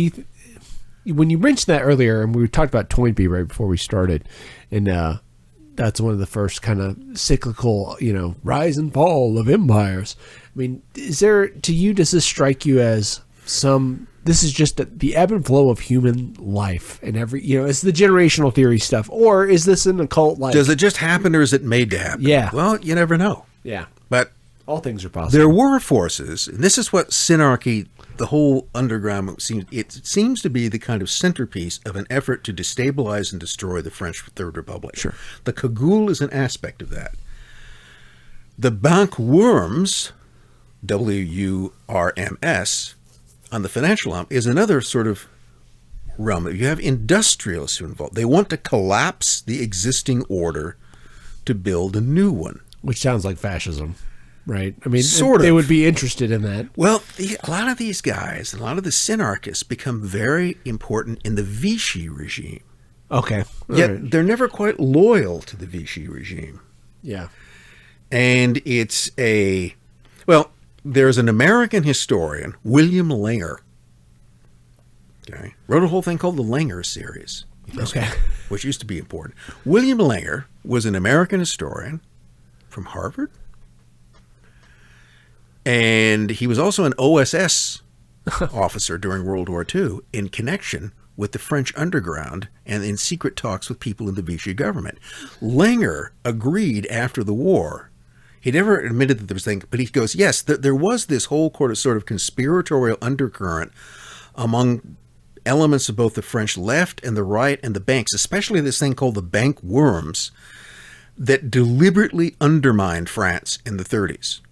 when you mentioned that earlier, and we talked about Toynbee right before we started, and that's one of the first kind of cyclical, rise and fall of empires. I mean, does this strike you as this is just the ebb and flow of human life and it's the generational theory stuff, or is this an occult like? Does it just happen or is it made to happen? Yeah. Well, you never know. Yeah. But all things are possible. There were forces, and this is what Synarchy, the whole underground, seems to be the kind of centerpiece of an effort to destabilize and destroy the French Third Republic. Sure. The Cagoule is an aspect of that. The bank worms, WURMS, on the financial arm is another sort of realm. You have industrialists who are involved. They want to collapse the existing order to build a new one. Which sounds like fascism. Right. I mean, sort of. They would be interested in that. Well, a lot of these guys, a lot of the synarchists become very important in the Vichy regime. Okay. Yet they're never quite loyal to the Vichy regime. Yeah. And there's an American historian, William Langer, wrote a whole thing called the Langer series. Okay. Which used to be important. William Langer was an American historian from Harvard. And he was also an OSS officer during World War II in connection with the French underground and in secret talks with people in the Vichy government. Langer agreed after the war. He never admitted that there was things, but he goes, yes, there was this whole sort of conspiratorial undercurrent among elements of both the French left and the right and the banks, especially this thing called the bank worms, that deliberately undermined France in the 30s.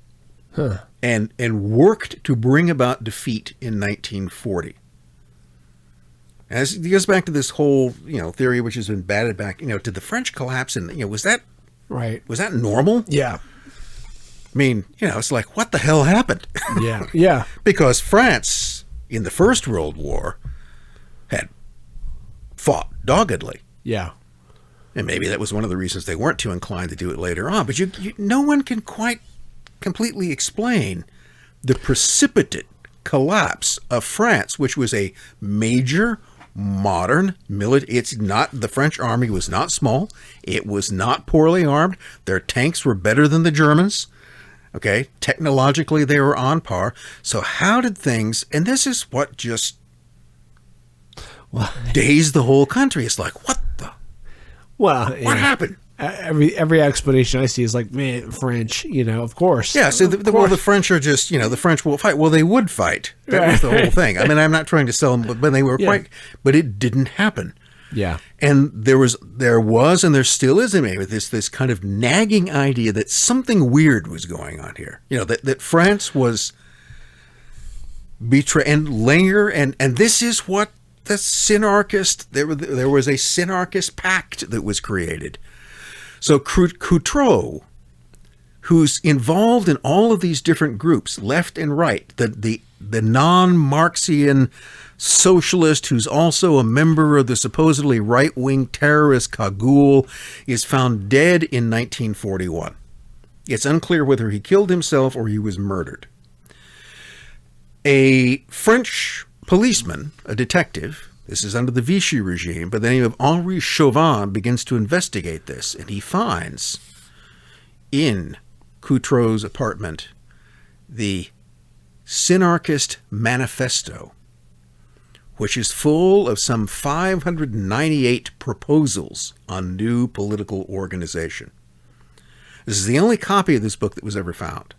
Huh. And worked to bring about defeat in 1940. As it goes back to this whole, theory which has been batted back, to the French collapse, and was that normal? Yeah. I mean, it's like, what the hell happened? Yeah. Yeah. Because France in the First World War had fought doggedly. Yeah. And maybe that was one of the reasons they weren't too inclined to do it later on. But no one can quite completely explain the precipitate collapse of France, which was a major modern military. The French army was not small. It was not poorly armed. Their tanks were better than the Germans. Okay. Technologically, they were on par. So how did things, and this is what just dazed the whole country. It's like, what happened? every explanation I see is like, man, French, of course. Yeah, so the French are just, the French will fight. Well, they would fight. That was the whole thing. I mean, I'm not trying to sell them, but they were quite, but it didn't happen. Yeah. And there was, and there still is, maybe this kind of nagging idea that something weird was going on here. That France was betrayed, and Langer, and this is what the Synarchist, there was a Synarchist pact that was created. So Coutreau, who's involved in all of these different groups, left and right, the non-Marxian socialist who's also a member of the supposedly right-wing terrorist Cagoule, is found dead in 1941. It's unclear whether he killed himself or he was murdered. A French policeman, a detective, this is under the Vichy regime, by the name of Henri Chauvin, begins to investigate this, and he finds in Coutreau's apartment the Synarchist Manifesto, which is full of some 598 proposals on new political organization. This is the only copy of this book that was ever found.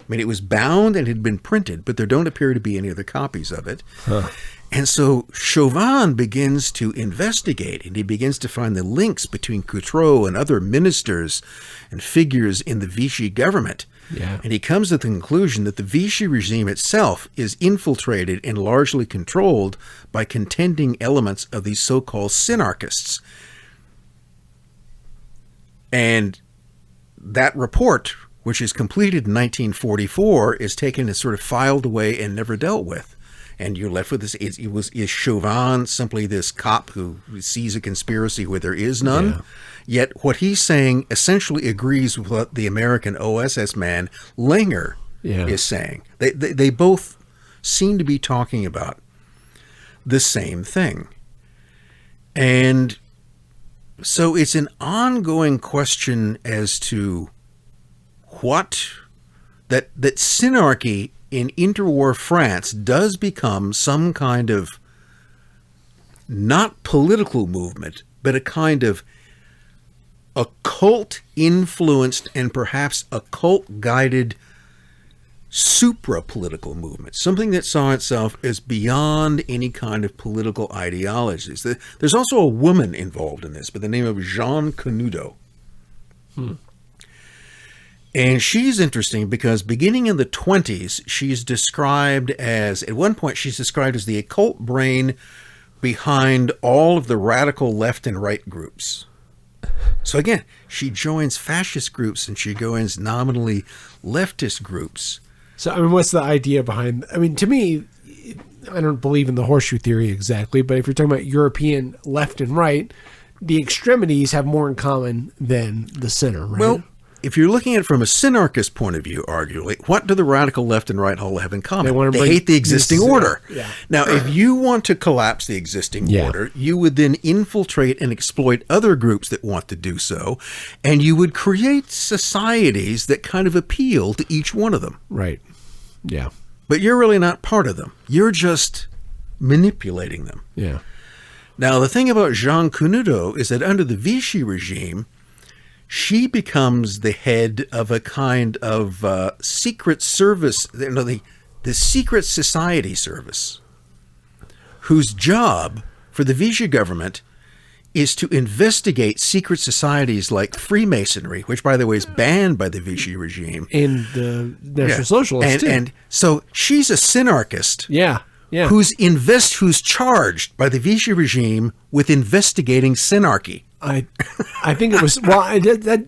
I mean, it was bound and had been printed, but there don't appear to be any other copies of it. Huh. And so Chauvin begins to investigate, and he begins to find the links between Coutreau and other ministers and figures in the Vichy government. Yeah. And he comes to the conclusion that the Vichy regime itself is infiltrated and largely controlled by contending elements of these so-called Synarchists. And that report, which is completed in 1944, is taken and sort of filed away and never dealt with. And you're left with this, is Chauvin simply this cop who sees a conspiracy where there is none? Yeah. Yet what he's saying essentially agrees with what the American OSS man Langer is saying. They both seem to be talking about the same thing. And so it's an ongoing question as to what that Synarchy in interwar France does become some kind of not political movement, but a kind of occult influenced and perhaps occult guided supra-political movement, something that saw itself as beyond any kind of political ideologies. There's also a woman involved in this by the name of Jeanne Canudo. And she's interesting because beginning in the 20s, she's described as, at one point, she's described as the occult brain behind all of the radical left and right groups. So again, she joins fascist groups and she joins nominally leftist groups. So, I mean, what's the idea behind, I mean, to me, I don't believe in the horseshoe theory exactly, but if you're talking about European left and right, the extremities have more in common than the center, right? Well, if you're looking at it from a Synarchist point of view, arguably, what do the radical left and right all have in common? They hate the existing order. Yeah. Now, if you want to collapse the existing order, you would then infiltrate and exploit other groups that want to do so, and you would create societies that kind of appeal to each one of them. Right. Yeah. But you're really not part of them. You're just manipulating them. Yeah. Now, the thing about Jeanne Canudo is that under the Vichy regime, she becomes the head of a kind of secret service, the secret society service, whose job for the Vichy government is to investigate secret societies like Freemasonry, which, by the way, is banned by the Vichy regime. And the National Socialists, too. And so she's a Synarchist. Yeah. Who's charged by the Vichy regime with investigating Synarchy. I think it was,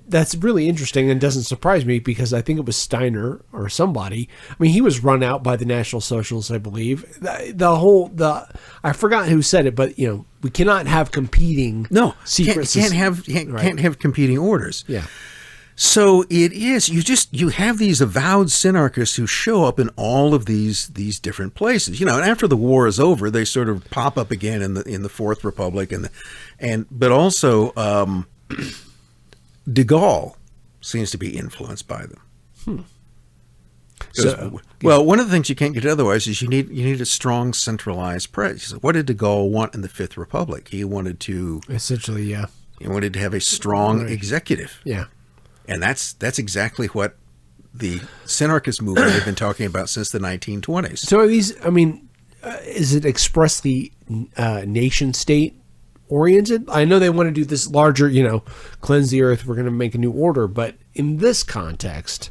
that's really interesting and doesn't surprise me because I think it was Steiner or somebody. I mean, he was run out by the National Socialists, I believe. I forgot who said it, but we cannot have competing secrets. Can't have competing orders. Yeah. So it is, you have these avowed Synarchists who show up in all of these different places. And after the war is over, they sort of pop up again in the Fourth Republic but also de Gaulle seems to be influenced by them. One of the things you can't get otherwise is you need a strong centralized presence. What did de Gaulle want in the Fifth Republic? He wanted to essentially, He wanted to have a strong Right. executive. Yeah. And that's exactly what the Synarchist movement have been talking about since the 1920s. So are these, I mean, is it expressly nation state oriented? I know they want to do this larger, cleanse the earth, we're going to make a new order, but in this context,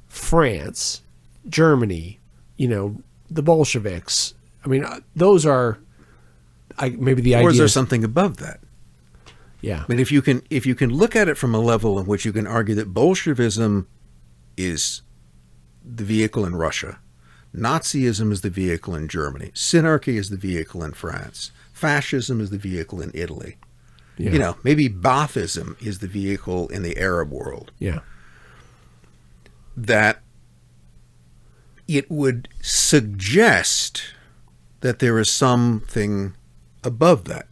France, Germany, the Bolsheviks, I mean, those are maybe the idea. Or is there something above that? Yeah. I mean, if you can look at it from a level in which you can argue that Bolshevism is the vehicle in Russia, Nazism is the vehicle in Germany, Synarchy is the vehicle in France, fascism is the vehicle in Italy. Yeah. Maybe Baathism is the vehicle in the Arab world. Yeah. That it would suggest that there is something above that.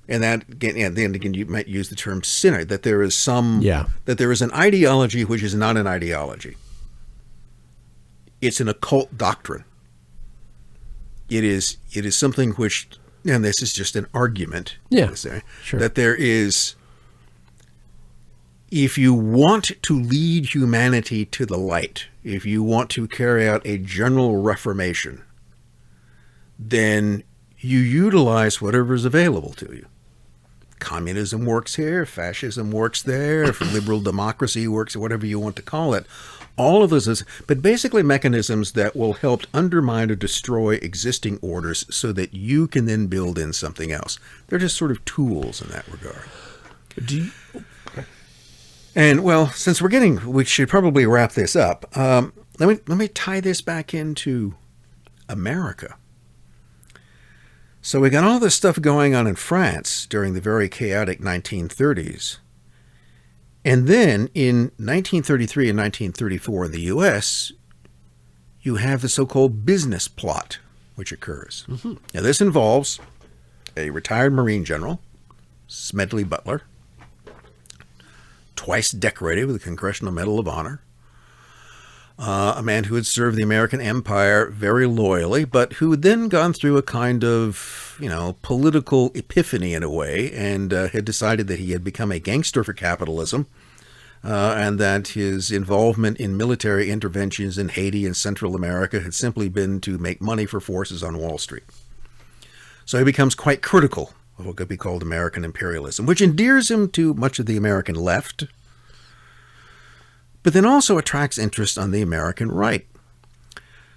And that then again, you might use the term sinner, that there is that there is an ideology which is not an ideology. It's an occult doctrine. It is something which, and this is just an argument, Sure. that there is, if you want to lead humanity to the light, if you want to carry out a general reformation, then you utilize whatever is available to you. Communism works here, fascism works there, liberal democracy works, whatever you want to call it. All of those, but basically mechanisms that will help undermine or destroy existing orders so that you can then build in something else. They're just sort of tools in that regard. And well, since we should probably wrap this up. Let me tie this back into America. So we got all this stuff going on in France during the very chaotic 1930s. And then in 1933 and 1934 in the U.S., you have the so-called business plot, which occurs. Mm-hmm. Now, this involves a retired Marine general, Smedley Butler, twice decorated with the Congressional Medal of Honor, a man who had served the American Empire very loyally, but who had then gone through a kind of, political epiphany in a way, and had decided that he had become a gangster for capitalism, and that his involvement in military interventions in Haiti and Central America had simply been to make money for forces on Wall Street. So he becomes quite critical of what could be called American imperialism, which endears him to much of the American left, but then also attracts interest on the American right.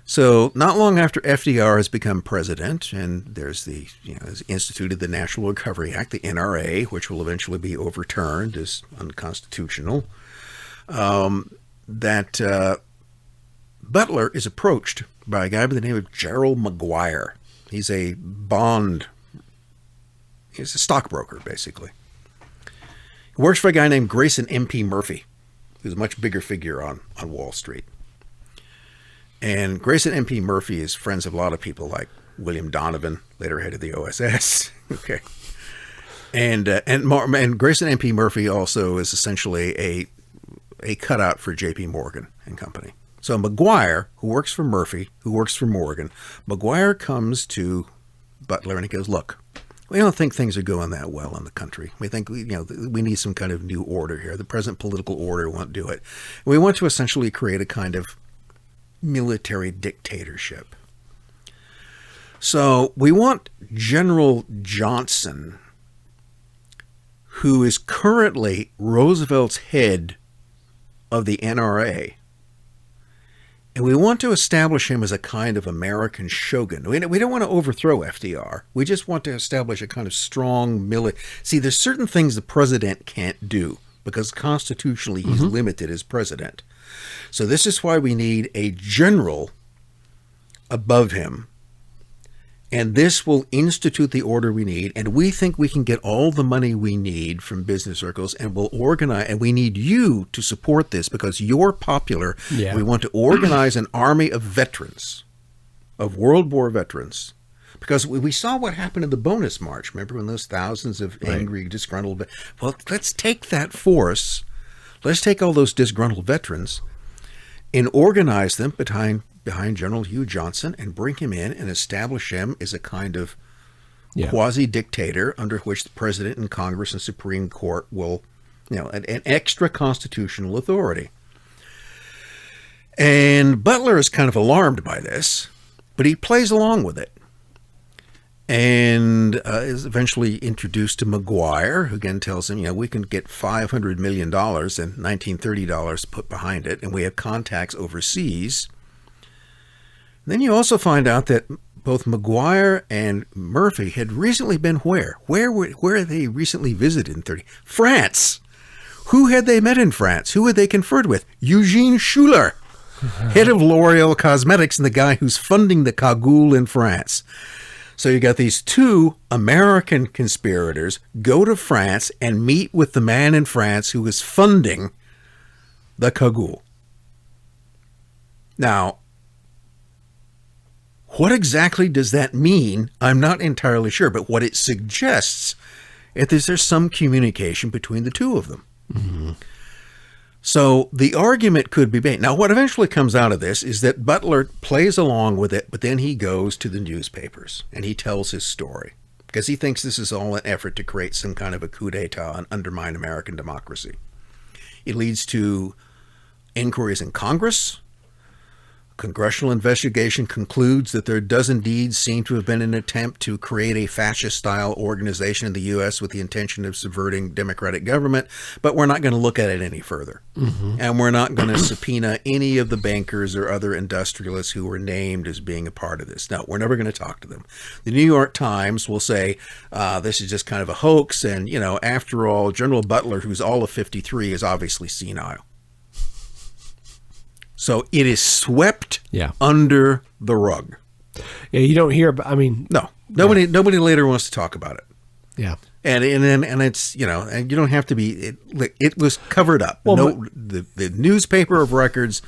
So not long after FDR has become president, and there's has instituted the National Recovery Act, the NRA, which will eventually be overturned as unconstitutional, that Butler is approached by a guy by the name of Gerald McGuire. He's a stockbroker, basically. He works for a guy named Grayson M.P. Murphy, who's a much bigger figure on Wall Street. And Grayson M.P. Murphy is friends of a lot of people like William Donovan, later head of the OSS. Okay. And Grayson M.P. Murphy also is essentially a cutout for J.P. Morgan and Company. So McGuire, who works for Murphy, who works for Morgan, McGuire comes to Butler and he goes, look, we don't think things are going that well in the country. We think we need some kind of new order here. The present political order won't do it. We want to essentially create a kind of military dictatorship. So we want General Johnson, who is currently Roosevelt's head of the NRA, and we want to establish him as a kind of American shogun. We don't want to overthrow FDR. We just want to establish a kind of strong military. See, there's certain things the president can't do because constitutionally he's limited as president. So this is why we need a general above him. And this will institute the order we need. And we think we can get all the money we need from business circles, and we'll organize. And we need you to support this because you're popular. Yeah. We want to organize an army of veterans, of World War veterans. Because we saw what happened in the bonus march. Remember when those thousands of angry, disgruntled... Well, let's take that force. Let's take all those disgruntled veterans and organize them behind General Hugh Johnson and bring him in and establish him as a kind of quasi-dictator under which the president and Congress and Supreme Court will, an extra constitutional authority. And Butler is kind of alarmed by this, but he plays along with it. And is eventually introduced to McGuire, who again tells him, we can get $500 million and $1930 put behind it, and we have contacts overseas. Then you also find out that both McGuire and Murphy had recently been where? Where had they recently visited in France? Who had they met in France? Who had they conferred with? Eugene Schuller, head of L'Oreal Cosmetics and the guy who's funding the cagoule in France. So you got these two American conspirators go to France and meet with the man in France who is funding the cagoule. Now, what exactly does that mean? I'm not entirely sure, but what it suggests is there's some communication between the two of them. Mm-hmm. So the argument could be made. Now, what eventually comes out of this is that Butler plays along with it, but then he goes to the newspapers and he tells his story because he thinks this is all an effort to create some kind of a coup d'etat and undermine American democracy. It leads to inquiries in Congress. Congressional investigation concludes that there does indeed seem to have been an attempt to create a fascist-style organization in the U.S. with the intention of subverting democratic government, but we're not going to look at it any further. Mm-hmm. And we're not going to subpoena any of the bankers or other industrialists who were named as being a part of this. No, we're never going to talk to them. The New York Times will say this is just kind of a hoax, and, after all, General Butler, who's all of 53, is obviously senile. So it is swept under the rug. Yeah, you don't hear about, nobody later wants to talk about it. Yeah. And it's, and you don't have to be, it was covered up. Well, the newspaper of records,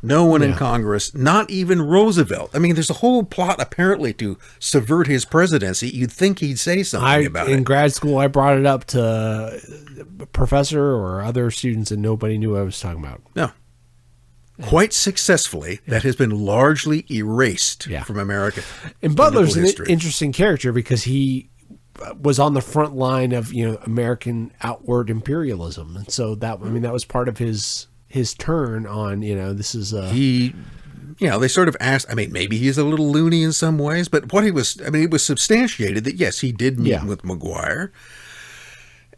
no one in Congress, not even Roosevelt. There's a whole plot apparently to subvert his presidency. You'd think he'd say something about it. In grad school, I brought it up to a professor or other students and nobody knew what I was talking about. No. Quite successfully, that has been largely erased from America. And Butler's an interesting character because he was on the front line of American outward imperialism, and so that was part of his turn on this is they sort of asked. Maybe he's a little loony in some ways, but what he was, it was substantiated that yes, he did meet with McGuire,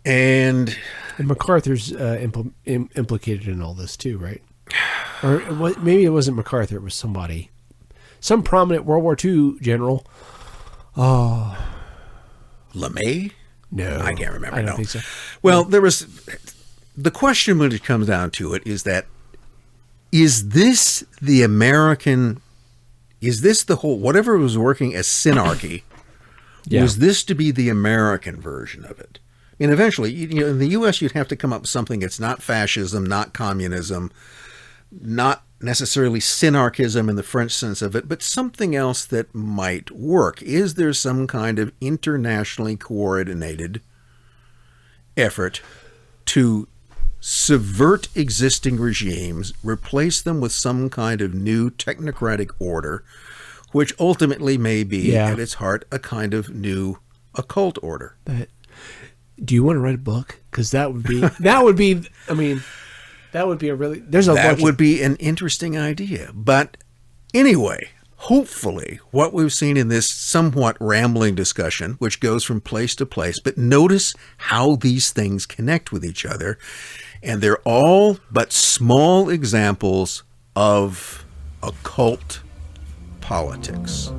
and MacArthur's implicated in all this too, right? Or maybe it wasn't MacArthur, it was some prominent World War II general. Oh. LeMay? No. I can't remember. I don't think so. Well, the question when it comes down to it is this the whole, whatever was working as Synarchy, was this to be the American version of it? And eventually, in the U.S., you'd have to come up with something that's not fascism, not communism, not necessarily synarchism in the French sense of it, but something else that might work. Is there some kind of internationally coordinated effort to subvert existing regimes, replace them with some kind of new technocratic order, which ultimately may be, at its heart, a kind of new occult order? Do you want to write a book? Because that would be a really, that would be an interesting idea. But anyway, hopefully what we've seen in this somewhat rambling discussion, which goes from place to place, but notice how these things connect with each other. And they're all but small examples of occult politics.